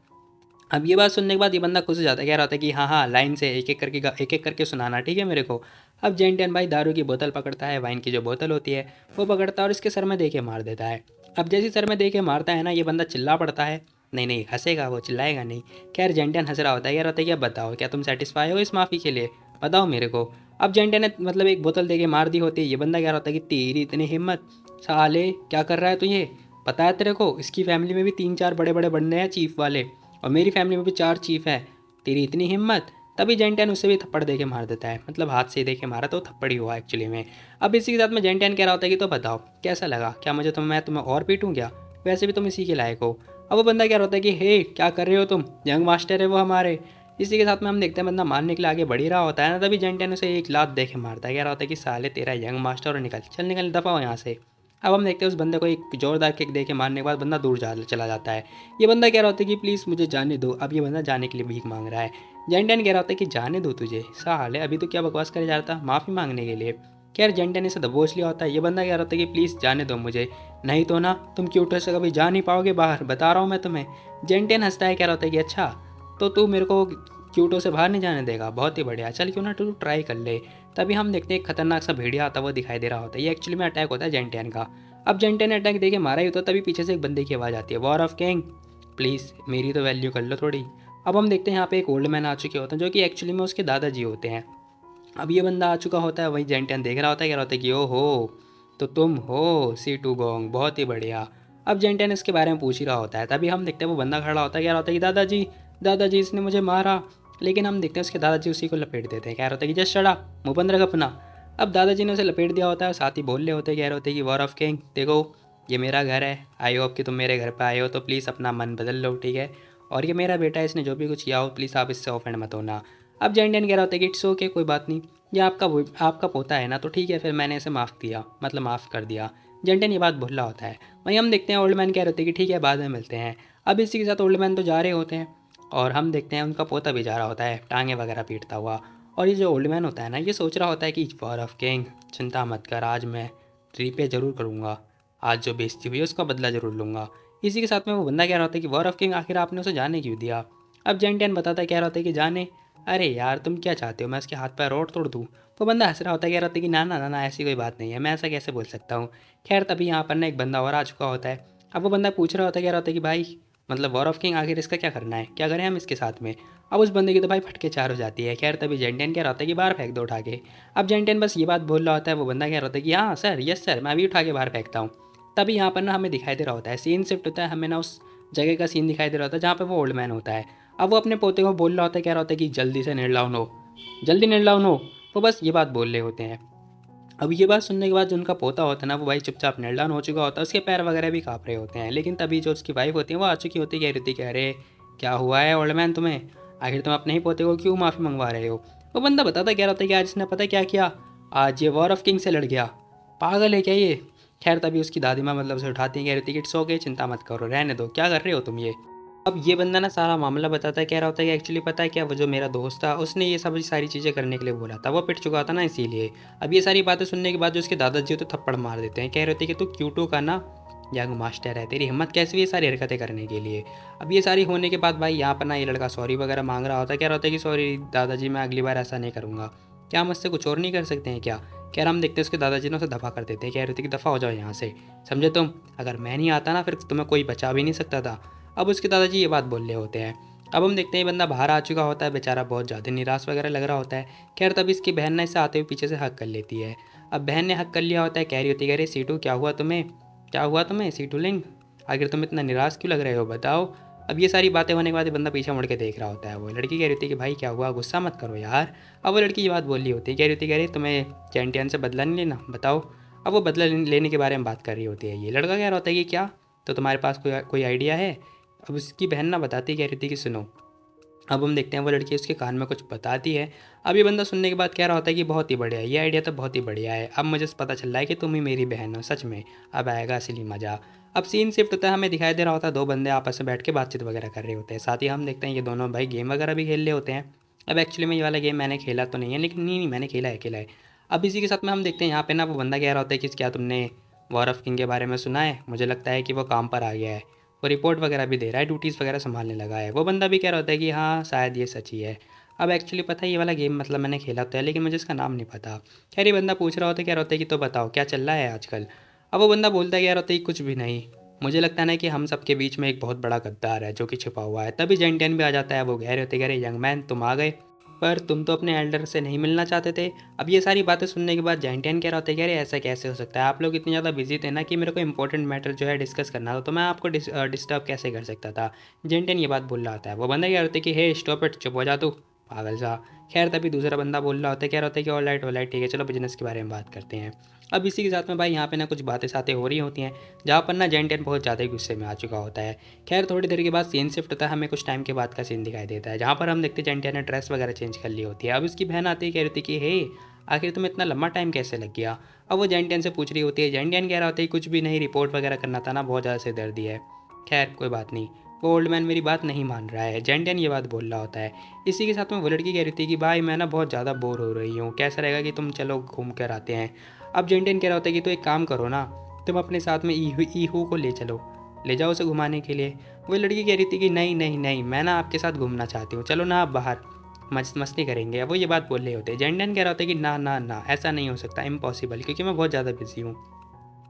अब ये बात सुनने के बाद ये बंदा खुश हो जाता है, कह रहा होता है कि हाँ हाँ लाइन से एक एक करके सुनाना, ठीक है मेरे को। अब जेंटियन भाई दारू की बोतल पकड़ता है, वाइन की जो बोतल होती है वो पकड़ता है और इसके सर में दे के मार देता है। अब जैसे सर में दे के मारता है ना, ये बंदा चिल्ला पड़ता है, नहीं नहीं हंसेगा वो, चिल्लाएगा नहीं। खैर जेंटियन हंस रहा होता है, कह रहा होता है कि अब बताओ क्या तुम सेटिस्फाई हो इस माफ़ी के लिए, बताओ मेरे को। अब जेंटियन ने मतलब एक बोतल दे के मार दी होती है। ये बंदा कह रहा होता है कि तेरी इतनी हिम्मत, साले क्या कर रहा है तू ये, पता है तेरे को इसकी फैमिली में भी 3-4 बड़े बड़े बंदे हैं चीफ वाले, और मेरी फैमिली में भी 4 चीफ है, तेरी इतनी हिम्मत। तभी जेंटियन उसे भी थप्पड़ दे के मार देता है, मतलब हाथ से दे के मारा तो थप्पड़ ही हुआ एक्चुअली में। अब इसी के साथ में जेंटियन कह रहा होता है कि तो बताओ कैसा लगा, क्या मुझे मैं तुम्हें और पीटूँ क्या, वैसे भी तुम इसी के लायक हो। अब वो बंदा कह रहा होता है कि हे क्या कर रहे हो तुम, यंग मास्टर है वो हमारे। इसी के साथ में हम देखते हैं बंदा मारने के लिए आगे बढ़ ही रहा होता है ना, तभी जेंटियन उसे एक लात दे के मारता है, कह रहा होता है कि साले तेरा यंग मास्टर, और निकल चल निकल दफा हो यहाँ से। अब हम देखते हैं उस बंदे को एक जोरदार किक दे के मारने के बाद बंदा दूर चला जाता है। ये बंदा कह रहा होता है कि प्लीज़ मुझे जाने दो। अब ये बंदा जाने के लिए भीख मांग रहा है। जेंटन कह रहा होता है कि जाने दो तुझे, साले अभी तो क्या बकवास करे जा रहा था माफ़ी मांगने के लिए। खैर जेंटन इसे दबोच लिया होता है। ये बंदा कह रहा होता है कि प्लीज़ जाने दो मुझे, नहीं तो ना तुम क्यूटो से कभी जा नहीं पाओगे बाहर, बता रहा हूँ मैं तुम्हें। जेंटन हंसता है, कह रहा होता है कि अच्छा तो तू मेरे को क्यूटो से बाहर नहीं जाने देगा, बहुत ही बढ़िया, चल क्यों ना तू ट्राई कर ले। तभी हम देखते हैं एक खतरनाक सा भेड़िया आता हुआ दिखाई दे रहा होता है। ये एक्चुअली में अटैक होता है जेंटन का। अब जेंटन ने अटैक देके मारा ही होता, तभी पीछे से एक बंदे की आवाज़ आती है, वॉर ऑफ किंग प्लीज़ मेरी तो वैल्यू कर लो थोड़ी। अब हम देखते हैं यहाँ पे एक ओल्ड मैन आ चुके होते हैं जो कि एक्चुअली में उसके दादाजी होते हैं। अब ये बंदा आ चुका होता है, वही जेंटियन देख रहा होता है, कह रहा होता है कि ओ हो तो तुम हो सी टू गोंग, बहुत ही बढ़िया। अब जेंटियन इसके बारे में पूछ ही रहा होता है। तभी हम देखते हैं वो बंदा खड़ा होता है, कह रहा होता है कि दादाजी दादाजी इसने मुझे मारा। लेकिन हम देखते हैं उसके दादाजी उसी को लपेट देते हैं, कह रहा होता है कि जस्ट शट अप, मुँह बंद रख अपना। अब दादाजी ने उसे लपेट दिया होता है, साथ ही बोल रहे होते हैं, कह रहे होते हैं कि वॉर ऑफ किंग देखो ये मेरा घर है, आई होप कि तुम मेरे घर पे आए हो तो प्लीज़ अपना मन बदल लो, ठीक है। और ये मेरा बेटा है, इसने जो भी कुछ किया हो प्लीज़ आप इससे ऑफेंड मत होना। अब जेंटियन कह रहा होता है कि इट्स ओके कोई बात नहीं, ये आपका पोता है ना, तो ठीक है फिर मैंने इसे माफ़ किया, मतलब माफ़ कर दिया। जेंटियन ये बात भूल रहा होता है। वहीं हम देखते हैं ओल्ड मैन कह रहे होते हैं कि ठीक है बाद में मिलते हैं। अब इसी के साथ ओल्ड मैन तो जा रहे होते हैं और हम देखते हैं उनका पोता भी जा रहा होता है टांगे वगैरह पीटता हुआ। और ये जो ओल्ड मैन होता है ना, ये सोच रहा होता है कि वॉर ऑफ किंग, चिंता मत कर, आज मैं रिपे ज़रूर करूँगा, आज जो बेइज्जती हुई है उसका बदला ज़रूर लूँगा। इसी के साथ में वो बंदा कह रहा होता है कि वॉर ऑफ किंग आखिर आपने उसे जाने क्यों दिया। अब जेंटियन बताता है, कह रहा होता है कि जाने, अरे यार तुम क्या चाहते हो, मैं उसके हाथ पैर और तोड़ दूँ। वो बंदा हंस रहा होता है, कह रहा होता है कि ना ना ना ना, ऐसी कोई बात नहीं है, मैं ऐसा कैसे बोल सकता हूँ। खैर तभी यहाँ पर ना एक बंदा और आ चुका होता है। अब वो बंदा पूछ रहा होता है, कह रहा होता है कि भाई मतलब वॉर ऑफ किंग आखिर इसका क्या करना है, क्या करें हम इसके साथ में। अब उस बंदे की तो भाई फटके चार हो जाती है। खैर तभी जेंटियन कह रहा होता है कि बाहर फेंक दो उठा के। अब जेंटियन बस ये बात बोल रहा होता है, वो बंदा कह रहा होता है कि हाँ सर, यस सर, मैं अभी उठा के बाहर फेंकता हूँ। तभी यहाँ पर ना हमें दिखाई दे रहा होता है, सीन शिफ्ट होता है, हमें ना उस जगह का सीन दिखाई दे रहा होता है जहाँ पे वो ओल्ड मैन होता है। अब वो अपने पोते को बोल रहा होता है, कह रहा होता है कि जल्दी से निर्लाउन हो, जल्दी निर्लाउन हो। वो बस ये बात बोल रहे होते हैं। अब ये बात सुनने के बाद जो उनका पोता होता है ना, वो भाई चुपचाप निर्लान हो चुका होता है, उसके पैर वगैरह भी काँप रहे होते हैं। लेकिन तभी जो उसकी वाइफ होती है वो आ चुकी होती है, कह रही थी कि अरे क्या हुआ है ओल्ड मैन तुम्हें, आखिर तुम अपने ही पोते को क्यों माफ़ी मंगवा रहे हो। वो बंदा बताता कह रहा था कि आज इसने पता क्या किया, आज ये वॉर ऑफ किंग से लड़ गया, पागल है क्या ये। खैर तभी उसकी दादी माँ मतलब उसे उठाती है, कह रही थी कि इट्स ओके, चिंता मत करो, रहने दो, क्या कर रहे हो तुम ये। अब ये बंदा ना सारा मामला बताता है, कह रहा होता है कि एक्चुअली पता है क्या, वो जो मेरा दोस्त था उसने ये सब सारी चीज़ें करने के लिए बोला था, वो पिट चुका था ना इसीलिए। अब ये सारी बातें सुनने के बाद जो उसके दादाजी तो थप्पड़ मार देते हैं, कह रहे होते हैं कि तू क्यूटो का ना यंग मास्टर है, तेरी हिम्मत कैसे हुई ये सारी हरकतें करने के लिए। अब ये सारी होने के बाद भाई यहाँ पर ना ये लड़का सॉरी वगैरह मांग रहा होता है, कह रहा होता है कि सॉरी दादाजी, मैं अगली बार ऐसा नहीं करूँगा, क्या हम मुझसे कुछ और नहीं कर सकते हैं क्या। कह रहा हम देखते हैं उसके दादाजी ने उसे दफ़ा कर देते हैं, कह रहे थे कि दफ़ा हो जाओ यहाँ से, समझे तुम, अगर मैं नहीं आता ना फिर तुम्हें कोई बचा भी नहीं सकता था। अब उसके दादाजी ये बात बोल रहे होते हैं। अब हम देखते हैं ये बंदा बाहर आ चुका होता है, बेचारा बहुत ज़्यादा निराश वगैरह लग रहा होता है। खैर तभी इसकी बहन ने इसे आते हुए पीछे से हक कर लेती है। अब बहन ने हक कर लिया होता है, कह रही होती है, कह रही सीटू क्या हुआ तुम्हें, क्या हुआ तुम्हें सीटू लिंग, आखिर तुम इतना निराश क्यों लग रहे हो बताओ। अब ये सारी बातें होने के बाद ये बंदा पीछे मुड़ के देख रहा होता है। वो लड़की कह रही होती है कि भाई क्या हुआ, गुस्सा मत करो यार। अब वो लड़की ये बात बोल रही होती है, कह रही होती है, कह रही तुम्हें चैंटियन से बदला नहीं लेना, बताओ। अब वो बदला लेने के बारे में बात कर रही होती है। ये लड़का कह रहा होता है कि क्या, तो तुम्हारे पास कोई कोई आइडिया है। अब उसकी बहन ना बताती, कह रही थी कि सुनो। अब हम देखते हैं वो लड़की उसके कान में कुछ बताती है। अब ये बंदा सुनने के बाद कह रहा होता है कि बहुत ही बढ़िया, ये आइडिया तो बहुत ही बढ़िया है, अब मुझे पता चल रहा है कि तुम ही मेरी बहन हो सच में, अब आएगा असली मज़ा। अब सीन शिफ्ट होता है, हमें दिखाई दे रहा होता है दो बंदे आपस में बैठ के बातचीत वगैरह कर रहे होते हैं। साथ ही हम देखते हैं ये दोनों भाई गेम वगैरह भी खेल रहे होते हैं। अब एक्चुअली में ये वाला गेम मैंने खेला तो नहीं है, लेकिन नहीं मैंने खेला है, खेला है। अब इसी के साथ में हम देखते हैं यहाँ पे ना वो बंदा कह रहा होता है कि क्या तुमने वॉर ऑफ किंग के बारे में सुना है, मुझे लगता है कि वो काम पर आ गया है, वो रिपोर्ट वगैरह भी दे रहा है, ड्यूटीज़ वगैरह संभालने लगा है। वो बंदा भी कह रहा होता है कि हाँ शायद ये सच ही है। अब एक्चुअली पता है ये वाला गेम मतलब मैंने खेला तो है, लेकिन मुझे इसका नाम नहीं पता। खैर ये बंदा पूछ रहा होता है, कह रहा होता है कि तो बताओ क्या चल रहा है आजकल। अब वो बंदा बोलता है, कह रहा होता है कि कुछ भी नहीं, मुझे लगता है ना कि हम सबके बीच में एक बहुत बड़ा गद्दार है जो कि छिपा हुआ है। तभी जेंटियन भी आ जाता है, वो कह रहे होते, कह रहे यंग मैन तुम आ गए, पर तुम तो अपने एल्डर से नहीं मिलना चाहते थे। अब ये सारी बातें सुनने के बाद जेंटियन कह रहा होता है, कह रहे ऐसा कैसे हो सकता है, आप लोग इतने ज़्यादा बिजी थे ना कि मेरे को इंपॉर्टेंट मैटर जो है डिस्कस करना था, तो मैं आपको डिस्टर्ब कैसे कर सकता था। जेंटियन ये बात बोल रहा होता है। वो बंदा कह रहा होता है कि हे स्टॉप इट, चुप हो जा तू पागल सा। खैर तभी दूसरा बंदा बोल रहा होता है, कह रहा होता है कि ऑल राइट ठीक है, चलो बिजनेस के बारे में बात करते हैं। अब इसी के साथ में भाई यहाँ पे ना कुछ बातें सातें हो रही होती हैं, जहाँ पर ना जेंटियन बहुत ज़्यादा ही गुस्से में आ चुका होता है। खैर थोड़ी देर के बाद सीन शिफ्ट होता है, हमें कुछ टाइम के बाद का सीन दिखाई देता है, जहाँ पर हम देखते हैं जेंटियन ने ड्रेस वगैरह चेंज कर ली होती है। अब उसकी बहन आती है, कह रही थी कि हे आखिर तुम्हें इतना लंबा टाइम कैसे लग गया। अब वो जेंटियन से पूछ रही होती है, जेंटियन कह रहा होता है कुछ भी नहीं, रिपोर्ट वगैरह करना था ना, बहुत ज़्यादा सिरदर्दी है। खैर कोई बात नहीं, वो ओल्ड मैन मेरी बात नहीं मान रहा है, जेंटियन ये बात बोल रहा होता है। इसी के साथ में वो लड़की कह रही थी कि भाई मैं ना बहुत ज़्यादा बोर हो रही हूँ, कैसा रहेगा कि तुम चलो घूम कर आते हैं। अब जेंटियन कह रहा होता है कि तो एक काम करो ना, तुम अपने साथ में ईहू को ले चलो, ले जाओ उसे घुमाने के लिए। वो लड़की कह रही थी कि नहीं नहीं नहीं, मैं ना आपके साथ घूमना चाहती हूँ, चलो ना आप बाहर मस्ती करेंगे। अब वो ये बात बोल रहे होते हैं। जेंटियन कह रहा होता है कि ना ना ना, ऐसा नहीं हो सकता, इम्पॉसिबल, क्योंकि मैं बहुत ज़्यादा बिजी हूँ।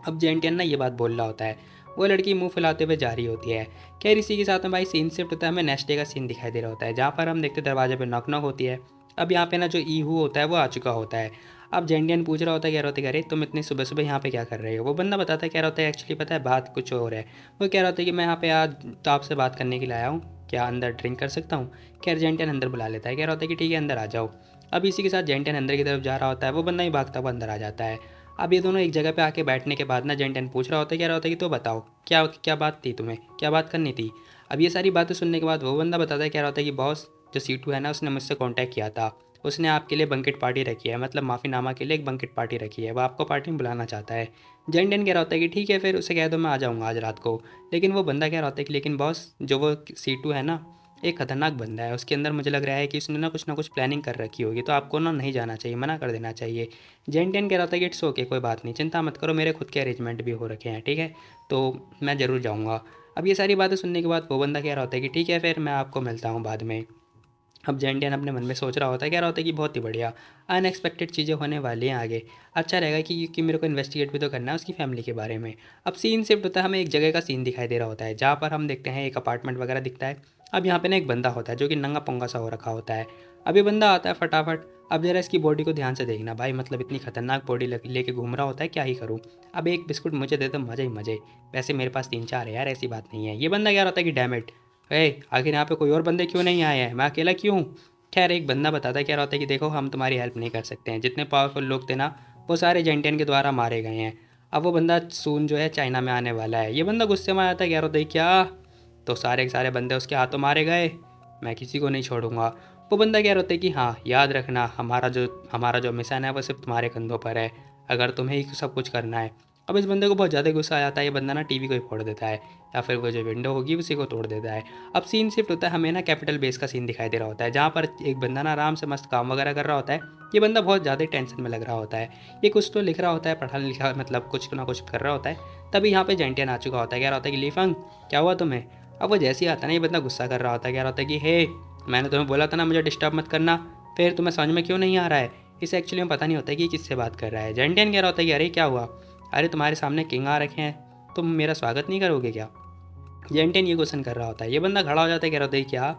अब जेंटियन ना ये बात बोल रहा होता है, वो लड़की मुंह फुलाते हुए जा रही होती है। खैर इसी के साथ में भाई सीन शिफ्ट होता है, हमें नेक्स्ट डे का सीन दिखाई दे रहा होता है, जहाँ पर हम देखते दरवाजे पे नॉक नॉक होती है। अब यहाँ पे ना जो ईहू होता है वो आ चुका होता है। अब जेंटियन पूछ रहा होता है, कह रहा होता है अरे तुम इतनी सुबह सुबह यहाँ पे क्या कर रहे हो। वो बंदा बताता है, कह रहा होता है एक्चुअली पता है बात कुछ और है। वो कह रहा होता है कि मैं यहाँ पे आज तो आपसे बात करने के लिए आया हूँ, क्या अंदर ड्रिंक कर सकता हूँ। खैर जेंटियन अंदर बुला लेता है, कह रहा होता है कि ठीक है अंदर आ जाओ। अब इसी के साथ जेंटियन अंदर की तरफ जा रहा होता है, वो बंदा ही भागता हुआ अंदर आ जाता है। अब ये दोनों एक जगह पे आके बैठने के बाद ना जेंटियन पूछ रहा होता है, कह रहा होता है कि तो बताओ क्या क्या बात थी, तुम्हें क्या बात करनी थी। अब ये सारी बातें सुनने के बाद वो बंदा बताता है, कह रहा होता है कि बॉस जो सीटू है ना उसने मुझसे कांटेक्ट किया था, उसने आपके लिए बंकेट पार्टी रखी है, मतलब माफ़ीनामा के लिए एक बंकेट पार्टी रखी है, वो आपको पार्टी में बुलाना चाहता है। जेंटियन कह रहा होता है कि ठीक है फिर उसे कह दो मैं आ जाऊँगा आज रात को। लेकिन वो बंदा कह रहा होता है कि लेकिन बॉस जो वो C2 है ना, एक खतरनाक बंदा है, उसके अंदर मुझे लग रहा है कि उसने ना कुछ प्लानिंग कर रखी होगी, तो आपको ना नहीं जाना चाहिए, मना कर देना चाहिए। जेंटियन कह रहा था कि इट्स ओके, कोई बात नहीं, चिंता मत करो, मेरे खुद के अरेंजमेंट भी हो रखे हैं, ठीक है, तो मैं ज़रूर जाऊँगा। अब ये सारी बातें सुनने के बाद वो बंदा कह रहा होता है कि ठीक है फिर मैं आपको मिलता हूँ बाद में। अब जेंटियन अपने मन में सोच रहा होता है, कह रहा होता है कि बहुत ही बढ़िया, अनएक्सपेक्टेड चीज़ें होने वाली हैं आगे, अच्छा रहेगा कि मेरे को इन्वेस्टिगेट भी तो करना है उसकी फैमिली के बारे में। अब सीन शिफ्ट होता है, हमें एक जगह का सीन दिखाई दे रहा होता है जहाँ पर हम देखते हैं एक अपार्टमेंट वगैरह दिखता है। अब यहाँ पे ना एक बंदा होता है जो कि नंगा पंगा सा हो रखा होता है। अब ये बंदा आता है फटाफट। अब जरा इसकी बॉडी को ध्यान से देखना भाई, मतलब इतनी खतरनाक बॉडी लेके घूम रहा होता है, क्या ही करूँ। अब एक बिस्कुट मुझे दे दो, मज़े ही मज़े, वैसे मेरे पास 3-4 है यार, ऐसी बात नहीं है। ये बंदा कह रहा होता है कि डैम इट, आखिर यहाँ पे कोई और बंदे क्यों नहीं आए हैं, मैं अकेला क्यों। खैर एक बंदा बताता है, कह रहा होता है कि देखो हम तुम्हारी हेल्प नहीं कर सकते हैं, जितने पावरफुल लोग थे ना वो सारे जेंटियन के द्वारा मारे गए हैं। अब वो बंदा सून जो है चाइना में आने वाला है। ये बंदा गुस्से में आता है, कह रहा होता है क्या, तो सारे के सारे बंदे उसके हाथों मारे गए, मैं किसी को नहीं छोड़ूंगा। वो बंदा कह रहा होता है कि हाँ याद रखना, हमारा जो मिशन है वो सिर्फ तुम्हारे कंधों पर है, अगर तुम्हें ही सब कुछ करना है। अब इस बंदे को बहुत ज़्यादा गुस्सा आ जाता है, ये बंदा ना टीवी को ही फोड़ देता है, या फिर वो जो विंडो होगी उसी को तोड़ देता है। अब सीन शिफ्ट होता है, हमें ना कैपिटल बेस का सीन दिखाई दे रहा होता है जहाँ पर एक बंदा ना आराम से मस्त काम वगैरह कर रहा होता है। ये बंदा बहुत ज़्यादा टेंशन में लग रहा होता है, ये कुछ तो लिख रहा होता है, पढ़ा लिखा मतलब कुछ ना कुछ कर रहा होता है। तभी यहाँ पे जेंटियन आ चुका होता है, कह रहा होता है कि लीफंग क्या हुआ तुम्हें। अब वो जैसे ही आता है ना, ये बंदा गुस्सा कर रहा होता है, कह रहा होता है कि हे मैंने तुम्हें बोला था ना मुझे डिस्टर्ब मत करना, फिर तुम्हें समझ में क्यों नहीं आ रहा है। इसे एक्चुअली में पता नहीं होता है कि किससे बात कर रहा है। जेंटियन कह रहा होता है कि अरे क्या हुआ, अरे तुम्हारे सामने किंग आ रखे हैं, तुम मेरा स्वागत नहीं करोगे क्या। जेंटियन ये क्वेश्चन कर रहा होता है। ये बंदा खड़ा हो जाता है, कह रहा होता है क्या,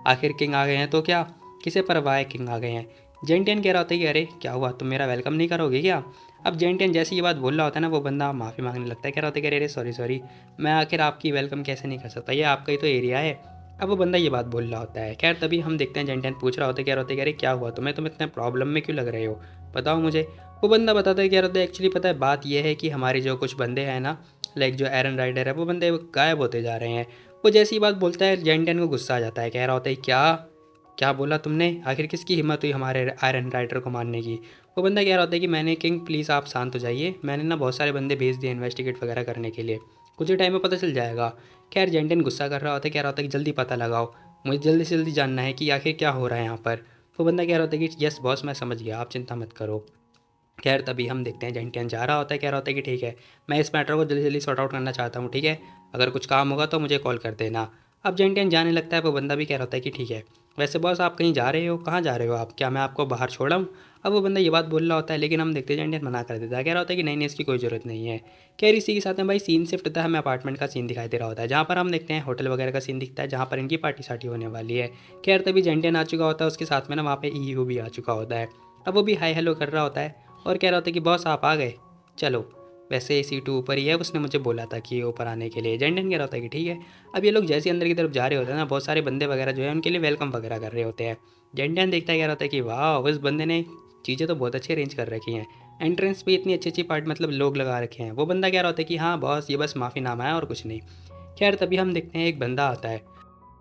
आखिर किंग आ गए हैं तो क्या, किसे परवाह है, किंग आ गए हैं। जेंटियन कह रहा होता है कि अरे क्या हुआ, तुम मेरा वेलकम नहीं करोगे क्या। अब जेंटियन जैसे ये बात बोल रहा होता है ना, वो बंदा माफ़ी मांगने लगता है, कह रहा होता है कि अरे सॉरी सॉरी, मैं आखिर आपकी वेलकम कैसे नहीं कर सकता, ये आपका ही तो एरिया है। अब वो बंदा ये बात बोल रहा होता है। खैर तभी हम देखते हैं जेंटियन पूछ रहा होता है, कह रहा होता है कि अरे क्या हुआ तुम्हें, तुम इतने प्रॉब्लम में क्यों लग रहे हो, बताओ मुझे। वो बंदा बताता है, कह रहा होता है एक्चुअली पता है बात यह है कि हमारे जो कुछ बंदे हैं ना, लाइक जो एरन राइडर है, वो बंदे गायब होते जा रहे हैं। वो जैसी बात बोलता है जेंटियन को गुस्सा आ जाता है, कह रहा होता है क्या, क्या बोला तुमने, आखिर किसकी हिम्मत हुई हमारे आयरन राइडर को मारने की। वो बंदा कह रहा होता है कि मैंने किंग प्लीज़ आप शांत हो जाइए, मैंने ना बहुत सारे बंदे भेज दिए इन्वेस्टिगेट वगैरह करने के लिए, कुछ ही टाइम में पता चल जाएगा। खैर जेंटियन गुस्सा कर रहा होता है, कह रहा होता है कि जल्दी पता लगाओ, मुझे जल्दी से जल्दी जानना है कि आखिर क्या हो रहा है यहाँ पर। वो बंदा कह रहा होता है कि यस बॉस मैं समझ गया, आप चिंता मत करो। खैर तभी हम देखते हैं जेंटियन जा रहा होता है, कह रहा होता है कि ठीक है मैं इस मैटर को जल्दी जल्दी सॉर्ट आउट करना चाहता हूँ, ठीक है, अगर कुछ काम होगा तो मुझे कॉल कर देना। अब जेंटियन जाने लगता है, वो बंदा भी कह रहा होता है कि ठीक है, वैसे बॉस आप कहीं जा रहे हो, कहाँ जा रहे हो आप, क्या मैं आपको बाहर छोड़ाऊँ। अब वो बंदा ये बात बोल रहा होता है, लेकिन हम देखते हैं जेंटियन मना कर देता है, कह रहा होता है कि नहीं नहीं इसकी कोई ज़रूरत नहीं है। खैर इसी के साथ में भाई सीन शिफ्ट होता है, हमें अपार्टमेंट का सीन दिखाई दे रहा होता है जहाँ पर हम देखते हैं होटल वगैरह का सीन दिखता है जहाँ पर इनकी पार्टी सार्टी होने वाली है। खैर तभी जेंटियन आ चुका होता है, उसके साथ में ना वहाँ पे ईयू भी आ चुका होता है। अब वो भी हाई हेलो कर रहा होता है और कह रहा होता है कि बॉस आप आ गए, चलो, वैसे C2 ऊपर ही है, उसने मुझे बोला था कि ऊपर आने के लिए। जेंटियन कह रहा होता है कि ठीक है। अब ये लोग जैसे ही अंदर की तरफ जा रहे होते हैं ना, बहुत सारे बंदे वगैरह जो है उनके लिए वेलकम वगैरह कर रहे होते हैं। जेंटियन देखता है, कह रहा होता है कि वाह उस बंदे ने चीज़ें तो बहुत अच्छी अरेंज कर रखी हैं, एंट्रेंस पे इतनी अच्छी अच्छी पार्ट मतलब लोग लगा रखे हैं। वो बंदा कह रहा होता है कि हाँ बॉस ये बस माफ़ीनामा है और कुछ नहीं। खैर तभी हम देखते हैं एक बंदा आता है।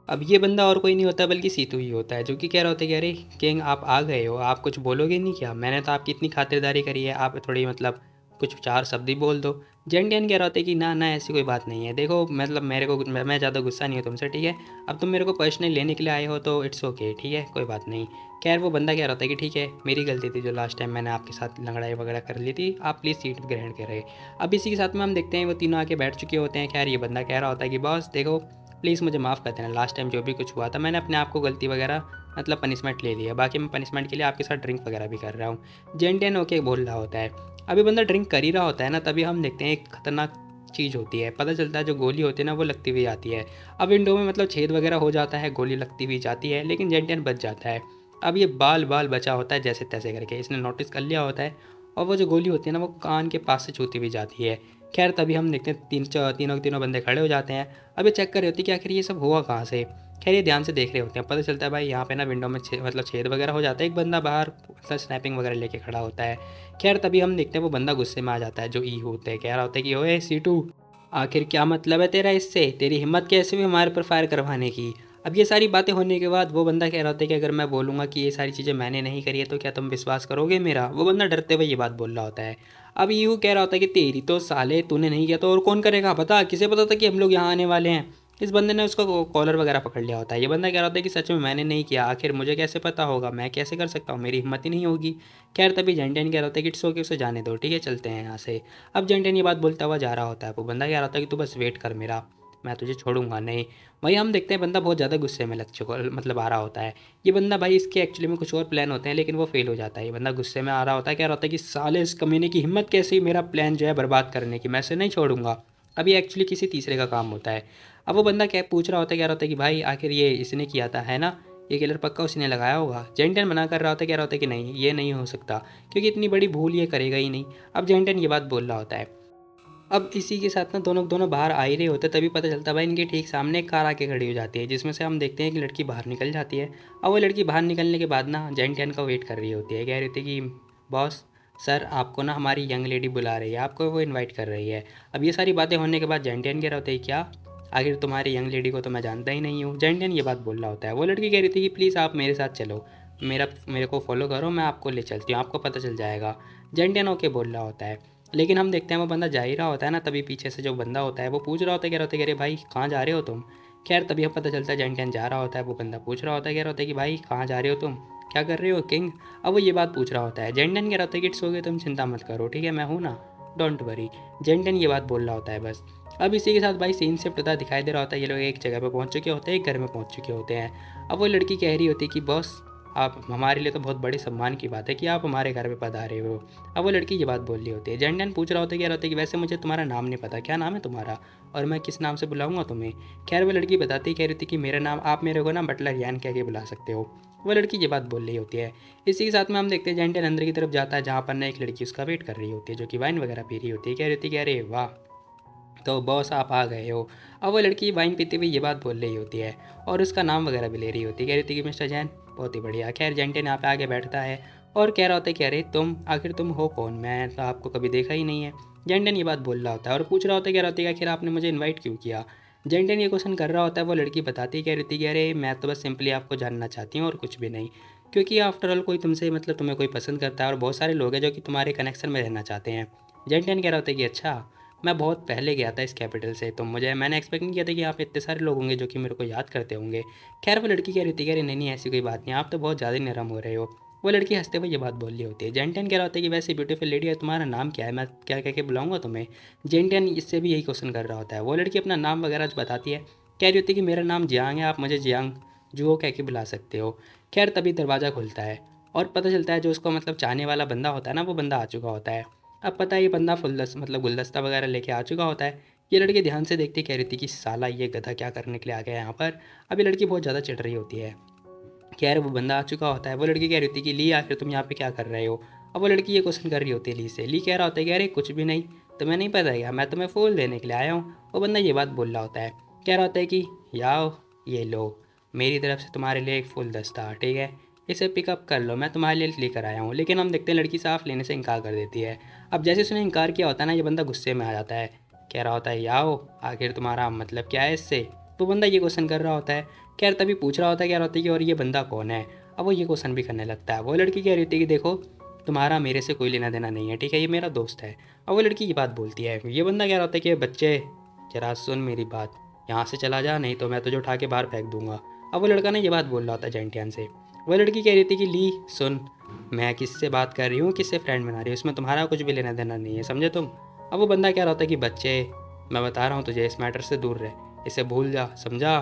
अब ये बंदा और कोई नहीं होता बल्कि C2 ही होता है, जो कि कह रहा होता है कि अरे किंग आप आ गए हो, आप कुछ बोलोगे नहीं क्या, मैंने तो आपकी इतनी खातिरदारी करी है, आप थोड़ी मतलब कुछ चार शब्द ही बोल दो। जेंटियन कह रहा होता है कि ना ना ऐसी कोई बात नहीं है, देखो मतलब मेरे को मैं ज़्यादा गुस्सा नहीं हूँ तुमसे, ठीक है, अब तुम मेरे को पर्सनली लेने के लिए आए हो तो इट्स ओके, ठीक है कोई बात नहीं। खैर वो बंदा कह रहा होता है कि ठीक है मेरी गलती थी जो लास्ट टाइम मैंने आपके साथ लड़ाई वगैरह कर ली थी, आप प्लीज़ सीट ग्रहण करें। अब इसी के साथ में हम देखते हैं वो तीनों आके बैठ चुके होते हैं। खैर ये बंदा कह रहा होता है कि बॉस देखो प्लीज़ मुझे माफ़ कर देना, लास्ट टाइम जो भी कुछ हुआ था मैंने अपने आप को गलती वगैरह मतलब पनिशमेंट ले लिया, बाकी मैं पनिशमेंट के लिए आपके साथ ड्रिंक वगैरह भी कर रहा हूँ। जेंटियन ओके बोल रहा होता है। अभी बंदा ड्रिंक कर ही रहा होता है ना, तभी हम देखते हैं एक खतरनाक चीज़ होती है, पता चलता है जो गोली होती है ना वो लगती हुई आती है। अब विंडो में मतलब छेद वगैरह हो जाता है, गोली लगती हुई जाती है, लेकिन जेंटियन बच जाता है। अब ये बाल बाल बचा होता है जैसे तैसे करके, इसने नोटिस कर लिया होता है, और वो जो गोली होती है ना वो कान के पास से छूती हुई जाती है। खैर तभी हम देखते हैं तीनों के तीनों बंदे खड़े हो जाते हैं। अब ये चेक कर रहे होते हैं कि आखिर ये सब हुआ कहाँ से। खैर ये ध्यान से देख रहे होते हैं, पता चलता है भाई यहाँ पे ना विंडो में मतलब छेद वगैरह हो जाता है, एक बंदा बाहर मतलब स्नैपिंग वगैरह लेके खड़ा होता है। खैर तभी हम देखते हैं वो बंदा गुस्से में आ जाता है, जो ई होते हैं, कह रहा होता है कि ओए C2 आखिर क्या मतलब है तेरा इससे, तेरी हिम्मत कैसे हुई हमारे पर फायर करवाने की, अब ये सारी बातें होने के बाद वो बंदा कह रहा होता है कि अगर मैं बोलूँगा कि ये सारी चीज़ें मैंने नहीं करी है तो क्या तुम विश्वास करोगे मेरा? वो बंदा डरते हुए ये बात बोल रहा होता है। अब यूँ कह रहा होता है कि तेरी तो साले तूने नहीं किया तो और कौन करेगा बता? किसे पता था कि हम लोग यहाँ आने वाले हैं? इस बंदे ने उसका कॉलर वगैरह पकड़ लिया होता है। ये बंदा कह रहा होता है कि सच में मैंने नहीं किया, आखिर मुझे कैसे पता होगा? मैं कैसे कर सकता हूँ? मेरी हिम्मत ही नहीं होगी। खैर तभी जेंटेन कह रहा होता है कि इट्स ओके, उसे जाने दो, ठीक है चलते हैं यहाँ से। अब जेंटेन ये बात बोलता हुआ जा रहा होता है। वो बंदा कह रहा होता है कि तू बस वेट कर मेरा, मैं तुझे छोड़ूंगा नहीं। वहीं हम देखते हैं बंदा बहुत ज़्यादा गुस्से में लग चुका मतलब आ रहा होता है। ये बंदा भाई इसके एक्चुअली में कुछ और प्लान होते हैं लेकिन वो फेल हो जाता है। ये बंदा गुस्से में आ रहा होता है, कह रहा होता है कि साले इस कमीने की हिम्मत कैसे ही मेरा प्लान जो है बर्बाद करने की, मैं इसे नहीं छोड़ूंगा। अभी एक्चुअली किसी तीसरे का काम होता है। अब वो बंदा क्या पूछ रहा होता है, कह रहा होता है कि भाई आखिर ये इसने किया था है ना, ये किलर पक्का उसने लगाया होगा। जेंटन मना कर रहा होता है, कह रहा होता है कि नहीं ये नहीं हो सकता क्योंकि इतनी बड़ी भूल ये करेगा ही नहीं। अब जेंटन ये बात बोल रहा होता है। अब इसी के साथ ना दोनों दोनों बाहर आ ही रहे होते तभी पता चलता है भाई इनके ठीक सामने एक कार आके खड़ी हो जाती है जिसमें से हम देखते हैं कि लड़की बाहर निकल जाती है। अब वो लड़की बाहर निकलने के बाद ना जेंटन का वेट कर रही होती है, कह रही थी कि बॉस सर आपको ना हमारी यंग लेडी बुला रही है, आपको वो इनवाइट कर रही है। अब ये सारी बातें होने के बाद जेंटन कह रहा होता है क्या, आखिर तुम्हारी यंग लेडी को तो मैं जानता ही नहीं हूँ। जेंटन ये बात बोल रहा होता है। वो लड़की कह रही थी कि प्लीज़ आप मेरे साथ चलो, मेरे को फॉलो करो, मैं आपको ले चलती हूँ, आपको पता चल जाएगा। जेंटन ओके बोल रहा होता है। लेकिन हम देखते हैं वो बंदा जा ही रहा होता है ना, तभी पीछे से जो बंदा होता है वो पूछ रहा होता है, कह रहा होता है कि अरे भाई कहाँ जा रहे हो तुम? खैर तभी हम पता चलता है जेंटन जा रहा होता है। वो बंदा पूछ रहा होता है, कह रहा होता है कि भाई कहाँ जा रहे हो तुम, क्या कर रहे हो किंग? अब वो ये बात पूछ रहा होता है। जेंटन कह रहा होता है कि इट्स ओके, तुम चिंता मत करो, ठीक है मैं हूँ ना, डोंट वरी। जेंटन ये बात बोल रहा होता है बस। अब इसी के साथ भाई सीन शिफ्ट होता दिखाई दे रहा होता है। ये लोग एक जगह पे पहुंच चुके होते हैं, एक घर में पहुंच चुके होते हैं। अब वो लड़की कह रही होती है कि बॉस आप हमारे लिए तो बहुत बड़े सम्मान की बात है कि आप हमारे घर पे पधारे हो। अब वो लड़की ये बात बोल रही होती है। जेंटन पूछ रहा होता है, कह रहा होता है कि वैसे मुझे तुम्हारा नाम नहीं पता, क्या नाम है तुम्हारा और मैं किस नाम से बुलाऊंगा तुम्हें? खैर वो लड़की बताती कह रही थी कि मेरा नाम आप मेरे को ना बटलर यान कह के बुला सकते हो। वो लड़की ये बात बोल रही होती है। इसी के साथ में हम देखते हैं जेंटन अंदर की तरफ जाता है जहाँ पर ना एक लड़की उसका वेट कर रही होती है जो कि वाइन वगैरह पी रही होती है। कह रही थी कि अरे वाह तो बॉस आप आ गए हो। अब वो लड़की वाइन पीते हुए ये बात बोल रही होती है और उसका नाम वगैरह भी ले रही होती है। कह रही थी कि मिस्टर जैन बहुत ही बढ़िया। खैर जेंटन यहाँ पे आके बैठता है और कह रहा होता है कि अरे तुम आखिर तुम हो कौन, मैं तो आपको कभी देखा ही नहीं है। जेंटन ये बात बोल रहा होता है और पूछ रहा होता है, कह रहा होता है कि आखिर आपने मुझे इन्वाइट क्यों किया? जेंटन ये क्वेश्चन कर रहा होता है। वो लड़की बताती कह रही थी कि अरे मैं तो बस सिंपली आपको जानना चाहती हूँ और कुछ भी नहीं, क्योंकि आफ्टर ऑल कोई तुमसे मतलब तुम्हें कोई पसंद करता है और बहुत सारे लोग हैं जो कि तुम्हारे कनेक्शन में रहना चाहते हैं। जेंटन कह रहा होता है कि अच्छा, मैं बहुत पहले गया था इस कैपिटल से तो मैंने एक्सपेक्ट नहीं किया था कि यहाँ पे इतने सारे लोग होंगे जो कि मेरे को याद करते होंगे। खैर वो लड़की कह रही थी, कह रही नहीं नहीं ऐसी कोई बात नहीं, आप तो बहुत ज़्यादा ही नरम हो रहे हो। वो लड़की हंसते हुए ये बात बोल रही होती है। जेंटन कह रहा होता है कि वैसे ब्यूटीफुल लेडी है, तुम्हारा नाम क्या है, मैं क्या कह के बुलाऊंगा तुम्हें? जेंटन इससे भी यही क्वेश्चन कर रहा होता है। वो लड़की अपना नाम वगैरह जो बताती है, कह रही होती है कि मेरा नाम जियांग है, आप मुझे जियांग जुओ कह के बुला सकते हो। खैर तभी दरवाज़ा खुलता है और पता चलता है जो उसको मतलब चाहने वाला बंदा होता है ना, वो बंदा आ चुका होता है। अब पता है ये बंदा मतलब गुलदस्ता वगैरह लेके आ चुका होता है। ये लड़की ध्यान से देखती कह रही थी कि साला ये गधा क्या करने के लिए आ गया यहाँ पर। अब ये लड़की बहुत ज़्यादा चिढ़ रही होती है। खैर वो बंदा आ चुका होता है। वो लड़की कह रही थी कि ली आखिर तुम यहाँ पे क्या कर रहे हो? अब वो लड़की ये क्वेश्चन कर रही होती है ली से। ली कह रहा होता है कि अरे कुछ भी नहीं, तुम्हें नहीं पता क्या, मैं तुम्हें फूल देने के लिए आया हूँ। वो बंदा ये बात बोल रहा होता है, कह रहा होता है कि याओ ये लो मेरी तरफ से तुम्हारे लिए एक फूल दस्ता, ठीक है इसे पिकअप कर लो, मैं तुम्हारे लिए लेकर आया हूँ। लेकिन हम देखते हैं लड़की साफ लेने से इनकार कर देती है। अब जैसे उसने इनकार किया होता है ना, ये बंदा गुस्से में आ जाता है, कह रहा होता है याओ आखिर तुम्हारा मतलब क्या है इससे? वो बंदा ये क्वेश्चन कर रहा होता है। खैर तभी पूछ रहा होता है, कह रहा होता है कि और ये बंदा कौन है? अब वो ये क्वेश्चन भी करने लगता है। वो लड़की कह रही थी कि देखो तुम्हारा मेरे से कोई लेना देना नहीं है, ठीक है ये मेरा दोस्त है। अब वो लड़की ये बात बोलती है। ये बंदा कह रहा होता है कि बच्चे जरा सुन मेरी बात, यहाँ से चला जा नहीं तो मैं तुझे उठा के बाहर फेंक दूंगा। अब वो लड़का ना ये बात बोल रहा होता है जेंटियान से। वो लड़की कह रही थी कि ली सुन, मैं किससे बात कर रही हूँ, किससे फ्रेंड बना रही हूँ, इसमें तुम्हारा कुछ भी लेना देना नहीं है, समझे तुम? अब वो बंदा कह रहा होता है कि बच्चे मैं बता रहा हूँ तुझे इस मैटर से दूर रह, इसे भूल जा समझा,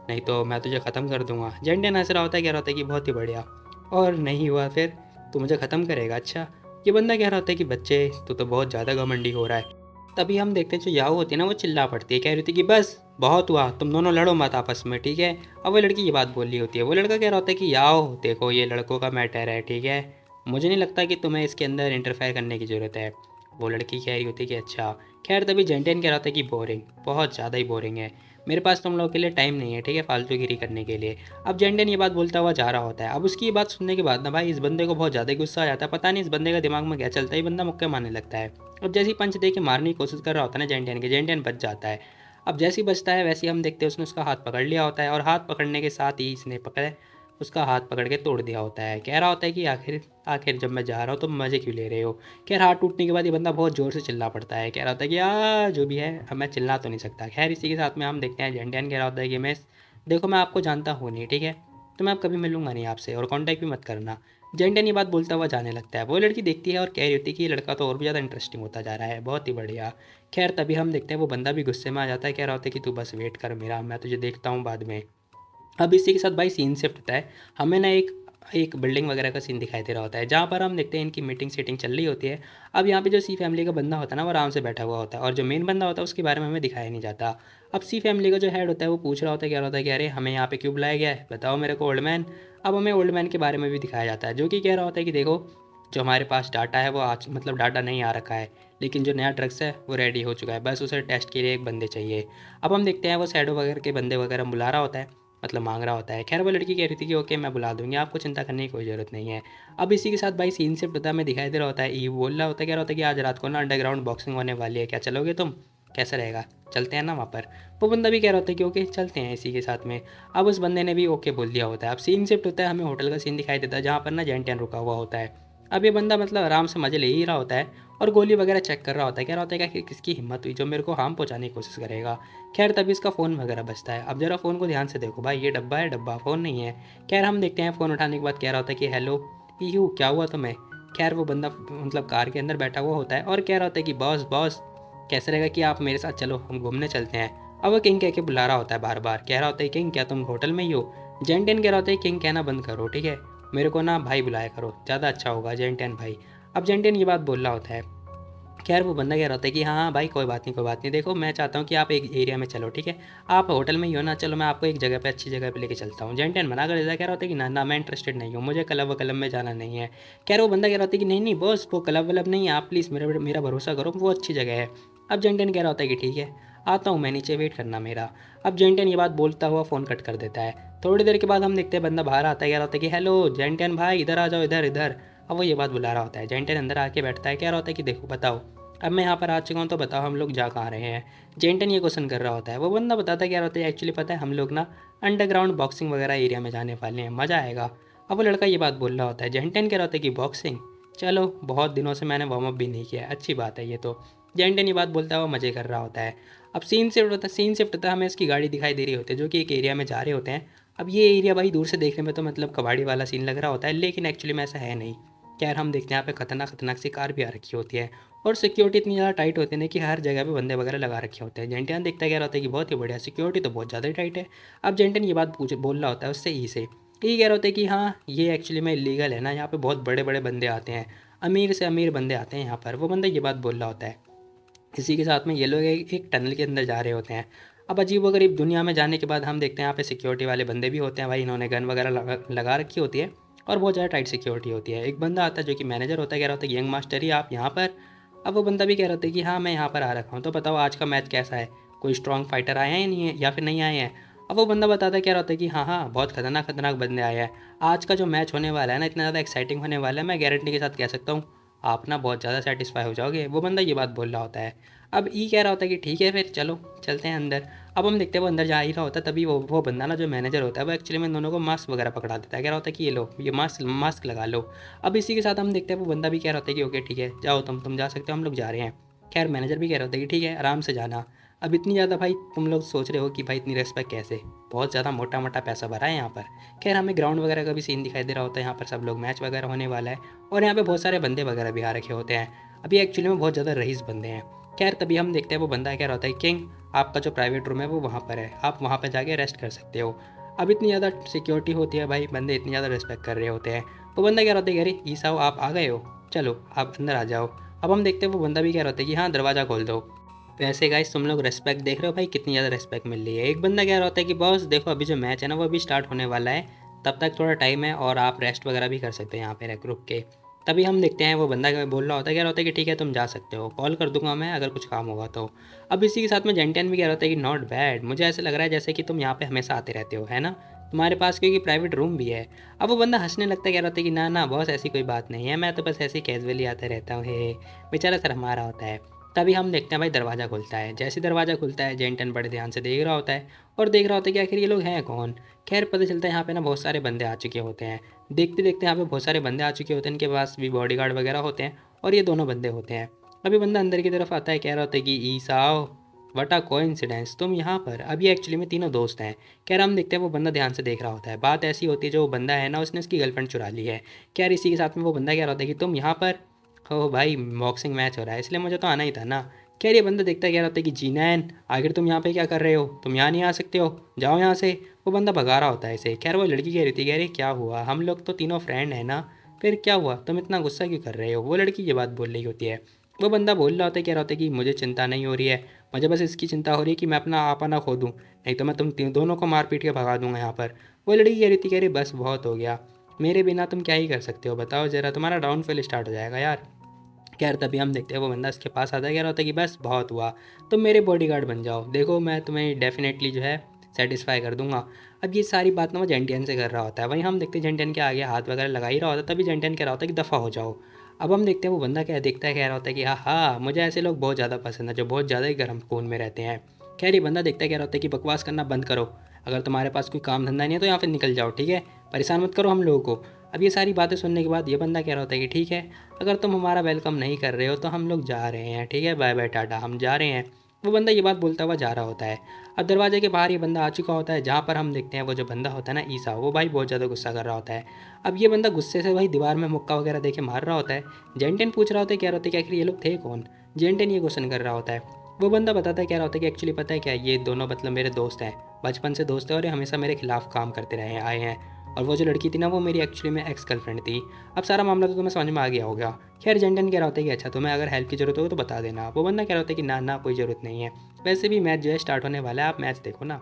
नहीं तो मैं तुझे ख़त्म कर दूंगा। जेंटियान हंस रहा होता है, कह रहा होता है कि बहुत ही बढ़िया, और नहीं हुआ फिर तू मुझे ख़त्म करेगा? अच्छा। ये बंदा कह रहा होता है कि बच्चे तू तो बहुत ज़्यादा घमंडी हो रहा है। तभी हम देखते हैं जो याओ होती है ना, वो चिल्ला पड़ती है, कह रही थी कि बस बहुत हुआ, तुम दोनों लड़ो मत आपस में, ठीक है? अब वो लड़की ये बात बोल रही होती है। वो लड़का कह रहा होता है कि याओ देखो ये लड़कों का मैटर है, ठीक है, मुझे नहीं लगता कि तुम्हें इसके अंदर इंटरफेयर करने की ज़रूरत है। वो लड़की कह रही होती है कि अच्छा। खैर तभी जेंटेन कह रहा था कि बोरिंग, बहुत ज़्यादा ही बोरिंग है, मेरे पास तुम लोगों के लिए टाइम नहीं है, ठीक है फालतूगिरी करने के लिए। अब जेंटेन ये बात बोलता हुआ जा रहा होता है। अब उसकी ये बात सुनने के बाद ना भाई इस बंदे को बहुत ज़्यादा गुस्सा आ जाता है। पता नहीं इस बंदे का दिमाग में क्या चलता है, ये बंदा मुक्के मारने लगता है। अब जैसे ही पंच दे के मारने की कोशिश कर रहा होता है ना जेंटियन के, जेंटियन बच जाता है। अब जैसे ही बचता है वैसे ही हम देखते हैं उसने उसका हाथ पकड़ लिया होता है, और हाथ पकड़ने के साथ ही इसने उसका हाथ पकड़ के तोड़ दिया होता है। कह रहा होता है कि आखिर आखिर जब मैं जा रहा हूँ तो मज़े क्यों ले रहे हो। खैर हाथ टूटने के बाद ये बंदा बहुत ज़ोर से चिल्ला पड़ता है। कह रहा होता है कि जो भी है, अब मैं चिल्ला तो नहीं सकता। खैर इसी के साथ में हम देखते हैं जेंटियान कह रहा होता है कि देखो मैं आपको जानता हूँ नहीं, ठीक है, तो मैं अब कभी मिलूंगा नहीं आपसे, और कांटेक्ट भी मत करना। जेंटियान ये बात बोलता हुआ जाने लगता है। वो लड़की देखती है और कह रही होती है कि ये लड़का तो और भी ज़्यादा इंटरेस्टिंग होता जा रहा है, बहुत ही बढ़िया। खैर तभी हम देखते हैं वो बंदा भी गुस्से में आ जाता है। कह रहा होता है कि तू बस वेट कर मेरा, मैं तुझे देखता हूँ बाद में। अब इसी के साथ भाई सीन शिफ्ट होता है। हमें ना एक एक बिल्डिंग वगैरह का सीन दिखाई दे रहा होता है, जहाँ पर हम देखते हैं इनकी मीटिंग सीटिंग चल रही होती है। अब यहाँ पे जो सी फैमिली का बंदा होता है ना, वो आराम से बैठा हुआ होता है, और जो मेन बंदा होता है उसके बारे में हमें दिखाया नहीं जाता। अब सी फैमिली का जो हेड होता है वो पूछ रहा होता है, कह रहा होता है कि अरे हमें यहाँ पे क्यों बुलाया गया है, बताओ मेरे को ओल्ड मैन। अब हमें ओल्ड मैन के बारे में भी दिखाया जाता है, जो कि कह रहा होता है कि देखो जो हमारे पास डाटा है वो आज मतलब डाटा नहीं आ रखा है, लेकिन जो नया ड्रग्स है वो रेडी हो चुका है, बस उसे टेस्ट के लिए एक बंदे चाहिए। अब हम देखते हैं वो शैडो वगैरह के बंदे वगैरह बुला रहा होता है, मतलब मांग रहा होता है। खैर वो लड़की कह रही थी कि ओके मैं बुला दूंगी, आपको चिंता करने की कोई ज़रूरत नहीं है। अब इसी के साथ भाई सीन शिफ्ट होता है, हमें दिखाई दे रहा होता है ई बोल रहा होता है, कह रहा होता है कि आज रात को ना अंडरग्राउंड बॉक्सिंग होने वाली है, क्या चलोगे तुम, कैसा रहेगा, चलते हैं ना वहाँ पर। वो बंदा भी कह रहा होता है कि ओके चलते हैं इसी के साथ में। अब उस बंदे ने भी ओके बोल दिया होता है। अब सीन शिफ्ट होता है, हमें होटल का सीन दिखाई देता है, जहाँ पर ना जेंटियन रुका हुआ होता है। अब ये बंदा मतलब आराम से मज़े ले ही रहा होता है, और गोली वगैरह चेक कर रहा होता है। कह रहा होता है कि किसकी हिम्मत हुई जो मेरे को हार्म पहुंचाने की कोशिश करेगा। खैर तभी इसका फ़ोन वगैरह बजता है। अब जरा फ़ोन को ध्यान से देखो भाई, ये डब्बा है, डब्बा फ़ोन नहीं है। खैर हम देखते हैं फ़ोन उठाने के बाद कह रहा होता है कि हेलो यू क्या हुआ तुम्हें। खैर वो बंदा मतलब कार के अंदर बैठा हुआ होता है, और कह रहा होता है कि बॉस बॉस कैसे रहेगा कि आप मेरे साथ चलो हम घूमने चलते हैं। अब वो किंग कह के बुला रहा होता है बार बार। कह रहा होता है किंग क्या तुम होटल में ही हो। जेंटियन कह रहा होता है किंग कहना बंद करो, ठीक है, मेरे को ना भाई बुलाया करो, ज़्यादा अच्छा होगा जेंटियन भाई। अब जेंटियन ये बात बोल रहा होता है। खैर वो बंदा कह रहा होता है कि हाँ हाँ भाई कोई बात नहीं कोई बात नहीं, देखो मैं चाहता हूँ कि आप एक एरिया में चलो, ठीक है, आप होटल में ही हो ना, चलो मैं आपको एक जगह पे अच्छी जगह पे लेके चलता हूँ। जेंटियन मना कर देता है, कह रहा होता है कि ना ना मैं इंटरेस्टेड नहीं हूँ, मुझे क्लब क्लब में जाना नहीं है। खैर वो बंदा कह रहा होता है कि नहीं नहीं बॉस वो क्लब वलब नहीं है, आप प्लीज़ मेरा मेरा भरोसा करो, वो अच्छी जगह है। अब जेंटियन कह रहा होता है कि ठीक है आता हूँ मैं नीचे, वेट करना मेरा। अब जेंटियन ये बात बोलता हुआ फ़ोन कट कर देता है। थोड़ी देर के बाद हम देखते हैं बंदा बाहर आता है, कह रहा होता है कि हेलो जेंटियन भाई इधर आ जाओ, इधर इधर। अब वो ये बात बुला रहा होता है। जेंटियन अंदर आके बैठता है, कह रहा होता है कि देखो बताओ अब मैं यहाँ पर आ चुका हूँ, तो बताओ हम लोग जा कहाँ रहे हैं। जेंटन ये क्वेश्चन कर रहा होता है। वो बंदा बताता क्या रहता है, एक्चुअली पता है हम लोग ना अंडरग्राउंड बॉक्सिंग वगैरह एरिया में जाने वाले हैं, मज़ा आएगा। अब वो लड़का ये बात बोल रहा होता है। जेंटन कह रहा होता है कि बॉक्सिंग, चलो बहुत दिनों से मैंने वार्म अप भी नहीं किया है, अच्छी बात है ये तो। जेंटन ये बात बोलता हुआ मज़े कर रहा होता है। अब सीन शिफ्ट होता है, हमें इसकी गाड़ी दिखाई दे रही होती है जो कि एक एरिया में जा रहे होते हैं। अब ये एरिया भाई दूर से देखने में तो मतलब कबाड़ी वाला सीन लग रहा होता है, लेकिन एक्चुअली में ऐसा है नहीं। खैर हम देखते हैं यहाँ पे खतरनाक खतरनाक सी कार भी आ रखी होती है, और सिक्योरिटी इतनी ज़्यादा टाइट होती है ना कि हर जगह पे बंदे वगैरह लगा रखे होते हैं। जेंटियन देखता क्या रहता है कि बहुत ही बढ़िया, सिक्योरिटी तो बहुत ज़्यादा ही टाइट है। अब जेंटियन ये बात पूछ बोल रहा होता है उससे, ई से ये कह रहा होता है कि हाँ ये एक्चुअली में इलीगल है ना, यहाँ पे बहुत बड़े बड़े बंदे आते हैं, अमीर से अमीर बंदे आते हैं यहाँ पर। वो बंदा ये बात बोल रहा होता है। इसी के साथ में ये लोग एक टनल के अंदर जा रहे होते हैं। अब अजीब व गरीब दुनिया में जाने के बाद हम देखते हैं यहाँ पे सिक्योरिटी वाले बंदे भी होते हैं भाई, इन्होंने गन वगैरह लगा रखी होती है, और बहुत ज़्यादा टाइट सिक्योरिटी होती है। एक बंदा आता है जो कि मैनेजर होता है, कह रहा होता है यंग मास्टर ही आप यहाँ पर। अब वो बंदा भी कह रहा होता है कि हाँ मैं यहाँ पर आ रखा हूँ, तो बताओ आज का मैच कैसा है, कोई स्ट्रॉन्ग फाइटर आए हैं या नहीं है, या फिर नहीं आए हैं। अब वो बंदा बताता है, कह रहा होता है कि हाँ हाँ बहुत खतरनाक खतरनाक बंदे आए हैं, आज का जो मैच होने वाला है ना इतना ज़्यादा एक्साइटिंग होने वाला है, मैं गारंटी के साथ कह सकता हूँ आप ना बहुत ज़्यादा सेटिस्फाई हो जाओगे। वो बंदा ये बात बोल रहा होता है। अब ई कह रहा होता है कि ठीक है फिर चलो चलते हैं अंदर। अब हम देखते हैं वो अंदर जा ही रहा होता है, तभी वो बंदा ना जो मैनेजर होता है वो एक्चुअली में इन दोनों को मास्क वगैरह पकड़ा देता है। कह रहा होता है कि ये लो ये मास्क मास्क लगा लो। अब इसी के साथ हम देखते हैं वो बंदा भी कह रहा होता है कि ओके ठीक है जाओ तुम जा सकते हो, हम लोग जा रहे हैं। खैर मैनेजर भी कह रहा होता है कि ठीक है आराम से जाना। अब इतनी ज़्यादा भाई तुम लोग सोच रहे हो कि भाई इतनी रिस्पेक्ट कैसे, बहुत ज़्यादा मोटा मोटा पैसा भरा है यहाँ पर। खैर हमें ग्राउंड वगैरह का भी सीन दिखाई दे रहा होता है, यहाँ पर सब लोग मैच वगैरह होने वाला है, और यहाँ पे बहुत सारे बंदे वगैरह भी आ रखे होते हैं। अभी एक्चुअली में बहुत ज़्यादा रईस बंदे हैं। खैर तभी हम देखते हैं वो बंदा क्या होता है, किंग आपका जो प्राइवेट रूम है वो वहाँ पर है, आप वहाँ पर जाके रेस्ट कर सकते हो। अब इतनी ज़्यादा सिक्योरिटी होती है भाई, बंदे इतनी ज़्यादा रिस्पेक्ट कर रहे होते हैं। वो बंदा क्या होता है, अरे ई साहब आप आ गए हो, चलो आप अंदर आ जाओ। अब हम देखते हैं वो बंदा भी क्या होता है कि हाँ दरवाज़ा खोल दो। वैसे गाइस तुम लोग रिस्पेक्ट देख रहे हो भाई, कितनी ज़्यादा रिस्पेक्ट मिल रही है। एक बंदा क्या होता है कि बॉस देखो अभी जो मैच है ना वो अभी स्टार्ट होने वाला है, तब तक थोड़ा टाइम है और आप रेस्ट वगैरह भी कर सकते हैं यहाँ पे रुक के। तभी हम देखते हैं वो बंदा क्या बोल रहा होता है, क्या होता है कि ठीक है तुम जा सकते हो, कॉल कर दूंगा मैं अगर कुछ काम होगा तो। अब इसी के साथ में जेंटियन भी कह रहा होता है कि नॉट बैड, मुझे ऐसे लग रहा है जैसे कि तुम यहाँ पे हमेशा आते रहते हो है ना, तुम्हारे पास क्योंकि प्राइवेट रूम भी है। अब वो बंदा हंसने लगता है, कह रहा होता है कि ना ना बॉस ऐसी कोई बात नहीं है, मैं तो बस ऐसे ही कैजुअली आता रहता हूँ, हे बेचारा सर हमारा होता है। तभी हम देखते हैं भाई दरवाज़ा खुलता है। जैसे ही दरवाज़ा खुलता है जेंटन बड़े ध्यान से देख रहा होता है और देख रहा होता है कि आखिर ये लोग हैं कौन। खैर पता चलता है यहाँ पे ना बहुत सारे बंदे आ चुके होते हैं। देखते देखते यहाँ पे बहुत सारे बंदे आ चुके होते हैं, इनके पास भी बॉडीगार्ड वगैरह होते हैं और ये दोनों बंदे होते हैं। अभी बंदा अंदर की तरफ आता है, कह रहा होता है कि ईसाओ वट अ कोइंसिडेंस, तुम यहाँ पर। अब ये एक्चुअली में तीनों दोस्त हैं। कह रहा हम देखते हैं वो बंदा ध्यान से देख रहा होता है। बात ऐसी होती है जो वो बंदा है ना उसने उसकी गर्लफ्रेंड चुरा ली है। कह रही इसी के साथ में वो बंदा कह रहा होता है कि तुम यहाँ पर हो भाई, बॉक्सिंग मैच हो रहा है इसलिए मुझे तो आना ही था ना। कह रही बंदा देखता है, कह रहा होता है कि जीनैन आखिर तुम यहाँ पे क्या कर रहे हो, तुम यहाँ नहीं आ सकते हो, जाओ यहाँ से। वो बंदा भगा रहा होता है इसे। खैर वो लड़की कह रही थी, कह रही क्या हुआ, हम लोग तो तीनों फ्रेंड हैं ना, फिर क्या हुआ, तुम इतना गुस्सा क्यों कर रहे हो। वो लड़की ये बात बोल रही होती है। वो बंदा बोल रहा होता है, कह रहा होता है कि मुझे चिंता नहीं हो रही है, मुझे बस इसकी चिंता हो रही है कि मैं अपना आपा ना खो दूँ, नहीं तो मैं तुम दोनों को मार पीट के भगा दूंगा यहाँ पर। वो लड़की कह रही थी, कह रही बस बहुत हो गया, मेरे बिना तुम क्या ही कर सकते हो, बताओ ज़रा, तुम्हारा डाउनफॉल स्टार्ट हो जाएगा यार। खैर तभी हम देखते हैं वो बंदा इसके पास आता है, कह रहा होता है कि बस बहुत हुआ, तुम मेरे बॉडीगार्ड बन जाओ, देखो मैं तुम्हें डेफिनेटली जो है सेटिस्फाई कर दूंगा। अब ये सारी बात ना वो जेंटियन से कर रहा होता है। वहीं हम देखते हैं जेंटियन के आगे हाथ वगैरह लगा ही रहा होता है। तभी जेंटियन कह रहा होता है कि दफ़ा हो जाओ। अब हम देखते हैं वो बंदा क्या देखता है, कह रहा होता है कि हाँ हाँ, मुझे ऐसे लोग बहुत ज़्यादा पसंद है जो बहुत ज़्यादा ही गर्म खून में रहते हैं। खैर ये बंदा देखता है, कह रहा होता है कि बकवास करना बंद करो, अगर तुम्हारे पास कोई काम धंधा नहीं है तो यहाँ से निकल जाओ, ठीक है, परेशान मत करो हम लोगों को। अब ये सारी बातें सुनने के बाद ये बंदा कह रहा होता है कि ठीक है, अगर तुम हमारा वेलकम नहीं कर रहे हो तो हम लोग जा रहे हैं, ठीक है, बाय बाय टाटा, हम जा रहे हैं। वो बंदा ये बात बोलता हुआ जा रहा होता है। अब दरवाजे के बाहर ये बंदा आ चुका होता है, जहाँ पर हम देखते हैं वो जो बंदा होता है ना ईसा, वो भाई बहुत ज़्यादा गुस्सा कर रहा होता है। अब ये बंदा गुस्से से भाई दीवार में मुक्का वगैरह देके मार रहा होता है। जेंटेन पूछ रहा होता है, कह रहा होता है कि आखिर ये लोग थे कौन। जेंटेन ये क्वेश्चन कर रहा होता है। वो बंदा बताता है, कह रहा होता है कि एक्चुअली पता है क्या, ये दोनों मतलब मेरे दोस्त हैं, बचपन से दोस्त हैं और ये हमेशा मेरे खिलाफ काम करते रहे आए हैं। और वो जो लड़की थी ना वो मेरी एक्चुअली में एक्स गर्लफ्रेंड थी। अब सारा मामला तो तुम्हें समझ में आ गया होगा। खैर जेंटन कह रहा होता है कि अच्छा, तुम्हें अगर हेल्प की ज़रूरत हो तो बता देना। वो बंदा कह रहा होता है कि ना ना कोई ज़रूरत नहीं है, वैसे भी मैच जो है स्टार्ट होने वाला है, आप मैच देखो ना।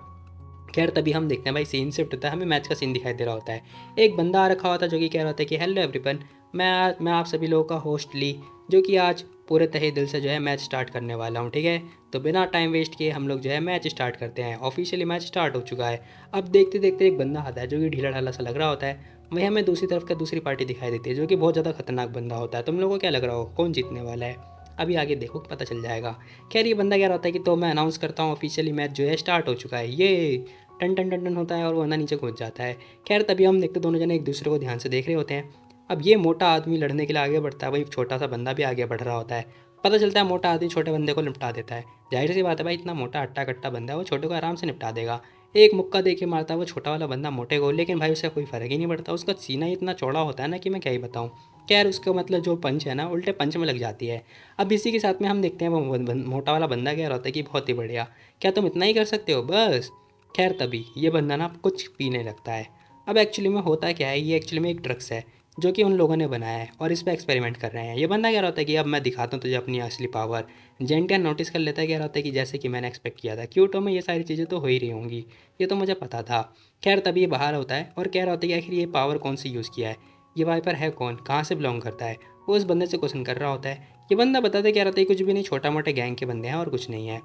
खैर तभी हम देखते हैं भाई सीन शिफ्ट होता है, हमें मैच का सीन दिखाई दे रहा होता है। एक बंदा आ रखा होता है जो कि कह रहा होता है कि हेलो एवरीवन, मैं आप सभी लोगों का होस्ट ली, जो कि आज पूरे तहे दिल से जो है मैच स्टार्ट करने वाला हूँ, ठीक है। तो बिना टाइम वेस्ट किए हम लोग जो है मैच स्टार्ट करते हैं। ऑफिशियली मैच स्टार्ट हो चुका है। अब देखते देखते एक बंदा आता है जो कि ढीला ढाला सा लग रहा होता है। वहीं हमें दूसरी तरफ का दूसरी पार्टी दिखाई देती है जो कि बहुत ज़्यादा खतरनाक बंदा होता है। तुम लोगों को क्या लग रहा हो कौन जीतने वाला है, अभी आगे देखो पता चल जाएगा। खैर ये बंदा कह रहा होता है कि तो मैं अनाउंस करता हूँ ऑफिशियली मैच जो है स्टार्ट हो चुका है, ये टन टन टन टन होता है और वो बंदा नीचे कूद जाता है। खैर तभी हम देखते दोनों जने एक दूसरे को ध्यान से देख रहे होते हैं। अब ये मोटा आदमी लड़ने के लिए आगे बढ़ता है, वही छोटा सा बंदा भी आगे बढ़ रहा होता है। पता चलता है मोटा आदमी छोटे बंदे को निपटा देता है। जाहिर सी बात है भाई, इतना मोटा अट्टा कट्टा बंदा है, वो छोटे को आराम से निपटा देगा। एक मुक्का दे के मारता है वो छोटा वाला बंदा मोटे को, लेकिन भाई उससे कोई फ़र्क ही नहीं पड़ता। उसका सीना ही इतना चौड़ा होता है ना कि मैं क्या ही बताऊँ। खैर उसका मतलब जो पंच है ना उल्टे पंच में लग जाती है। अब इसी के साथ में हम देखते हैं वो मोटा वाला बंदा कह रहा होता है कि बहुत ही बढ़िया, क्या तुम इतना ही कर सकते हो बस। खैर तभी ये बंदा ना कुछ पीने लगता है। अब एक्चुअली में होता क्या है, ये एक्चुअली में एक ड्रग्स है जो कि उन लोगों ने बनाया है और इस पर एक्सपेरिमेंट कर रहे हैं। ये बंदा कह रहा होता है कि अब मैं दिखाता हूँ तुझे अपनी असली पावर। जेंटियन नोटिस कर लेता है, कह रहा होता है कि जैसे कि मैंने एक्सपेक्ट किया था, क्यूटो में ये सारी चीज़ें तो हो ही रही होंगी, ये तो मुझे पता था। खैर तभी ये बाहर होता है और कह रहा होता है कि आखिर ये पावर कौन सी यूज़ किया है, ये वाइपर है कौन, कहाँ से बिलोंग करता है। वो उस बंदे से क्वेश्चन कर रहा होता है। ये बंदा बताते कह रहा होता है कुछ भी नहीं, छोटा मोटे गैंग के बंदे हैं और कुछ नहीं है।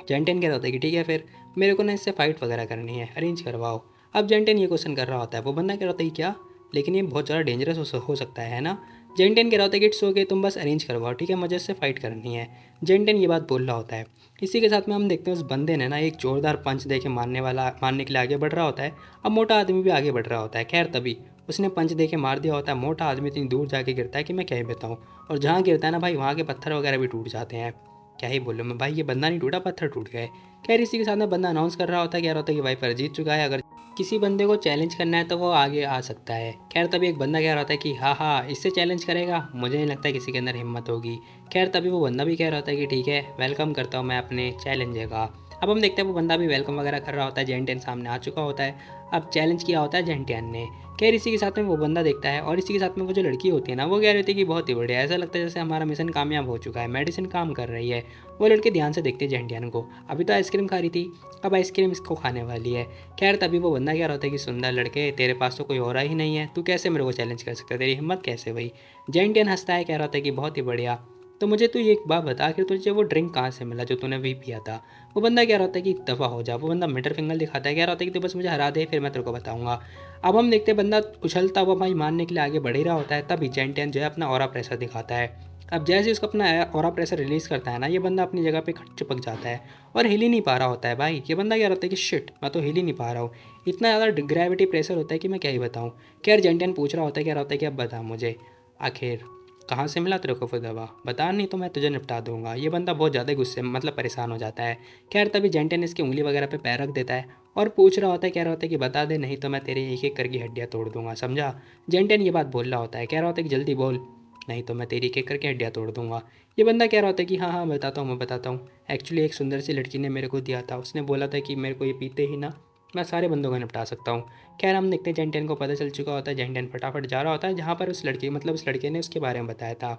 जेंटेन कह रहा होता है कि ठीक है फिर मेरे को ना इससे फाइट वगैरह करनी है, अरेंज करवाओ। अब जेंटेन ये क्वेश्चन कर रहा होता है। वो बंदा कह रहा होता है कि क्या, लेकिन ये बहुत ज़्यादा डेंजरस हो सकता है ना। जेंटेन कह रहा होता है कि इट्स ओके, तुम बस अरेंज करवाओ, ठीक है, मुझे इससे फाइट करनी है। जेंटेन ये बात बोल रहा होता है। इसी के साथ में हम देखते हैं उस बंदे ने ना एक जोरदार पंच दे के मारने के लिए आगे बढ़ रहा होता है। अब मोटा आदमी भी आगे बढ़ रहा होता है। खैर तभी उसने पंच दे के मार दिया होता है। मोटा आदमी इतनी दूर जाके गिरता है कि मैं क्या ही बताऊँ। और जहाँ गिरता है ना भाई, वहाँ के पत्थर वगैरह भी टूट जाते हैं। क्या ही बोलूँ मैं भाई, ये बंदा नहीं टूटा, पत्थर टूट गए। खैर इसी के साथ में बंदा अनाउंस कर रहा होता है, कह रहा होता है कि वाइपर जीत चुका है, अगर किसी बंदे को चैलेंज करना है तो वो आगे आ सकता है। खैर तभी एक बंदा कह रहा होता है कि हाँ हाँ, इससे चैलेंज करेगा, मुझे नहीं लगता किसी के अंदर हिम्मत होगी। खैर तभी वो बंदा भी कह रहा होता है कि ठीक है, वेलकम करता हूँ मैं अपने चैलेंजर का। अब हम देखते हैं वो बंदा भी वेलकम वगैरह कर रहा होता है, जेंटियन सामने आ चुका होता है। अब चैलेंज किया होता है जेंटियन ने। खैर इसी के साथ में वो बंदा देखता है और इसी के साथ में वो जो लड़की होती है ना वो कह रही थी कि बहुत ही बढ़िया, ऐसा लगता है जैसे हमारा मिशन कामयाब हो चुका है, मेडिसिन काम कर रही है। वो लड़की ध्यान से देखती है जेंटियन को। अभी तो आइसक्रीम खा रही थी, अब आइसक्रीम इसको खाने वाली है। खैर तभी वो बंदा कह रहा होता है कि सुंदर लड़के, तेरे पास तो कोई और ही नहीं है, तू कैसे मेरे को चैलेंज कर सकता है, तेरी हिम्मत कैसे हुई। जेंटियन हंसता है, कह रहा होता है कि बहुत ही बढ़िया, तो मुझे तू ये एक बात बता, आखिर तुझे वो ड्रिंक कहाँ से मिला जो तूने अभी पिया था। वो बंदा कह रहा होता है कि दफ़ा हो जा। वो बंदा मिडल फिंगर दिखाता है, कह रहा होता है कि तू बस मुझे हरा दे, फिर मैं तेरे को बताऊंगा। अब हम देखते हैं बंदा उछलता हुआ भाई मारने के लिए आगे बढ़ ही रहा होता है, तभी जेंटियन जो है अपना ऑरा प्रेशर दिखाता है। अब जैसे ही उसको अपना ऑरा प्रेशर रिलीज़ करता है ना, ये बंदा अपनी जगह पे खट चिपक जाता है और हिल ही नहीं पा रहा होता है भाई। ये बंदा कह रहा होता है कि शिट, मैं तो हिल ही नहीं पा रहा हूँ, इतना ज़्यादा ग्रेविटी प्रेशर होता है कि मैं क्या ही बताऊँ। खैर जेंटियन पूछ रहा होता है, कह रहा होता है कि अब बता मुझे आखिर कहाँ से मिला तेरे को वो दवा, बता नहीं तो मैं तुझे निपटा दूंगा। ये बंदा बहुत ज़्यादा गुस्से में मतलब परेशान हो जाता है। खैर तभी जेंटियन इसकी उंगली वगैरह पे पैर रख देता है और पूछ रहा होता है, कह रहा होता है कि बता दे नहीं तो मैं तेरे एक एक करके हड्डियाँ तोड़ दूंगा, समझा। जेंटियन ये बात बोल रहा होता है, कह रहा होता है कि जल्दी बोल, नहीं तो मैं तेरी एक एक करके हड्डियाँ तोड़ दूंगा। ये बंदा कह रहा होता है कि हाँ हाँ बताता हूँ, मैं बताता हूँ। एक्चुअली एक सुंदर सी लड़की ने मेरे को दिया था, उसने बोला था कि मेरे को ये पीते ही ना मैं सारे बंदों को निपटा सकता हूँ। खैर हम देखते हैं जेंटियन को पता चल चुका होता है, जेंटियन फटाफट जा रहा होता है जहाँ पर उस लड़की मतलब उस लड़के ने उसके बारे में बताया था।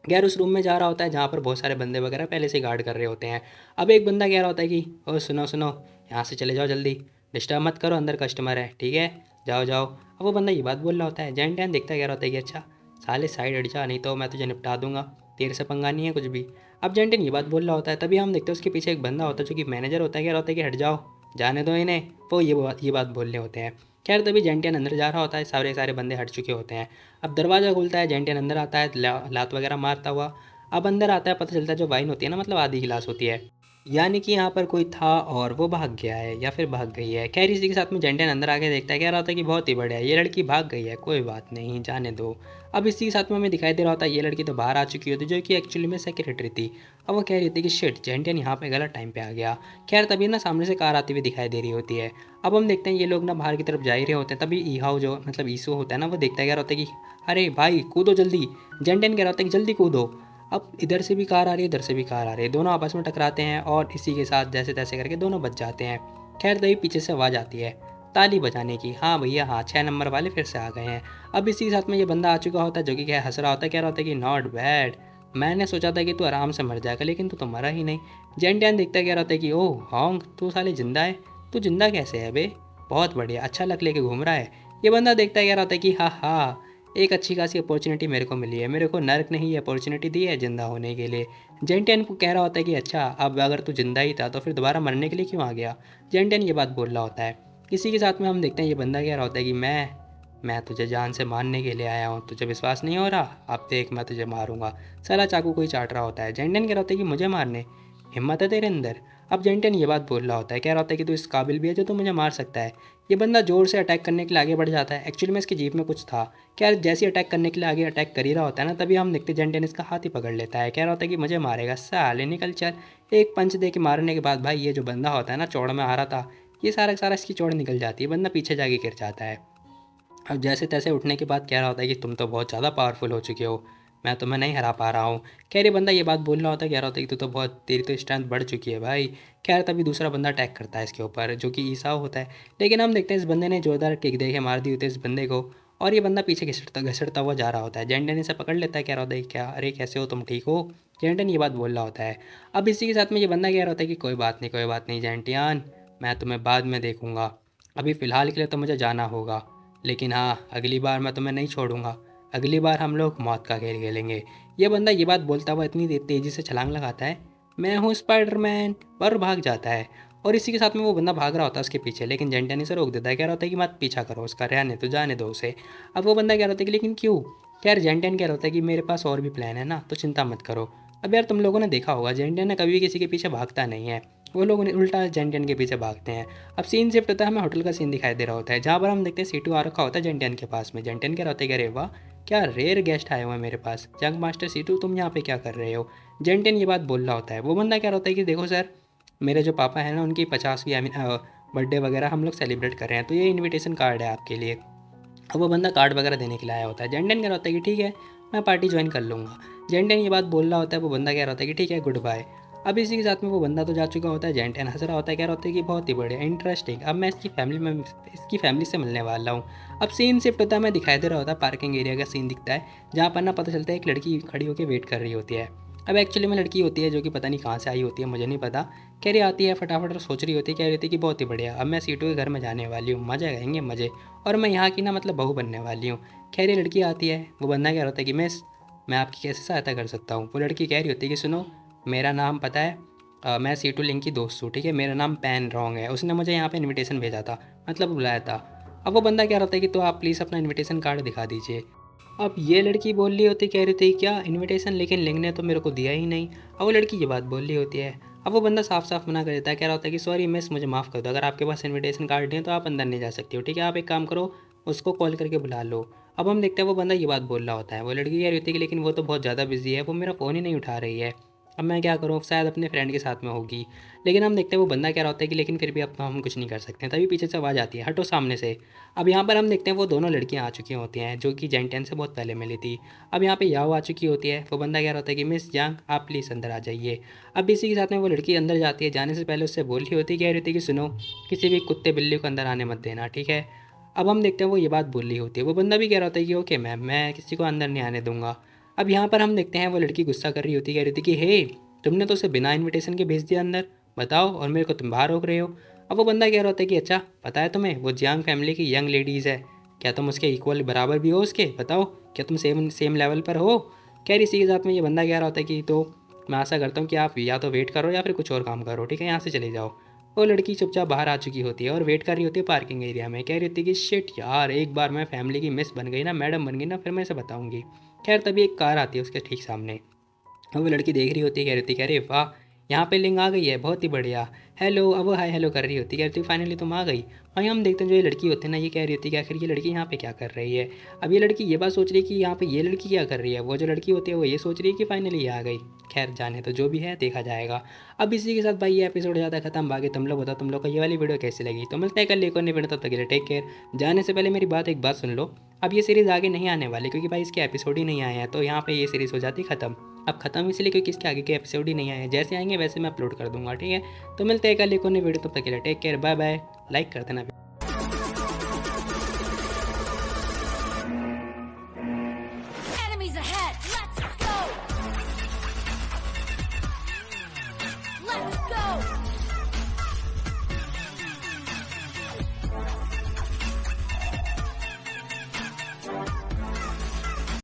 गैर उस रूम में जा रहा होता है जहाँ पर बहुत सारे बंदे वगैरह पहले से गार्ड कर रहे होते हैं। अब एक बंदा कह रहा होता है कि ओ सुनो सुनो, यहाँ से चले जाओ जल्दी, डिस्टर्ब मत करो, अंदर कस्टमर है, ठीक है, जाओ जाओ। अब वो बंदा ये बात बोल रहा होता है, जेंटियन देखता कह रहा होता है कि अच्छा साले साइड हट जा, नहीं तो मैं तुझे निपटा दूंगा, तेरे से पंगा नहीं है कुछ भी। अब जेंटियन ये बात बोल रहा होता है, तभी हम देखते हैं उसके पीछे एक बंदा होता है जो कि मैनेजर होता है, कह रहा होता है कि हट जाओ, जाने दो इन्हें। वो ये बात बोलने होते हैं। खैर तभी जेंटियन अंदर जा रहा होता है, सारे सारे बंदे हट चुके होते हैं। अब दरवाज़ा खुलता है, जेंटियन अंदर आता है लात वगैरह मारता हुआ। अब अंदर आता है, पता चलता है जो वाइन होती है ना मतलब आधी गिलास होती है, यानी कि यहाँ पर कोई था और वो भाग गया है या फिर भाग गई है। खैर इसी के साथ में जेंटियन अंदर आके देखता है, कह रहा होता है कि बहुत ही बढ़िया, ये लड़की भाग गई है, कोई बात नहीं जाने दो। अब इसी के साथ में हमें दिखाई दे रहा होता है ये लड़की तो बाहर आ चुकी होती जो कि एक्चुअली में सेक्रेटरी थी। अब वो कह रही थी कि शिट जेंटियन यहाँ पे गलत टाइम पे आ गया। खैर तभी ना सामने से कार आती हुई दिखाई दे रही होती है। अब हम देखते हैं ये लोग ना बाहर की तरफ जा ही रहे होते हैं, तभी ईहाओ जो मतलब ईसो होता है ना, वो देखता है, कह रहा होता है कि अरे भाई कूदो जल्दी। जेंटियन कह रहा होता है कि जल्दी कूदो। अब इधर से भी कार आ रही है, इधर से भी कार आ रही है, दोनों आपस में टकराते हैं और इसी के साथ जैसे तैसे करके दोनों बच जाते हैं। खैर तभी पीछे से आवाज़ आती है ताली बजाने की, हाँ भैया हाँ 6 नंबर वाले फिर से आ गए हैं। अब इसी के साथ में ये बंदा आ चुका होता है जो कि क्या हंस रहा होता है, कह रहा होता है कि नॉट बैड, मैंने सोचा था कि तू आराम से मर जाएगा लेकिन तू तो मरा ही नहीं। जेंटियन देखता है, कह रहा होता है कि ओह हॉन्ग तू साले जिंदा है, तू जिंदा कैसे है बे, बहुत बढ़िया, अच्छा लक लेके घूम रहा है। ये बंदा देखता है, कह रहा होता है कि हाँ हाँ एक अच्छी खासी अपॉर्चुनिटी मेरे को मिली है, मेरे को नर्क ने ही अपॉर्चुनिटी दी है जिंदा होने के लिए। जेंटियन को कह रहा होता है कि अच्छा अब अगर तू जिंदा ही था तो फिर दोबारा मरने के लिए क्यों आ गया। जेंटियन ये बात बोल रहा होता है। इसी के साथ में हम देखते हैं ये बंदा कह रहा होता है कि मैं तुझे जान से मारने के लिए आया हूँ, तुझे विश्वास नहीं हो रहा, अब देख मैं तुझे मारूंगा। साला चाकू कोई चाट रहा होता है। जेंटियन कह रहा होता है कि मुझे मारने हिम्मत है तेरे अंदर। अब जेंटियन ये बात बोल रहा होता है, कह रहा होता है कि तू इस काबिल भी है जो तू मुझे मार सकता है। ये बंदा जोर से अटैक करने के लिए आगे बढ़ जाता है, एक्चुअली में इसकी जीप में कुछ था। क्या जैसे ही अटैक करने के लिए आगे अटैक कर ही रहा होता है ना, तभी हम देखते जेंटियन इसका हाथ ही पकड़ लेता है, कह रहा होता है कि मुझे मारेगा, साले निकल चल। एक पंच दे के मारने के बाद भाई ये जो बंदा होता है ना चौड़ में आ रहा था, ये सारा का सारा इसकी चौड़ निकल जाती है, बंदा पीछे जाके गिर जाता है। अब जैसे तैसे उठने के बाद कह रहा होता है कि तुम तो बहुत ज़्यादा पावरफुल हो चुके हो, मैं तुम्हें नहीं हरा पा रहा हूँ। खैर ये बंदा ये बात बोल रहा होता है, कह रहा होता है कि तू तो बहुत, तेरी तो स्ट्रेंथ बढ़ चुकी है भाई। खैर तभी दूसरा बंदा अटैक करता है इसके ऊपर जो कि ईसाओ होता है, लेकिन हम देखते हैं इस बंदे ने जोरदार किक दे के मार दी होती है इस बंदे को, और ये बंदा पीछे घसड़ता घसड़ता हुआ जा रहा होता है। जेंटन इसे पकड़ लेता है, कह रहा होता है क्या अरे कैसे हो तुम, ठीक हो। जेंटन ये बात बोल रहा होता है। अब इसी के साथ में ये बंदा कह रहा होता है कि कोई बात नहीं कोई बात नहीं जेंटियान, मैं तुम्हें बाद में देखूंगा, अभी फ़िलहाल के लिए तो मुझे जाना होगा, लेकिन हाँ अगली बार मैं तुम्हें नहीं छोड़ूंगा, अगली बार हम लोग मौत का खेल खेलेंगे। ये बंदा ये बात बोलता हुआ इतनी तेज़ी से छलांग लगाता है, मैं हूँ स्पाइडरमैन, और भाग जाता है। और इसी के साथ में वो बंदा भाग रहा होता है उसके पीछे, लेकिन जेंटन इसे रोक देता है, कह रहा होता है कि मत पीछा करो उसका, रहने तो जाने दो उसे। अब वो बंदा कह रहा होता है कि लेकिन क्यों। यार जेंटन कह रहा होता है कि मेरे पास और भी प्लान है ना, तो चिंता मत करो। अब यार तुम लोगों ने देखा होगा जेंटन ने कभी भी किसी के पीछे भागता नहीं है, वो लोग उल्टा जेंटन के पीछे भागते हैं। अब सीन शिफ्ट होता है, हमें होटल का सीन दिखाई दे रहा होता है जहाँ पर हम देखते हैं सीटू आ रखा होता है जेंटन के पास में। जेंटन कह रहा होता है कि अरे वाह क्या रेयर गेस्ट आए हुए हैं मेरे पास, जंग मास्टर सीटू तुम यहाँ पे क्या कर रहे हो। जेंटन ये बात बोल रहा होता है। वो बंदा कह रहा होता है कि देखो सर, मेरे जो पापा हैं ना उनकी 50वीं आई मीन बर्थडे वगैरह हम लोग सेलिब्रेट कर रहे हैं, तो ये इनविटेशन कार्ड है आपके लिए। अब वो बंदा कार्ड वगैरह देने के लिए आया होता है। जेंटन कह रहा होता है कि ठीक है मैं पार्टी ज्वाइन कर लूँगा। जेंटन ये बात बोल रहा होता है, वो बंदा कह रहा होता है कि ठीक है गुड बाय। अब इसी के साथ में वो बंदा तो जा चुका होता है। जेंटन हंस रहा होता है, कह रहा होता है कि बहुत ही बढ़िया इंटरेस्टिंग, अब मैं इसकी फैमिली से मिलने वाला हूँ। अब सीन शिफ्ट होता है, मैं दिखाई दे रहा होता है पार्किंग एरिया का सीन दिखता है, जहाँ पर ना पता चलता है एक लड़की खड़ी होकर वेट कर रही होती है। अब एक्चुअली में लड़की होती है जो कि पता नहीं कहाँ से आई होती है, मुझे नहीं पता। कह रही आती है फटाफट और सोच रही होती है, कह रही थी कि बहुत ही बढ़िया, अब मैं सीटू के घर में जाने वाली हूँ, मज़े आएंगे मज़े, और मैं यहाँ की ना मतलब बहू बनने वाली हूँ। खैर ये लड़की आती है, वो बंदा कह रहा होता है कि मिस मैं आपकी कैसे सहायता कर सकता हूँ। वो लड़की कह रही होती है कि सुनो, मेरा नाम पता है, मैं सीटू लिंग की दोस्त हूँ, ठीक है, मेरा नाम पैन रॉन्ग है, उसने मुझे यहाँ पे इनविटेशन भेजा था, मतलब बुलाया था। अब वो बंदा कह रहा था कि तो आप प्लीज़ अपना इनविटेशन कार्ड दिखा दीजिए। अब ये लड़की बोल रही होती, कह रही थी क्या इनविटेशन, लेकिन लिंग ने तो मेरे को दिया ही नहीं। अब वो लड़की ये बात बोल रही होती है। अब वो बंदा साफ साफ मना कर देता है, कह रहा होता है कि सॉरी मिस, मुझे माफ़ कर दो, अगर आपके पास इनविटेशन कार्ड नहीं है तो आप अंदर नहीं जा सकती हो, ठीक है, आप एक काम करो, उसको कॉल करके बुला लो। अब हम देखते हैं वो बंदा ये बात बोल रहा होता है। वो लड़की कह रही होती है कि लेकिन वो तो बहुत ज़्यादा बिजी है, वो मेरा फ़ोन ही नहीं उठा रही है, अब मैं क्या करूँ, शायद अपने फ्रेंड के साथ में होगी। लेकिन हम देखते हैं वो बंदा कह रहा होता है कि लेकिन फिर भी अब तो हम कुछ नहीं कर सकते हैं। तभी पीछे से आवाज़ आती है, हटो सामने से। अब यहाँ पर हम देखते हैं वो दोनों लड़कियाँ आ चुकी होती हैं जो कि जेंटियन से बहुत पहले मिली थी। अब यहाँ पे याओ आ चुकी होती है। वो बंदा कह रहा होता है कि मिस जांग आप प्लीज़ अंदर आ जाइए। अब इसी के साथ में वो लड़की अंदर जाती है। जाने से पहले उससे बोल रही होती, कह रही थी कि सुनो, किसी भी कुत्ते बिल्ली को अंदर आने मत देना, ठीक है। अब हम देखते हैं वो ये बात बोल रही होती है। वो बंदा भी कह रहा होता है कि ओके मैम, मैं किसी को अंदर नहीं आने दूंगा। अब यहाँ पर हम देखते हैं वो लड़की गुस्सा कर रही होती है, कह रही थी कि हे, तुमने तो उसे बिना इनविटेशन के भेज दिया अंदर, बताओ, और मेरे को तुम बाहर रोक रहे हो। अब वो बंदा कह रहा होता है कि अच्छा, पता है तुम्हें वो जियांग फैमिली की यंग लेडीज़ है, क्या तुम उसके इक्वल बराबर भी हो उसके, बताओ, क्या तुम सेम सेम लेवल पर हो। कह रही, इसी के साथ में ये बंदा कह रहा होता है कि तो मैं आशा करता हूँ कि आप या तो वेट करो या फिर कुछ और काम करो, ठीक है, यहाँ से चले जाओ। वो लड़की चुपचाप बाहर आ चुकी होती है और वेट कर रही होती है पार्किंग एरिया में। कह रही होती है कि शिट यार, एक बार मैं फैमिली की मिस बन गई ना, मैडम बन गई ना, फिर मैं इसे बताऊंगी। खैर तभी एक कार आती है उसके ठीक सामने। अब वो लड़की देख रही होती है, कह रही होती है, कह रही वाह, यहाँ पे लिंग आ गई है, बहुत ही बढ़िया, हेलो। अब वो हाय हेलो कर रही होती है, कह रही थी फाइनली तुम आ गई। वहीं हम देखते हैं जो ये लड़की होती है ना, ये कह रही होती है कि आखिर ये लड़की यहाँ पे क्या कर रही है। अब ये लड़की ये बात सोच रही है कि यहाँ पे ये लड़की क्या कर रही है, वो जो लड़की होती है वो ये सोच रही है कि फाइनली ये आ गई। खैर जाने तो, जो भी है देखा जाएगा। अब इसी के साथ भाई ये एपिसोड ज़्यादा खत्म। बाकी तुम लोग बताओ तुम लोग को ये वाली वीडियो कैसी लगी। तो मिलते हैं कल एक और नई वीडियो, तब तक के लिए टेक केयर। जाने से पहले मेरी बात, एक बात सुन लो, अब ये सीरीज़ आगे नहीं आने वाली क्योंकि भाई इसके एपिसोड ही नहीं आए हैं, तो यहाँ पे ये सीरीज़ हो जाती खत्म। अब खत्म इसलिए क्योंकि इसके आगे के एपिसोड ही नहीं आए हैं, जैसे आएंगे वैसे मैं अपलोड कर दूंगा, ठीक है। तो मिलते हैं कल एक और नई वीडियो, तब तक के लिए take care, bye bye, like कर देना। Enemies ahead!